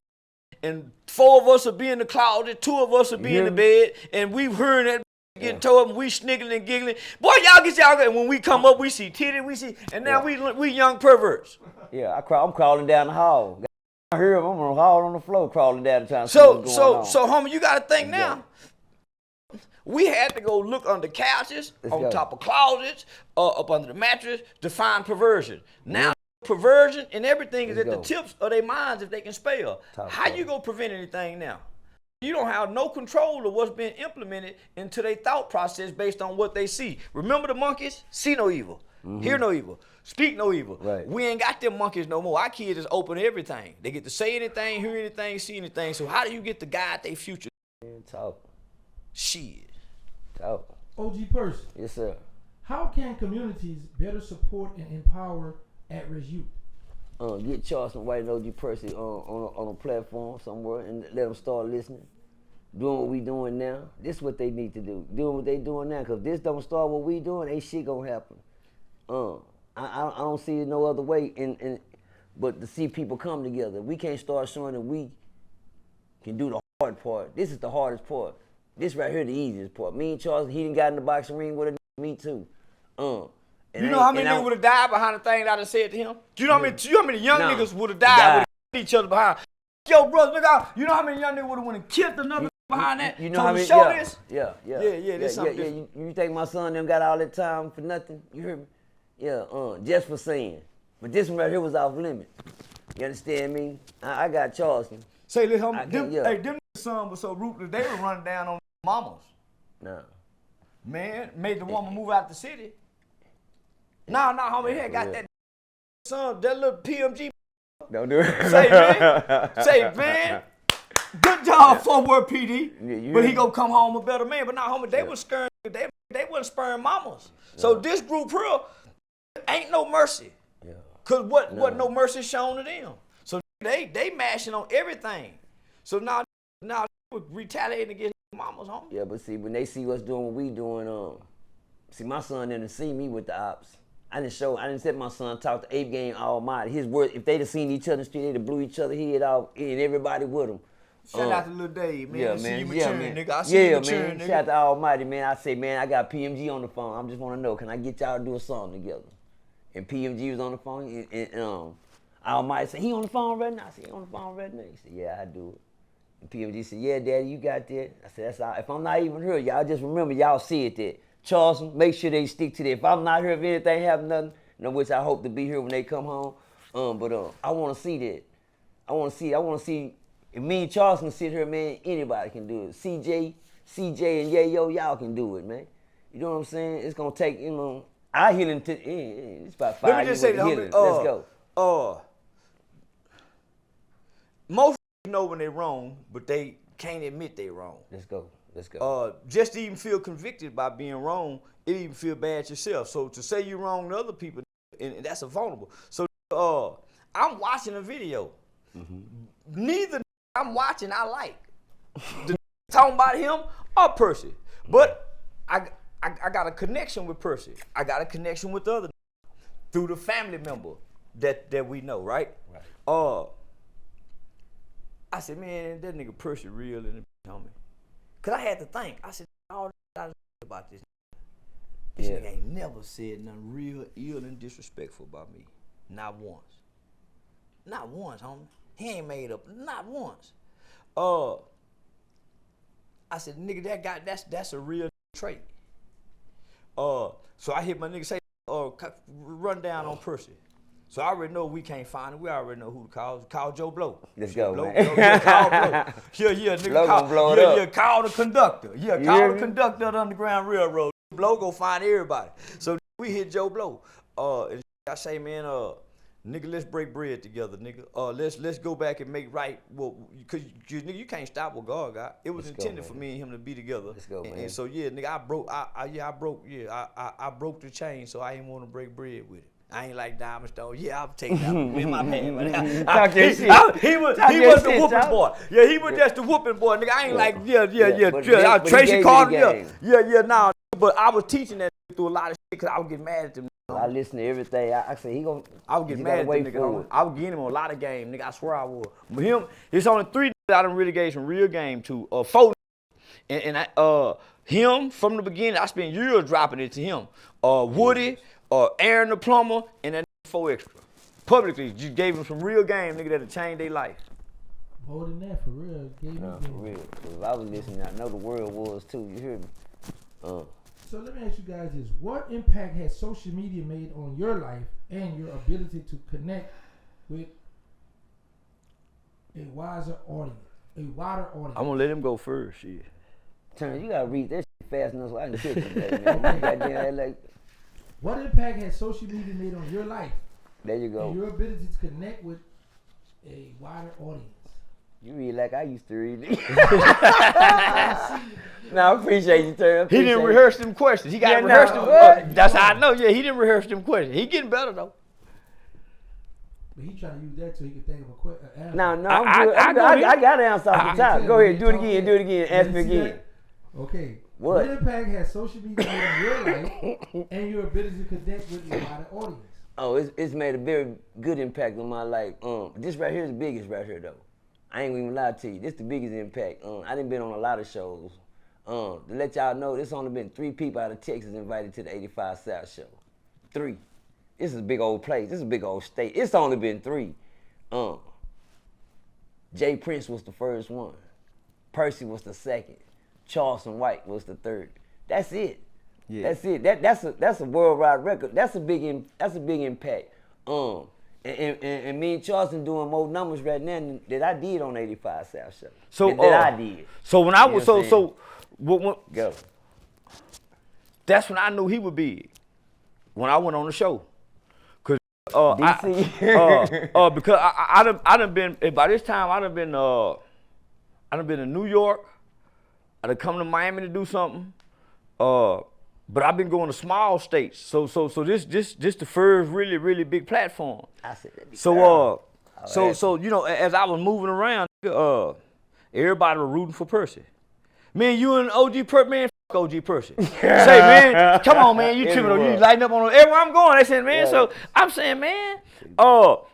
and 4 of us will be in the closet, 2 of us will be in the bed, and we heard that getting tore up, and we sniggling and giggling. Boy, y'all get y'all. And when we come up, we see titty, and now we young perverts. Yeah, I'm crawling down the hall. I hear him. I'm on the hall on the floor crawling down trying to see what's going on. So, homie, you got to think now. We had to go look under couches, on top of closets, up under the mattress to find perversion. Now, perversion and everything is at the tips of their minds if they can spell. How you gonna prevent anything now? You don't have no control of what's being implemented into their thought process based on what they see. Remember the monkeys? See no evil, hear no evil, speak no evil. Right. We ain't got them monkeys no more. Our kids is open to everything. They get to say anything, hear anything, see anything. So how do you get to guide their future? Talk. Shit. Talk. OG Person. Yes, sir. How can communities better support and empower at-risk youth? Get Charleston White and OG Percy on a platform somewhere and let them start listening. Doing what we doing now. This is what they need to do. Doing what they doing now. Because if this don't start what we doing, ain't shit gonna happen. I don't see it no other way but to see people come together. We can't start showing that we can do the hard part. This is the hardest part. This right here the easiest part. Me and Charles, he done got in the boxing ring with me too. You know how many niggas would have died behind the thing I done said to him? Do you know how many young niggas would have died with each other behind? Yo, brother, look out. You know how many young niggas would have went and killed another behind that? You know how many? This? Yeah. This something different. You think my son them got all that time for nothing? You heard me? Yeah, just for saying. But this one right here was off limit. You understand me? I got Charleston. Say, little homie, them son was so ruthless, they were running down on mamas. No. Man, made the woman move out the city. Nah, homie, he got that son, that little PMG. Don't do it. Say, man, good job, Fort Worth PD. But he gonna come home a better man. But nah, homie, they was scaring, they wasn't sparing mamas. So this group here ain't no mercy. Yeah. Cause what no mercy shown to them. So they mashing on everything. So now we're retaliating against mamas, homie. Yeah, but see, when they see us doing what we doing, see, my son didn't see me with the ops. I didn't set my son talk to Ape Game Almighty. His word, if they'd have seen each other in the street, they'd have blew each other head off, and everybody with them. Shout out to Lil Dave, man. Yeah, I see man. you Yeah, maturing, man. nigga. I see you Yeah, maturing, man. nigga. Shout out to Almighty, man. I say, man, I got PMG on the phone. I just want to know, can I get y'all to do a song together? And PMG was on the phone, and Almighty said, he on the phone right now? I said, he on the phone right now? He said, yeah, I do it. And PMG said, yeah, Daddy, you got that? I said, that's all. If I'm not even here, y'all just remember, y'all see it that. Charleston, make sure they stick to that. If I'm not here, if anything happen, nothing, which I hope to be here when they come home. But I want to see that. I want to see. If me and Charleston sit here, man, anybody can do it. CJ and Yayo, y'all can do it, man. You know what I'm saying? It's gonna take, I healing. It's about 5 years. Let me just say, healing. Let's go. Most know when they're wrong, but they can't admit they're wrong. Let's go. Just to even feel convicted by being wrong, it even feel bad yourself. So to say you're wrong to other people, and that's a vulnerable. So I'm watching a video. Neither I'm watching I like. Talking about him or Percy. But I got a connection with Percy. I got a connection with the other through the family member that we know, right? I said, man, that nigga Percy real and homie. Cause I had to think. I said, all I about this. This nigga ain't never said nothing real ill and disrespectful about me. Not once. Not once, homie. He ain't made up. Not once. I said, nigga, that's a real trait. So I hit my nigga say, run down on Percy. So I already know we can't find him. We already know who to call. Call Joe Blow. Let's go, Blow, man. call Blow. Yeah, nigga. Call the conductor. Yeah, You call hear the me? conductor of the Underground Railroad. Blow go find everybody. So we hit Joe Blow. And I say, man, nigga, let's break bread together, nigga. Let's go back and make right. Well, cause nigga, you can't stop what God got. It was intended for me and him to be together. Let's go, man. And so yeah, nigga, I broke the chain, so I didn't want to break bread with it. I ain't like Diamond Stone. Yeah, I'll take that in my hand. He was the whooping boy. Yeah, he was just the whooping boy, nigga. I ain't like, But Tracy he Carter, gave you the game. nah. But I was teaching that through a lot of shit because I would get mad at them. I listen to everything. I say he gonna. I would get you mad gotta at them, wait nigga. for it. I would get him on a lot of game, nigga. I swear I would. But him, it's only 3 I done really gave some real game to. 4, and him from the beginning. I spent years dropping it to him. Woody, Aaron the plumber, and that 4 extra. Publicly, you gave him some real game, nigga, that'll change their life. More than that, for real. No, for real. 'Cause if I was listening, I know the world was too. You hear me? So let me ask you guys this. What impact has social media made on your life and your ability to connect with a wider audience? I'm gonna let him go first, shit. Terrance, you gotta read that shit fast enough so I can catch it, man. Goddamn, like, What impact has social media made on your life there you go. and your ability to connect with a wider audience? You read like I used to read. No, I appreciate you, Terrance. He didn't rehearse them questions. He got to rehearse them. That's how I know. Yeah, he didn't rehearse them questions. He getting better though. But he trying to use that so he can think of a question. No, I'm good. I got to answer off the top. Go ahead, do it again. Ask me again. Okay. What impact has social media made on your life and your ability to connect with a wider audience? Oh, it's made a very good impact on my life. This right here is the biggest right here though. I ain't even lie to you. This the biggest impact. I done been on a lot of shows. To let y'all know, there's only been 3 people out of Texas invited to the 85 South show. 3. This is a big old place. This is a big old state. It's only been 3. Jay Prince was the first one. Percy was the second. Charleston White was the 3rd. That's it. Yeah. That's it. That's a worldwide record. That's a big impact. And me and Charleston doing more numbers right now that I did on 85 South show. So that I did. So when I was when, go. That's when I knew he would be. When I went on the show, cause because I done been by this time I done been in New York. I done come to Miami to do something. But I've been going to small states. So this the first really big platform. I said that. So you know, as I was moving around, everybody was rooting for Percy. Man, you and OG Percy, man, fuck OG Percy. Say, man, come on, man, you tripping, you lighting up on everywhere I'm going. They said, man, so I'm saying, man,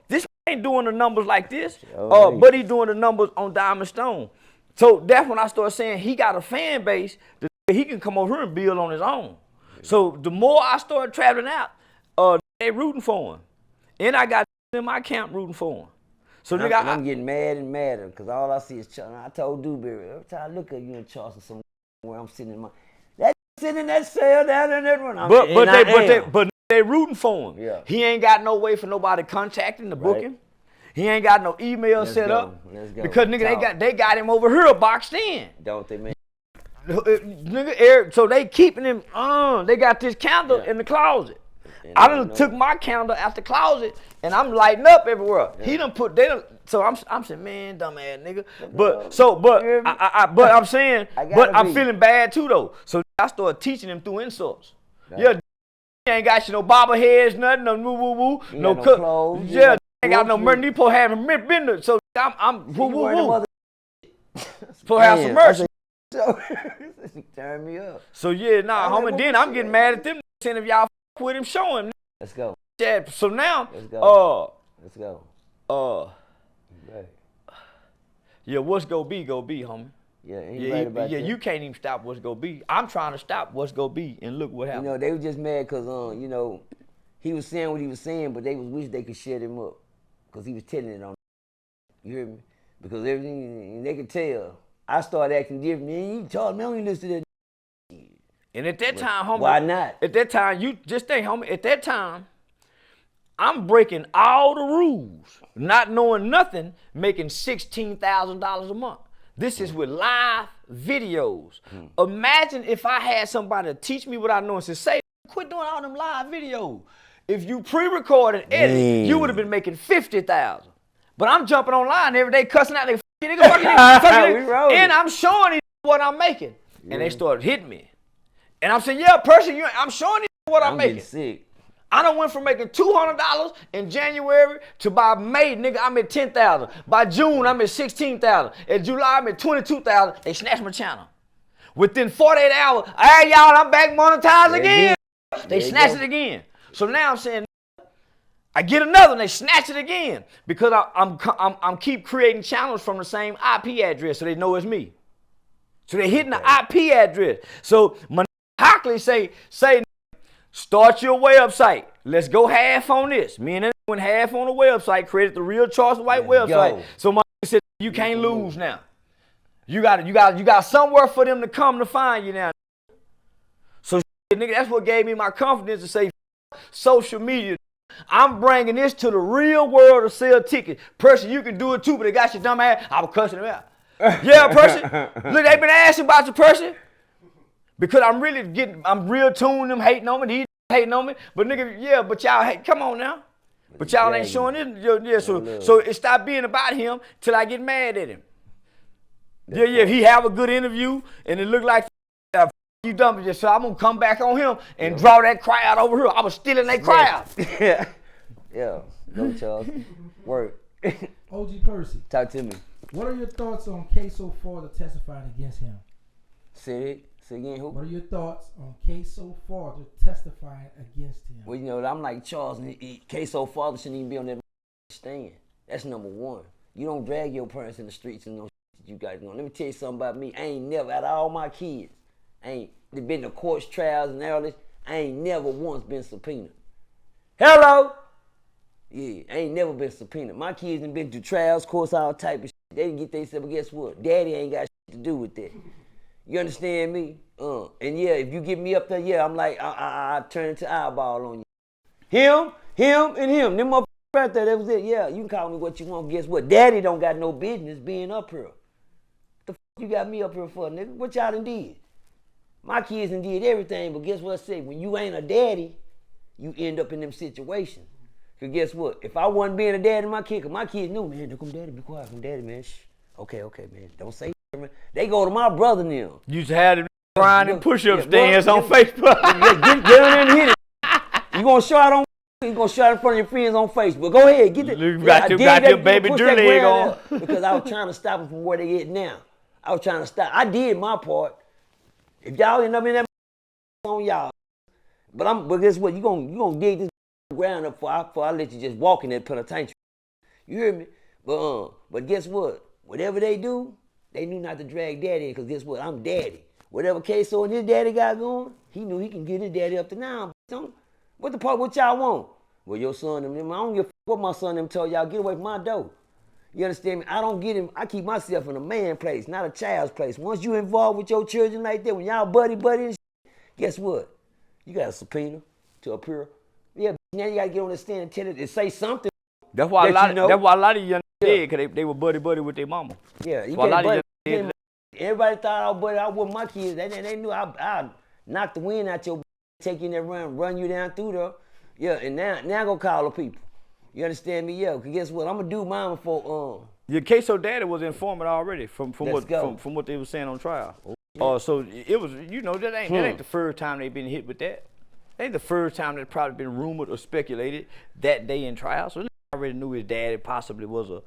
this ain't doing the numbers like this, but he doing the numbers on Diamond Stone. So that's when I started saying he got a fan base that he can come over here and build on his own. So the more I started traveling out, they rooting for him. And I got in my camp rooting for him. So and I'm getting mad and madder because all I see is Charleston. I told Dewberry, every time I look at you in Charleston somewhere, I'm sitting in my, that sitting in that cell down in that one. But they rooting for him. Yeah. He ain't got no way for nobody contacting to book him. He ain't got no email set up. Let's go. Because nigga, they got him over here boxed in. Don't they, man? Nigga, so they keeping him they got this candle in the closet. And I done took my candle out the closet and I'm lighting up everywhere. Yeah. He done put so I'm saying, man, dumb ass nigga. But I'm saying, but I'm feeling bad too though. So I started teaching him through insults. Yeah, ain't got you no bobbleheads, nothing, no woo woo woo, no clothes. Yeah, ain't got no merch. You supposed to have him been so I'm woo woo woo. Supposed to have some merch. Turn me up. So yeah, homie, then I'm getting mad at them. Saying if y'all fuck with him, show him. Let's go. Yeah, so now, let's go. Right. Yeah, what's gonna be, homie. Yeah, right about that. You can't even stop what's gonna be. I'm trying to stop what's gonna be, and look what happened. You know, they were just mad because, you know, he was saying what he was saying, but they wish they could shut him up because he was telling it on. You hear me? Because everything, they could tell. I started acting different. Man, you told me I don't listen to that. And at that time, homie. Why not? At that time, you just think, homie, at that time, I'm breaking all the rules, not knowing nothing, making $16,000 a month. This is with live videos. Imagine if I had somebody to teach me what I know and say, quit doing all them live videos. If you pre-record and edit, you would have been making $50,000. But I'm jumping online every day, cussing out, fucking and I'm showing you what I'm making. And they started hitting me. And I'm saying, yeah, Percy, I'm showing you what I'm making. Sick. I done went from making $200 in January to by May, nigga, I'm at $10,000. By June, I'm at $16,000. In July, I'm at $22,000. They snatched my channel. Within 48 hours, hey, y'all, I'm back monetized again. They snatched it again. So now I'm saying, I get another and they snatch it again because I'm keep creating channels from the same IP address so they know it's me. So they're hitting the IP address. So Hockley say, start your website. Let's go half on this. Me and them went half on the website, created the real Charleston White website. Go. So my said, you can't lose now. You got somewhere for them to come to find you now. So nigga, that's what gave me my confidence to say social media. I'm bringing this to the real world to sell tickets. Percy, you can do it too, but they got your dumb ass. I was cussing him out. Yeah, Percy. Look, they been asking about you, Percy. Because I'm real tuning them, hating on me, these hating on me. But nigga, yeah, but y'all hate, come on now. But y'all ain't showing it. Yeah, so it stopped being about him till I get mad at him. Yeah, he have a good interview and it looked like you dumb. So I'm gonna come back on him and draw that crowd over here. I was stealing that crowd. Yeah, go Charles. Work. OG Percy. Talk to me. What are your thoughts on Queso Far testifying against him? Say again, who? What are your thoughts on Queso Far testifying against him? Well, you know, I'm like Charles, and Queso Father shouldn't even be on that stand. That's number one. You don't drag your parents in the streets and no shit you guys know. Let me tell you something about me. I ain't never, out of all my kids, they been to courts, trials, and all this, I ain't never once been subpoenaed. Hello? Yeah, I ain't never been subpoenaed. My kids done been to trials, courts, all type of shit. They didn't get themselves, but guess what? Daddy ain't got shit to do with that. You understand me? And yeah, if you get me up there, yeah, I'm like, I turn into eyeball on you. Him, and him. Them motherfuckers right there, that was it. Yeah, you can call me what you want. Guess what? Daddy don't got no business being up here. What the fuck you got me up here for, nigga? What y'all done did? My kids done did everything, but guess what I say? When you ain't a daddy, you end up in them situations. Because guess what? If I wasn't being a daddy to my kid, because my kids knew, man, come daddy, be quiet, come daddy, man. Shh. Okay, man. Don't say man. They go to my brother now. You just had it Crying and push-up stands on Facebook. Get on there and hit it. You gonna show out on? You gonna show out in front of your friends on Facebook? Go ahead, get it. Got your baby Drew leg on. Because I was trying to stop them from where they at now. I was trying to stop. I did my part. If y'all end up in that on y'all, but guess what? You gonna dig this ground up before I let you just walk in that penitentiary. You hear me? But guess what? Whatever they do, they knew not to drag daddy in, because guess what? I'm daddy. Whatever Queso and his daddy got going, he knew he can get his daddy up to now. What y'all want? Well, your son and them, I don't give a fuck what my son and them told y'all, get away from my door. You understand me? I don't get him. I keep myself in a man place, not a child's place. Once you involved with your children like that, when y'all buddy and shit, guess what? You got a subpoena to appear. Yeah, now you got to get on the stand and tell it and say something. That's why a lot of young dead, because they were buddy with their mama. Yeah, you can't buddy. Everybody thought I was buddy. I was with my kids. They knew I knock the wind out your take you in there, run you down through there. Yeah, and now go call the people. You understand me? Yeah, because guess what? I'm going to do mine before. Your Queso daddy was informant already from what they were saying on trial. So it was, that ain't the first time they've been hit with that. That ain't the first time that's probably been rumored or speculated that day in trial. So they already knew his daddy possibly was a,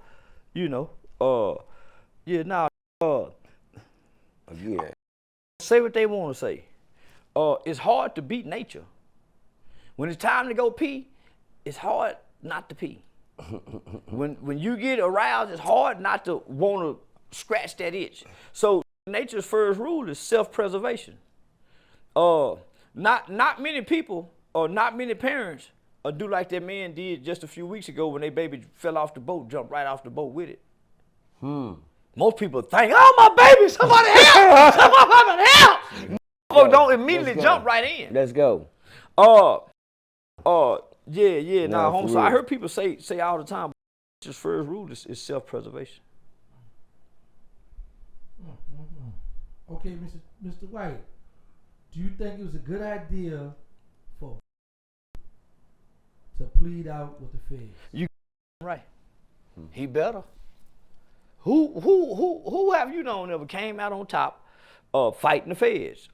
say what they want to say. It's hard to beat nature. When it's time to go pee, it's hard not to pee. when you get aroused, it's hard not to want to scratch that itch. So nature's first rule is self-preservation. Not many people or not many parents do like that man did just a few weeks ago when their baby fell off the boat, jumped right off the boat with it. Most people think, oh, my baby, somebody help! Somebody help! Folks don't immediately jump right in. Let's go. Home. So I heard people say all the time, just first rule is self-preservation. Okay, Mr. White, do you think it was a good idea for to plead out with the feds? You right. He better. Who have you known ever came out on top fighting the feds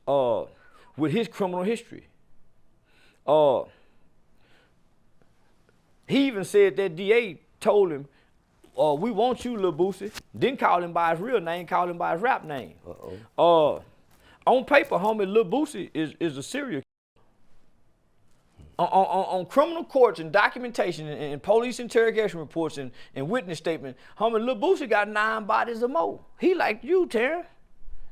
with his criminal history? He even said that DA told him, we want you, Lil Boosie. Didn't call him by his real name, called him by his rap name. On paper, homie, Lil Boosie is a serial killer. On criminal courts and documentation and police interrogation reports and witness statement, homie, Lil Boosie got 9 bodies or more. He like you, Terrance.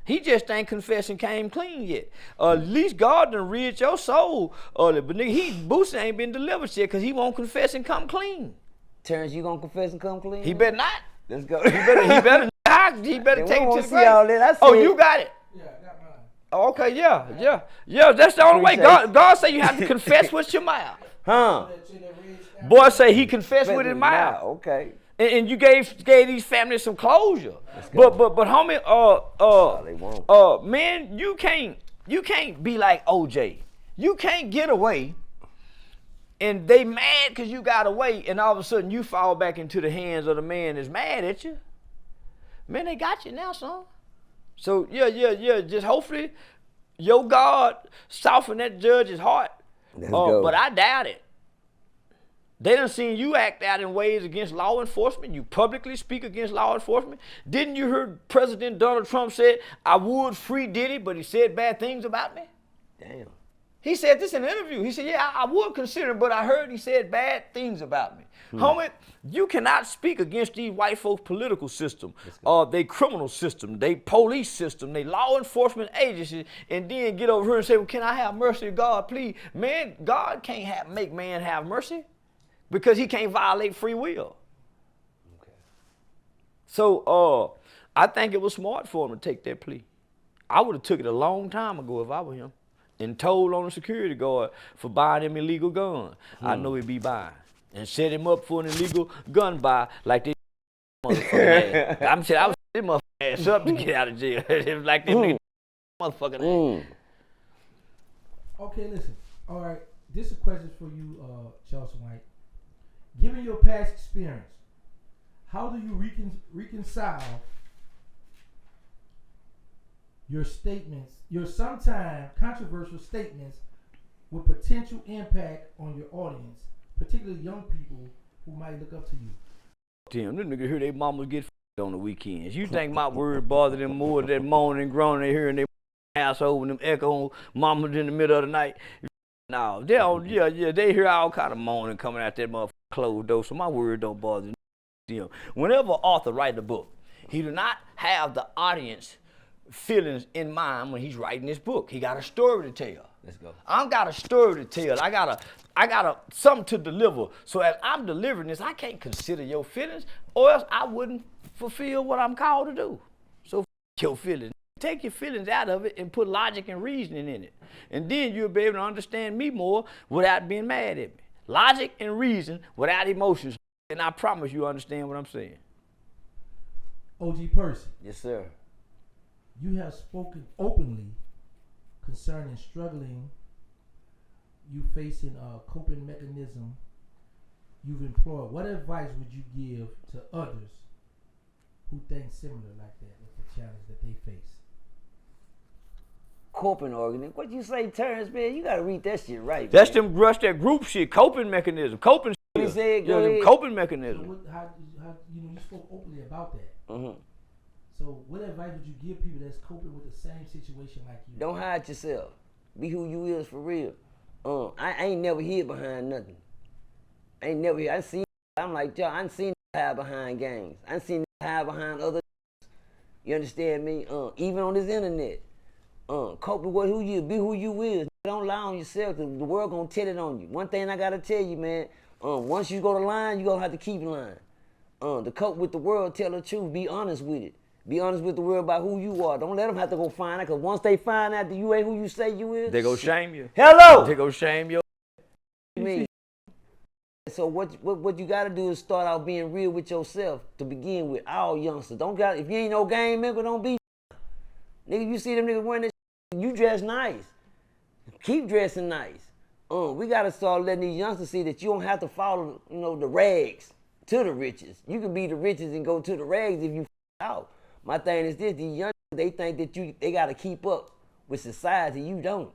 He just ain't confessed and came clean yet. At least God done rid your soul. But nigga, Boosie ain't been delivered yet because he won't confess and come clean. Terrance, you gonna confess and come clean? He better not. Let's go. He better take it to the grave. You got it. Yeah, I got mine. Oh, okay, yeah. That's the only way. God say you have to confess with your mouth. Huh? Boy say he confessed with his mouth. Okay. And you gave these families some closure. But homie, they won't. Man, you can't be like OJ. You can't get away. And they mad because you got away, and all of a sudden you fall back into the hands of the man that's mad at you. Man, they got you now, son. So yeah. Just hopefully your God soften that judge's heart. Let's go. But I doubt it. They done seen you act out in ways against law enforcement. You publicly speak against law enforcement. Didn't you hear President Donald Trump said, I would free Diddy, but he said bad things about me? Damn. He said this in an interview. He said, yeah, I would consider it, but I heard he said bad things about me. Homie, you cannot speak against these white folks' political system, they criminal system, they police system, they law enforcement agencies, and then get over here and say, well, can I have mercy, God, please? Man, God can't make man have mercy because he can't violate free will. Okay. So I think it was smart for him to take that plea. I would have took it a long time ago if I were him. And told on the security guard for buying him illegal gun. I know he'd be buying. And set him up for an illegal gun buy like this motherfucking ass. I would set this motherfucking ass up to get out of jail. It was like this nigga motherfucking ass. Okay, listen. All right, this is a question for you, Charleston White. Given your past experience, how do you reconcile your statements, your sometimes controversial statements with potential impact on your audience, particularly young people who might look up to you? Damn, them niggas hear their mamas get on the weekends. You think my word bother them more than moaning and groaning they hear in their household when them echo mamas in the middle of the night? No, they don't, yeah, they hear all kind of moaning coming out that motherfucker closed door, so my word don't bother them. Whenever an author write a book, he do not have the audience feelings in mind when he's writing this book. He got a story to tell. Let's go. I got a story to tell. I got a something to deliver. So as I'm delivering this, I can't consider your feelings, or else I wouldn't fulfill what I'm called to do. So your feelings. Take your feelings out of it and put logic and reasoning in it. And then you'll be able to understand me more without being mad at me. Logic and reason without emotions. And I promise you understand what I'm saying. OG Percy, Yes, sir. you have spoken openly concerning struggling, you facing a coping mechanism you've employed. What advice would you give to others who think similar like that with the challenge that they face? Coping organism. What you say, Terrance, man? You gotta read that shit right. That's man. them rush that group shit, coping mechanism, coping He skills. said, go Yeah, them ahead. coping So mechanism. how you spoke openly about that. Mm-hmm. So what advice would you give people that's coping with the same situation like you? Don't hide yourself. Be who you is for real. I ain't never hid behind nothing. I ain't never hid. I seen. I'm like y'all. I seen hide behind gangs. I seen hide behind other. You understand me? Even on this internet. Cope with who you be, who you is. Don't lie on yourself, cause the world gonna tell it on you. One thing I gotta tell you, man. Once you go to line, you gonna have to keep lying. To cope with the world, tell the truth. Be honest with it. Be honest with the world about who you are. Don't let them have to go find out, cause once they find out that you ain't who you say you is, They go shame you. hello. They go shame you. Me. So what you gotta do is start out being real with yourself to begin with. All youngsters, if you ain't no gang member, don't be. Nigga, you see them niggas wearing this, you dress nice. Keep dressing nice. We gotta start letting these youngsters see that you don't have to follow, the rags to the riches. You can be the riches and go to the rags if you out. My thing is this: these youngsters, they think that they gotta keep up with society. You don't.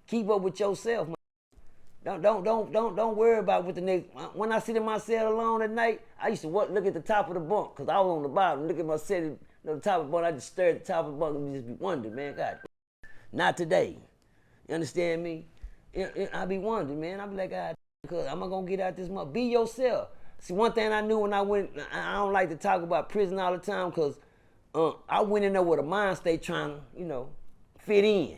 Keep up with yourself, man. Don't worry about what the next. When I sit in my cell alone at night, I used to look at the top of the bunk because I was on the bottom. Look at my cell, the top of the bunk. I just stare at the top of the bunk and just be wondering, man, God, not today. You understand me? I be wondering, man. I be like, God, because I'm not gonna get out this month. Be yourself. See, one thing I knew when I went, I don't like to talk about prison all the time because I went in there with a mind state trying to, fit in.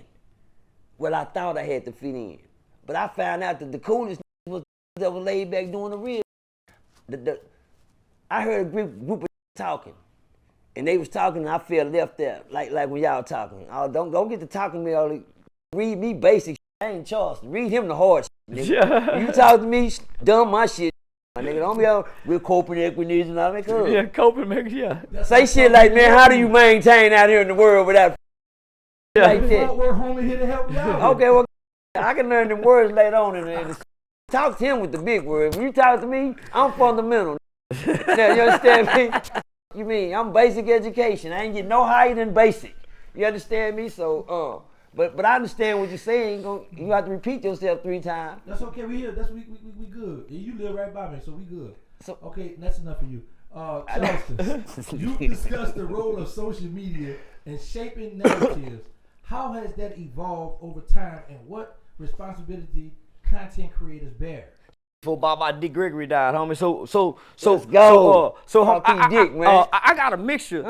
Well, I thought I had to fit in. But I found out that the coolest was that was laid back doing the real. I heard a group of talking. And they was talking and I felt left there, like when y'all talking. Oh, don't get to talking to me all. Read me basic. I ain't Charleston. Read him the hard shit, nigga. You talk to me, dumb my shit. My nigga, don't be out with coping equities and all that. Yeah, coping mechanism. Yeah. Say shit like, man, how do you maintain out here in the world without like that? We're homie here to help you out. Okay, well, I can learn them words later on and talk to him with the big word. When you talk to me, I'm fundamental. Now, you understand me? You mean, I'm basic education. I ain't get no higher than basic. You understand me? So, but I understand what you're saying. You have to repeat yourself 3 times. That's okay. We here. We good. And you live right by me, so we good. So, okay, that's enough for you. Charleston, you discussed the role of social media in shaping narratives. How has that evolved over time, and what responsibility content creators bear? Before Baba Dick Gregory died, homie. So let's go. I got a mixture.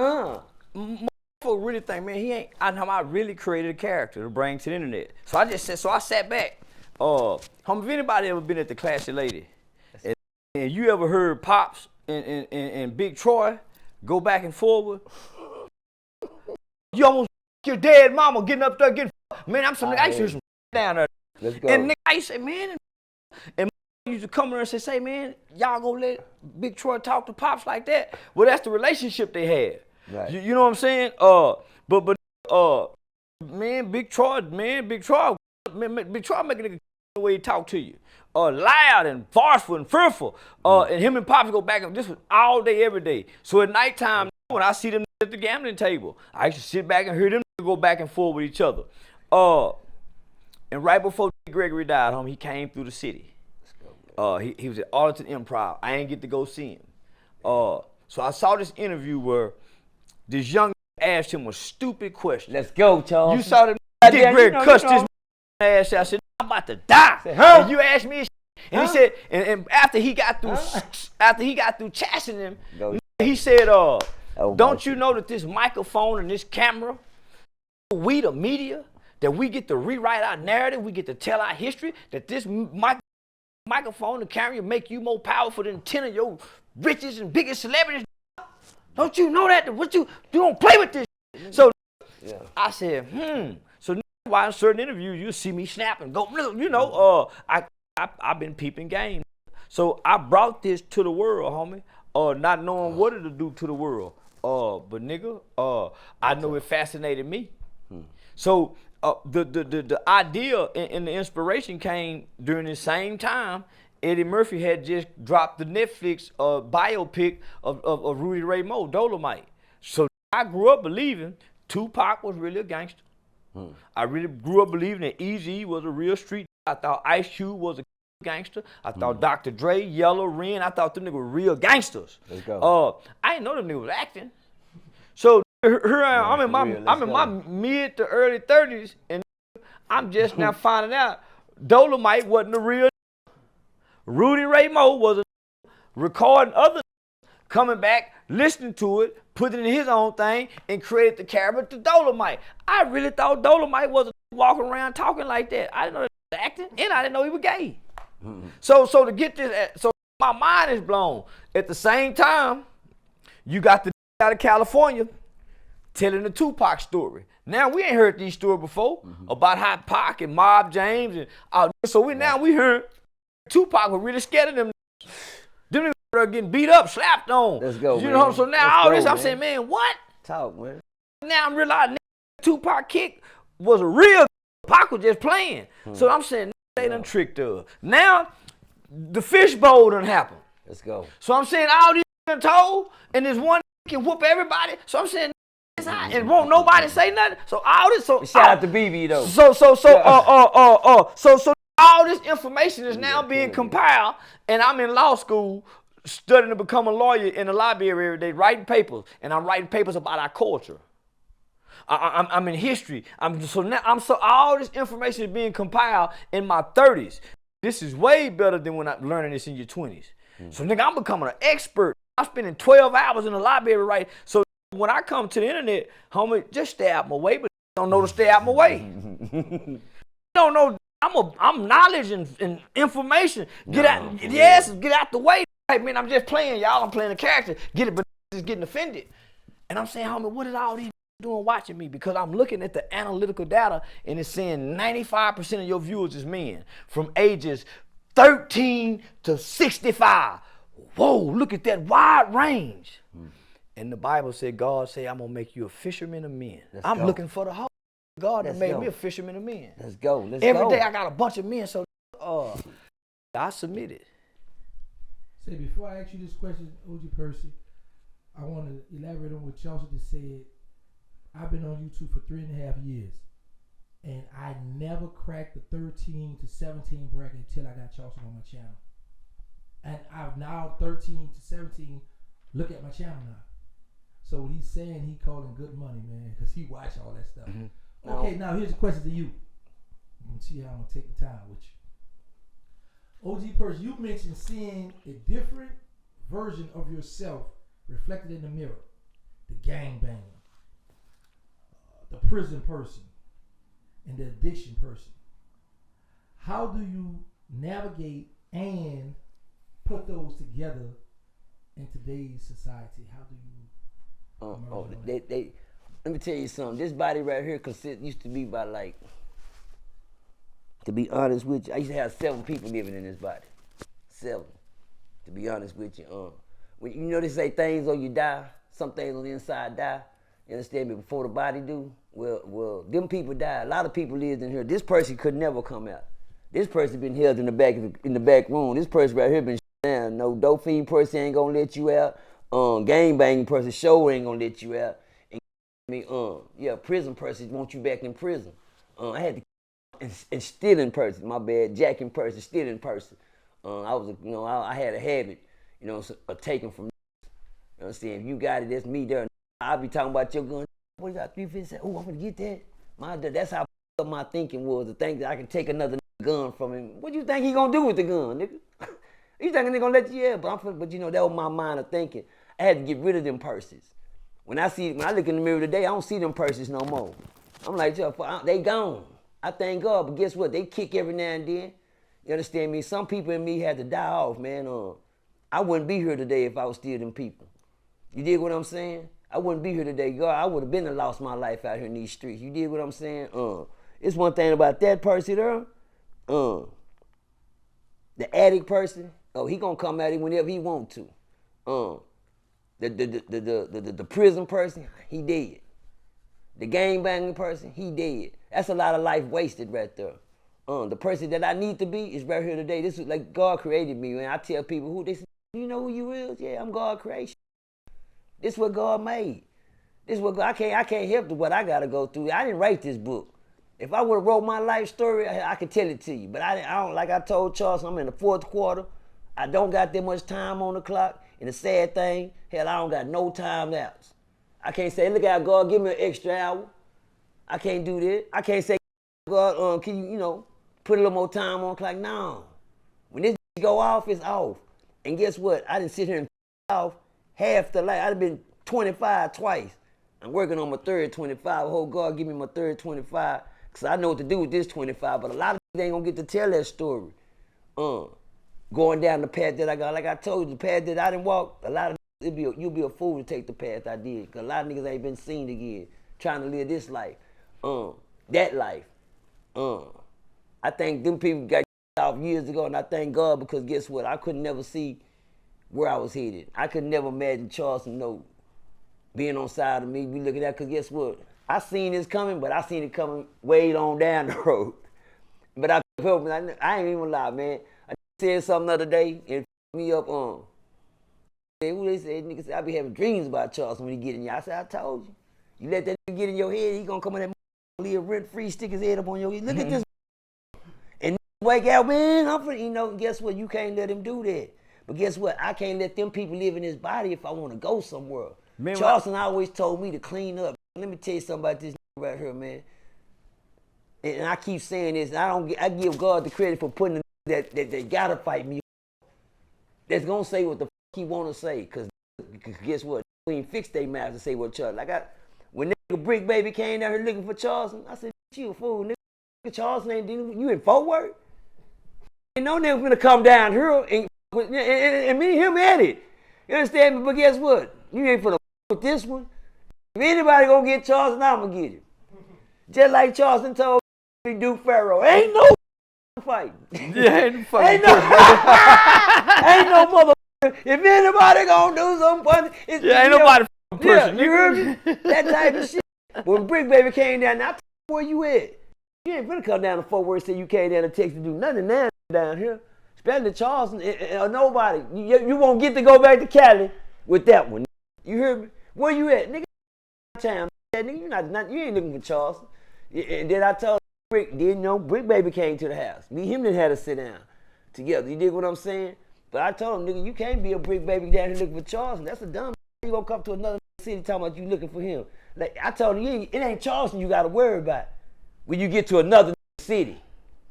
Folk really think, man, I really created a character to bring to the internet. So I sat back. If anybody ever been at the Classy Lady, and you ever heard Pops and Big Troy go back and forward, you almost your dead mama getting up there getting, man, I used to hear some down there. Let's go. And nigga, I used to say, man, and used to come around and say, man, y'all gonna let Big Troy talk to Pops like that? Well, that's the relationship they had. Right. You know what I'm saying? Man, Big Troy making a nigga the way he talk to you. Loud and forceful and fearful. And him and Pops go back and this was all day, every day. So at nighttime, when I see them at the gambling table, I used to sit back and hear them go back and forth with each other. And right before Gregory died, homie, he came through the city. He was at Arlington Improv. I ain't get to go see him. So I saw this interview where this young asked him a stupid question. Let's go, Charles. You saw the Dick Greg cuss this ass out. I said, I'm about to die. Said, huh? And you asked me, and he said, and after he got through chasing him, he said, don't you know that this microphone and this camera, we the media, that we get to rewrite our narrative, we get to tell our history, that this microphone and camera make you more powerful than 10 of your richest and biggest celebrities. Don't you know that? What you don't play with this. So I said, So why in certain interviews you see me snap and go, you know, I've been peeping game. So I brought this to the world, homie, not knowing what it'll do to the world. But nigga, I know it fascinated me. So the idea and the inspiration came during the same time Eddie Murphy had just dropped the Netflix biopic of Rudy Ray Moore, Dolomite. So I grew up believing Tupac was really a gangster. I really grew up believing that Eazy was a real street. I thought Ice Cube was a gangster. I thought Dr. Dre, Yellow, Ren, I thought them niggas were real gangsters. Let's go. I didn't know them niggas was acting. So here I'm in my mid to early 30s, and I'm just now finding out Dolomite wasn't a real. Rudy Ray Moore was a recording other coming back, listening to it, putting it in his own thing, and created the character Dolomite. I really thought Dolomite was walking around talking like that. I didn't know he was acting, and I didn't know he was gay. So to get this, so my mind is blown. At the same time, you got the out of California telling the Tupac story. Now we ain't heard these stories before about how Pac and Mob James and so we heard Tupac was really scared of them. Them niggas were getting beat up, slapped on. Let's go, you man. know. So now Let's all go, this, I'm man. saying, man, what? Talk, man. Now I'm realizing Tupac kick was a real. Pac was just playing. So I'm saying they done tricked her. Now the fishbowl done happened. Let's go. So I'm saying all these done told, and this one can whoop everybody. So I'm saying it's hot, and won't nobody say nothing. So all this, so Shout out to BB though. So all this information is now being compiled, and I'm in law school studying to become a lawyer in the library every day, writing papers, and I'm writing papers about our culture. I'm in history. So all this information is being compiled in my 30s. This is way better than when I'm learning this in your 20s. So nigga, I'm becoming an expert. I'm spending 12 hours in the library writing. So when I come to the internet, homie, just stay out my way, but don't know to stay out my way. Don't know. I'm knowledge and information. Get out the way. Hey man, I'm just playing, y'all. I'm playing a character. Get it, but just getting offended. And I'm saying, homie, what is all these doing watching me? Because I'm looking at the analytical data and it's saying 95% of your viewers is men from ages 13 to 65. Whoa, look at that wide range. And the Bible said, God said, I'm gonna make you a fisherman of men. I'm looking for the whole. God that made me a fisherman of men. Let's go. Every day I got a bunch of men, so I submitted. Say, before I ask you this question, OG Percy, I want to elaborate on what Chelsea just said. I've been on YouTube for 3.5 years, and I never cracked the 13 to 17 bracket until I got Chelsea on my channel. And I've now 13 to 17 look at my channel now. So what he's saying, he calling good money, man, because he watch all that stuff. Okay, now here's a question to you. I'm going to see how I'm going to take the time with you. OG Percy, you mentioned seeing a different version of yourself reflected in the mirror. The gangbanger, the prison person, and the addiction person. How do you navigate and put those together in today's society? How do you... Let me tell you something. This body right here used to be by like, to be honest with you, I used to have 7 people living in this body. 7, to be honest with you. When you know they say things on you die, some things on the inside die. You understand me? Before the body do. Well, them people died. A lot of people lived in here. This person could never come out. This person been held in the back room. This person right here been shut down. No dope fiend person ain't gonna let you out. Gang banging person sure ain't gonna let you out. prison person want you back in prison. I had to, and stealing person, my bad, jacking person, stealing person. I had a habit, of taking from. You know what I'm saying? If you got it, that's me there. I'll be talking about your gun. What you got, 357? Oh, I'm gonna get that. That's how my thinking was, to think that I can take another gun from him. What you think he gonna do with the gun, nigga? You thinking they gonna let you? Yeah, but that was my mind of thinking. I had to get rid of them purses. When I look in the mirror today, I don't see them purses no more. I'm like, they gone. I thank God, but guess what? They kick every now and then. You understand me? Some people in me had to die off, man. I wouldn't be here today if I was still them people. You dig what I'm saying? I wouldn't be here today. God, I would have been and lost my life out here in these streets. You dig what I'm saying? It's one thing about that person there. The addict person, he gonna come at him whenever he want to. The prison person, he dead. The gangbanging person, he dead. That's a lot of life wasted right there. The person that I need to be is right here today. This is like God created me, man. I tell people they say, you know who you is? Yeah, I'm God creation. This is what God made. This is what God, I can't help what I gotta go through. I didn't write this book. If I would have wrote my life story, I could tell it to you. But I don't, like I told Charleston, I'm in the fourth quarter. I don't got that much time on the clock. And the sad thing, hell, I don't got no time lapse. I can't say, look out, God, give me an extra hour. I can't do that. I can't say, God, can you, put a little more time on the clock? No. When this go off, it's off. And guess what? I didn't sit here and off half the life. I've been 25 twice. I'm working on my third 25. Oh, God, give me my third 25. Because I know what to do with this 25. But a lot of people ain't going to get to tell that story. Going down the path that I got. Like I told you, the path that I didn't walk, a lot of you'll be a fool to take the path I did. Because a lot of niggas ain't been seen again trying to live this life. That life. I think them people got off years ago, and I thank God, because guess what? I could never see where I was headed. I could never imagine Charleston being on side of me. We look at that, because guess what? I seen this coming, but I seen it coming way on down the road. But I ain't even lie, man. I said something the other day and me up on. They said, niggas, I be having dreams about Charleston when he get in you. I said, I told you. You let that nigga get in your head, he gonna come in that live rent-free, stick his head up on your head. Look at this. And wake out, man, guess what? You can't let him do that. But guess what? I can't let them people live in his body if I want to go somewhere. Man, Charleston always told me to clean up. Let me tell you something about this right here, man. And I keep saying this, and I give God the credit for putting that they gotta fight me. That's gonna say what the he wanna say, cause guess what? We ain't fix their mouths to say what Charleston. When nigga Brick Baby came down here looking for Charleston, I said, you a fool, nigga. Charleston ain't you in Fort Worth? Ain't no nigga gonna come down here and me and him at it. You understand me? But guess what? You ain't finna with this one. If anybody gonna get Charleston, I'm gonna get him. Just like Charleston told me, Duke Pharaoh, ain't no fighting. Yeah, ain't no ain't no mother. If anybody gonna do something funny, it's ain't nobody person. You heard me? That type of shit. When Brick Baby came down, I told you where you at. You ain't finna come down to Fort Worth and say you came down to Texas to do nothing now down here. Especially Charleston or nobody. You won't get to go back to Cali with that one. You heard me? Where you at? Nigga, town. Nigga, you ain't looking for Charleston. And then I told Brick, Brick Baby came to the house. Me and him didn't have to sit down together. You dig what I'm saying? But I told him, nigga, you can't be a Brick Baby down here looking for Charleston. That's a dumb. You gonna come to another city talking about you looking for him. Like I told him, it ain't Charleston you gotta worry about. When you get to another city,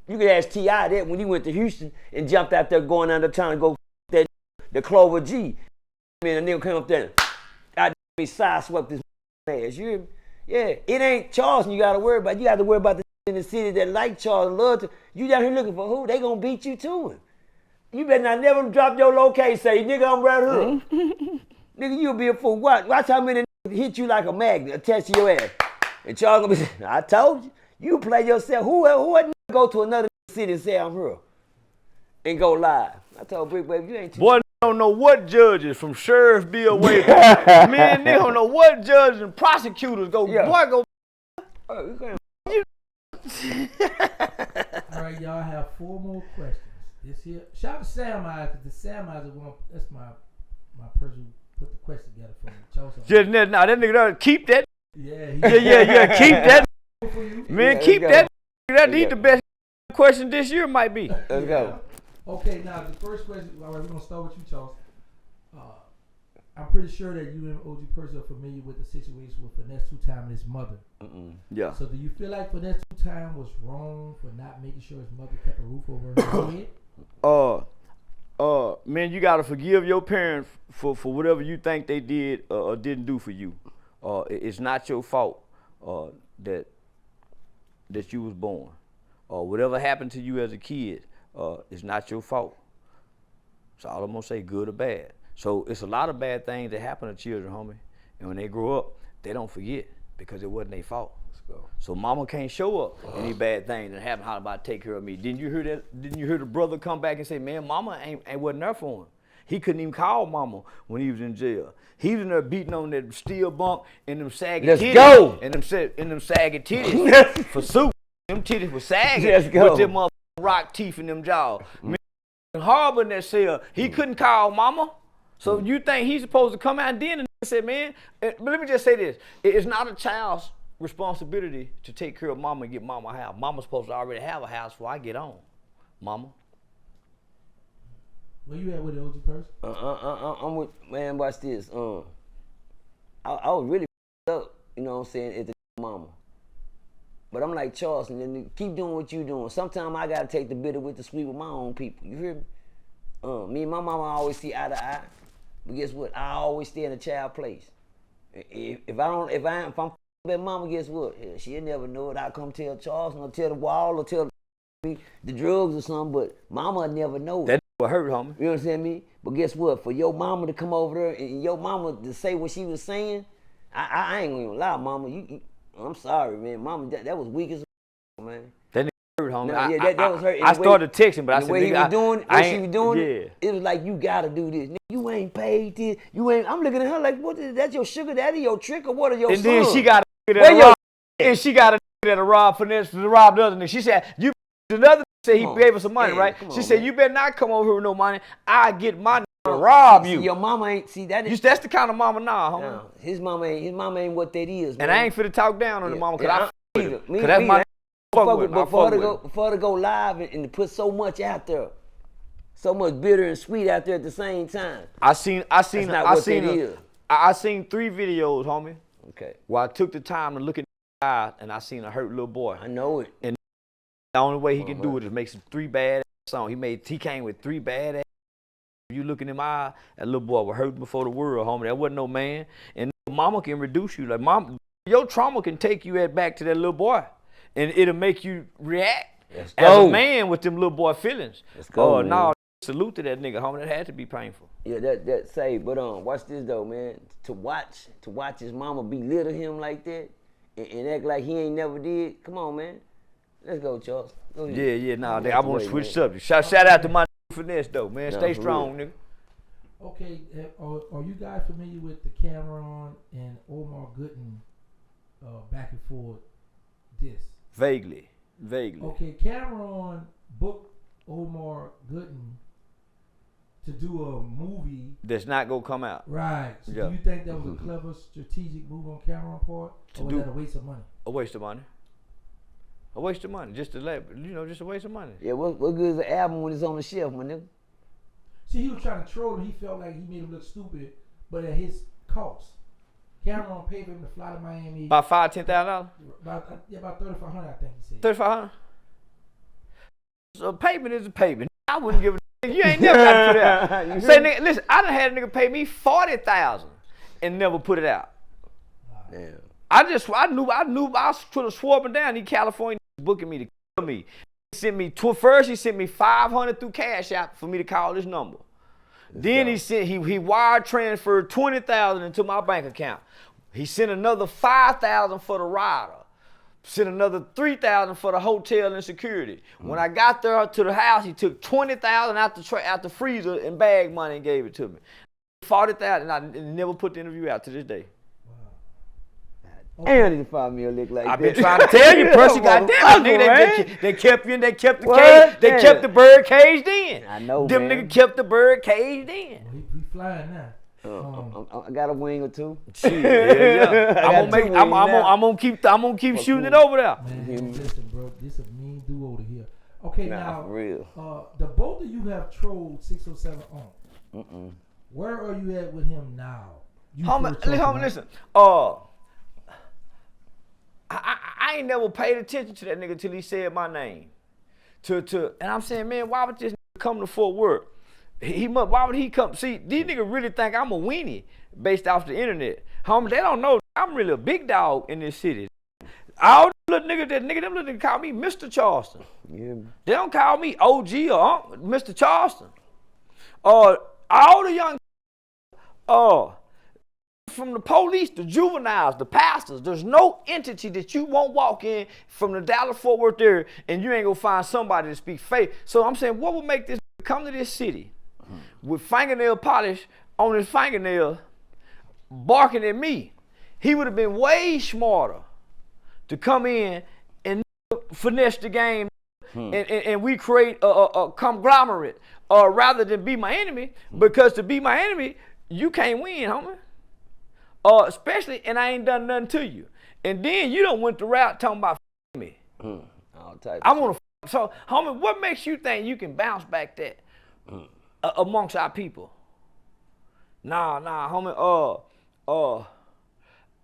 you can ask T.I. that when he went to Houston and jumped out there going under trying to go that the Clover G. Man, a nigga came up there and I side-swept this ass. You hear me? Yeah, it ain't Charleston you gotta worry about. You gotta worry about the in the city that like Charleston, love to. You down here looking for who? They gonna beat you to it. You better not never drop your location. Say, nigga, I'm right here. Nigga, you'll be a fool. Watch how many niggas hit you like a magnet attached to your ass. And Charles gonna be saying, I told you. You play yourself. Who would go to another city and say I'm here and go live? I told Brick Baby, you ain't too. Boy, don't know what judges from Sheriff be away. Man, they don't know what judges and prosecutors go. Yeah. Boy, go. All right, y'all have 4 more questions. This here, shout out to Sam Eyes, because the Sam Eyes is one. That's my person who put the question together for me. Just now, that nigga keep that Yeah. Keep that. Man, Yeah, keep let's that. go. That need the best question this year might be. Let's go. Okay, now the first question. All right, we're gonna start with you, Charles. I'm pretty sure that you and OG Person are familiar with the situation with Finesse 2 Time and his mother. Yeah. So, do you feel like Finesse 2 Time was wrong for not making sure his mother kept a roof over her head? Man, you gotta forgive your parents for whatever you think they did or didn't do for you. It's not your fault that you was born. Whatever happened to you as a kid, it's not your fault. That's all I'm gonna say, good or bad. So it's a lot of bad things that happen to children, homie. And when they grow up, they don't forget because it wasn't their fault. So mama can't show up any bad things that happen. How about take care of me? Didn't you hear that? Didn't you hear the brother come back and say, man, mama ain't wasn't there for him. He couldn't even call mama when he was in jail. He was in there beating on that steel bunk and them saggy Let's titties. go. And them saggy titties for soup. Them titties were saggy. Let's go. With them motherfucking rock teeth in them jaws. Man, Harbor in that cell, he couldn't call mama. So you think he's supposed to come out and then and say, man, but let me just say this. It's not a child's responsibility to take care of mama and get mama a house. Mama's supposed to already have a house before I get on. Mama. Where you at with the OG Person? I'm with, man, watch this. I was really up, you know what I'm saying, at the mama. But I'm like Charleston, keep doing what you doing. Sometimes I gotta take the bitter with the sweet with my own people. You hear me? Me and my mama always see eye to eye. But guess what? I always stay in a child place. If I'm with mama, guess what? Yeah, she'll never know it. I come tell Charles, or tell the wall, or tell the drugs or something. But mama never know it. That what hurt, homie. You understand me? But guess what? For your mama to come over there and your mama to say what she was saying, I ain't gonna lie, mama. I'm sorry, man. Mama, that was weak as man. That nigga hurt, homie. No, yeah, that was her. I started texting, but I said, the way he was doing, what she was doing, yeah. it was like, you gotta do this. You ain't paid this. You ain't. I'm looking at her like, what is that's your sugar daddy, your trick, or what are your And sons? then she got a nigga that robbed. And she got a nigga that robbed Finesse to rob the other nigga. She said, another said he gave her some money, right? She said, man. you better not come over here with no money. I get my nigga to rob you. See, your mama ain't, see that is, That's the kind of mama now, homie. no, his mama ain't what that is, man. And I ain't finna talk down on the mama, cause I fuck with her. Me, Cause that's my fuck with her. I before fuck with her. before to go live and to put so much out there, so much bitter and sweet out there at the same time. I seen 3 videos, homie, Okay, where I took the time to look in the eyes and I seen a hurt little boy. I know it. And the only way he can do it is make some 3 bad songs. He came with 3 bad ass. You look in him eye, that little boy was hurt before the world, homie. That wasn't no man. And mama can reduce you. Like mom, your trauma can take you back to that little boy, and it'll make you react as a man with them little boy feelings. Let's go. No, salute to that nigga, homie. That had to be painful. Yeah, that say, but watch this though, man. To watch his mama belittle him like that and act like he ain't never did. Come on, man. Let's go, Charles. Go ahead. Yeah, nah. I want to switch subjects. Shout out to my Finesse though, man. Nah, Stay for strong, real. nigga. Okay, are you guys familiar with the Cameron and Omar Gooden back and forth diss? Vaguely. Okay, Cameron booked Omar Gooden to do a movie. That's not gonna come out. Right. So Yeah. do you think that was a clever strategic move on Cameron's part? Or was that a waste of money? A waste of money. A waste of money. Just a waste of money. Yeah, what good is an album when it's on the shelf, my nigga? See, he was trying to troll him. He felt like he made him look stupid, but at his cost. Cameron paid for him to fly to Miami. About $5,000-$10,000. About $3,500, I think he said. $3,500. So payment is a payment. I wouldn't give a. You ain't never got to put it out. Say, nigga, listen, I done had a nigga pay me $40,000 and never put it out. Damn. I knew I could have swore up and down. He California booking me to kill me. He sent me first. He sent me $500 through Cash App for me to call this number. Then he wire transferred $20,000 into my bank account. He sent another $5,000 for the rider. Sent another $3,000 for the hotel and security. When I got there to the house, he took $20,000 out the freezer and bag money and gave it to me. $40,000, and I never put the interview out to this day. Damn, they find me a lick like that. I've been trying to tell you, Percy. Goddamn, nigga, they kept you, and they kept the cage, they kept the bird caged in. I know, them man. niggas kept the bird caged in. He flying now. I got a wing or two. Shit, yeah. I'm gonna keep shooting it over there. Man, listen, bro, this is a mean duo over here. Okay, now, for real. The both of you have trolled 607 on. Where are you at with him now? Listen. I ain't never paid attention to that nigga till he said my name. And I'm saying, man, why would this nigga come to Fort Worth? Why would he come? See, these niggas really think I'm a weenie based off the internet. Homie, they don't know I'm really a big dog in this city. All the little niggas, them little niggas call me Mr. Charleston. Yeah. They don't call me OG or Mr. Charleston. All the young, from the police, the juveniles, the pastors, there's no entity that you won't walk in from the Dallas-Fort Worth area and you ain't gonna find somebody to speak faith. So I'm saying, what would make this come to this city with fingernail polish on his fingernail, barking at me? He would have been way smarter to come in and finesse the game and we create a conglomerate rather than be my enemy, because to be my enemy, you can't win, homie. Especially, and I ain't done nothing to you. And then you done went the route talking about me. All types. I want to. So, homie, what makes you think you can bounce back that amongst our people? Nah, homie.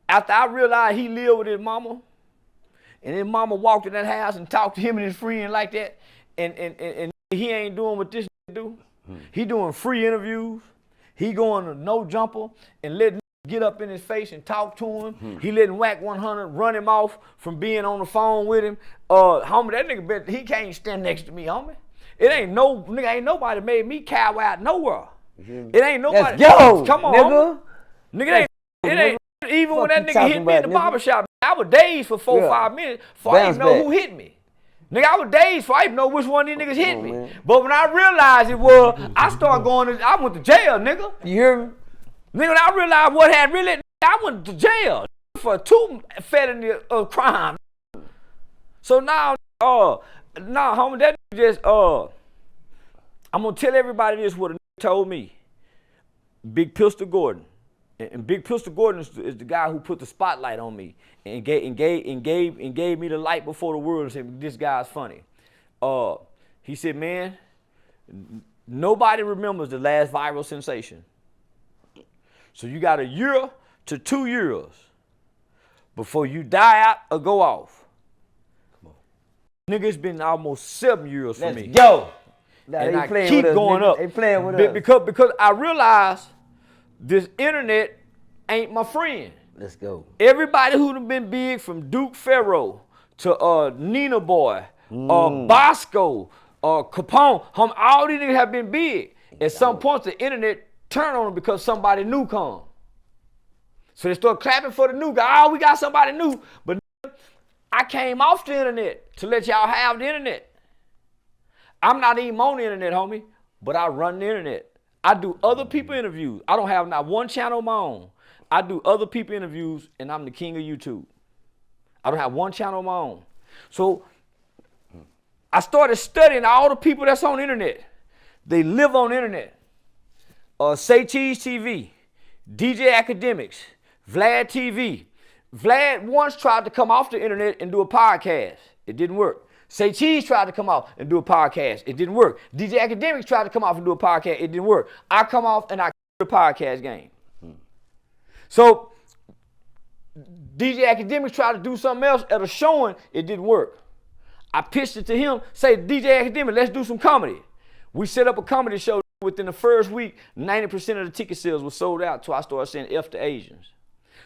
After I realized he lived with his mama, and his mama walked in that house and talked to him and his friend like that, and he ain't doing what this do. He doing free interviews. He going to No Jumper and letting get up in his face and talk to him. He letting Wack 100 run him off from being on the phone with him. Homie, that nigga bet he can't stand next to me, homie. It ain't nobody made me cow out nowhere. It ain't nobody. Let's go, come on, nigga. Nigga, it ain't even when that nigga hit me in the barbershop, I was dazed for 4 or 5 minutes before I even know who hit me. Nigga, I was dazed before I even know which one of these niggas hit me. Man. But when I realized it was, I started I went to jail, nigga. You hear me? Nigga, when I realized what had really, I went to jail for 2 felony crime. So now, homie, that just, I'm gonna tell everybody this what a nigga told me. Big Pistol Gordon. And Big Pistol Gordon is the guy who put the spotlight on me and gave me the light before the world and said, this guy's funny. He said, man, nobody remembers the last viral sensation. So you got 1 year to 2 years before you die out or go off. Come on. Nigga, it's been almost 7 years for me. Let's go. And I keep going up. They playing with us. Because I realized this internet ain't my friend. Let's go. Everybody who done been big, from Duke Pharaoh to Nina Boy, Bosco, Capone, all these niggas have been big. At some point, the internet turned on them because somebody new come. So they start clapping for the new guy. Oh, we got somebody new. But I came off the internet to let y'all have the internet. I'm not even on the internet, homie, but I run the internet. I do other people interviews. I don't have not one channel of my own. I do other people interviews, and I'm the king of YouTube. I don't have one channel of my own. So I started studying all the people that's on the internet. They live on the internet. Say Cheese TV, DJ Academics, Vlad TV. Vlad once tried to come off the internet and do a podcast. It didn't work. Say Cheese tried to come off and do a podcast. It didn't work. DJ Academics tried to come off and do a podcast. It didn't work. I come off and I the podcast game. So DJ Academics tried to do something else at a showing. It didn't work. I pitched it to him. Say, DJ Academics, let's do some comedy. We set up a comedy show. Within the first week, 90% of the ticket sales were sold out, so I started saying F to Asians.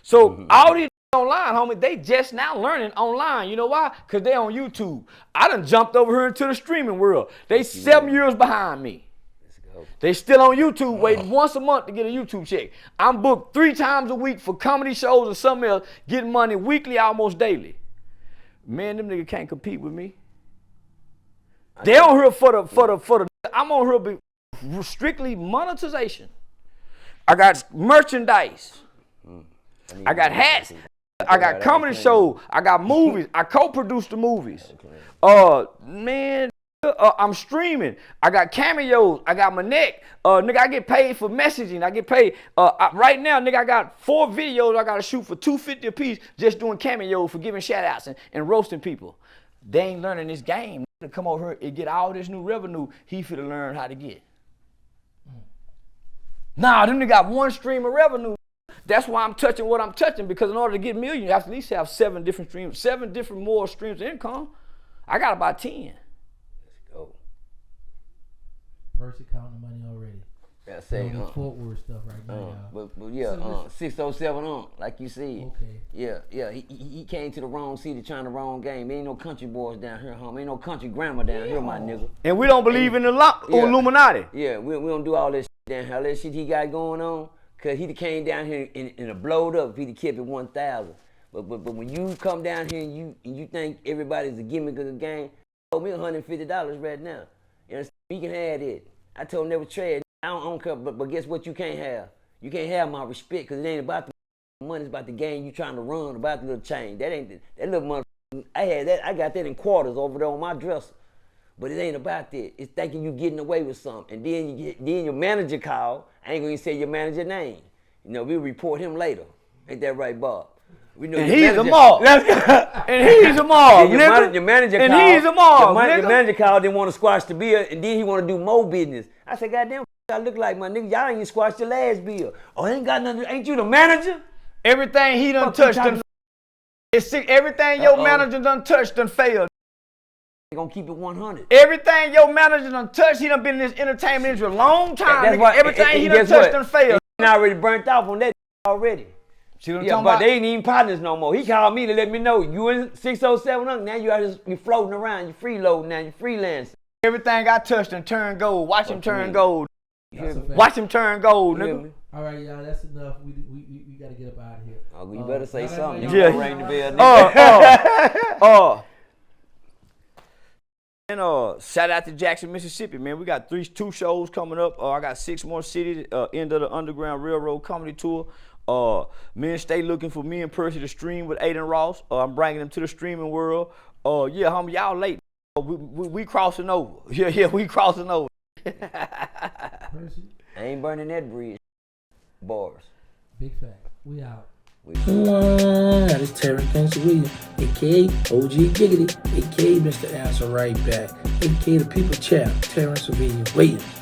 So all these online, homie, they just now learning online. You know why? Because they on YouTube. I done jumped over here into the streaming world. They 7 years behind me. Let's go. They still on YouTube waiting once a month to get a YouTube check. I'm booked 3 times a week for comedy shows or something else, getting money weekly, almost daily. Man, them niggas can't compete with me. They on here for the, I'm on here strictly monetization. I got merchandise. I got hats. I got comedy shows. I got movies. I co-produce the movies. Man, I'm streaming. I got cameos. I got my neck. Nigga, I get paid for messaging. I get paid. Right now, nigga, I got 4 videos I got to shoot for $250 a piece just doing cameos for giving shout outs and roasting people. They ain't learning this game. To come over here and get all this new revenue, he finna learn how to get. Nah, them nigga got 1 stream of revenue. That's why I'm touching what I'm touching, because in order to get million, you have to at least have 7 different streams, 7 different more streams of income. I got about 10. Go. Percy counting the money already. Yeah, say, Fort Worth stuff right now. but yeah, 607 like you said. Okay. Yeah, he came to the wrong city trying the wrong game. Ain't no country boys down here, homie. Ain't no country grammar down here, my nigga. And we don't believe in the Illuminati. Yeah, we don't do all this shit down here. All that shit he got going on, cause he came down here and blowed up if he'd kept it 1,000. But when you come down here and you think everybody's a gimmick of the game, owe me $150 right now. You understand? You can have it. I told him never trade. I don't care, but guess what you can't have? You can't have my respect, because it ain't about the money, it's about the game you trying to run, about the little change. That ain't that little money. I got that in quarters over there on my dresser. But it ain't about that. It's thinking you getting away with something. And then your manager called. I ain't gonna say your manager name. You know, we'll report him later. Ain't that right, Bob? We know And he's a mob. And he's a mob. Your manager and called. he's a mob. Your manager called, didn't want to squash the bill, and then he want to do more business. I said, goddamn, I look like my nigga. Y'all ain't even squashed your last bill. Oh, ain't got nothing. Ain't you the manager? Everything he done touched done. Everything your manager done touched done failed. They gonna keep it 100. Everything your manager done touched, he done been in this entertainment industry a long time. That's why, everything he done touched done failed. He already burnt off on that already. Yeah, but they ain't even partners no more. He called me to let me know you in 607. Now you floating around, you freeloading now, you freelancing. Everything I touched and turned gold. Watch him turn gold. Watch him turn gold, nigga. All right, y'all, that's enough. We got to get up out of here. Oh, you better say something. Yeah. You ring the bell, nigga. And shout out to Jackson, Mississippi, man. We got 2 shows coming up. I got 6 more cities. End of the Underground Railroad Comedy Tour. Men stay looking for me and Percy to stream with Aiden Ross. I'm bringing them to the streaming world. Yeah, homie, y'all late. We crossing over. Yeah, we crossing over. Percy? I ain't burning that bridge. Bars. Big fact. We out. That is Terrance Gangsta Williams, a.k.a. OG Giggity, a.k.a. Mr. Answer Right Back, a.k.a. the People Champ, Terrance Williams.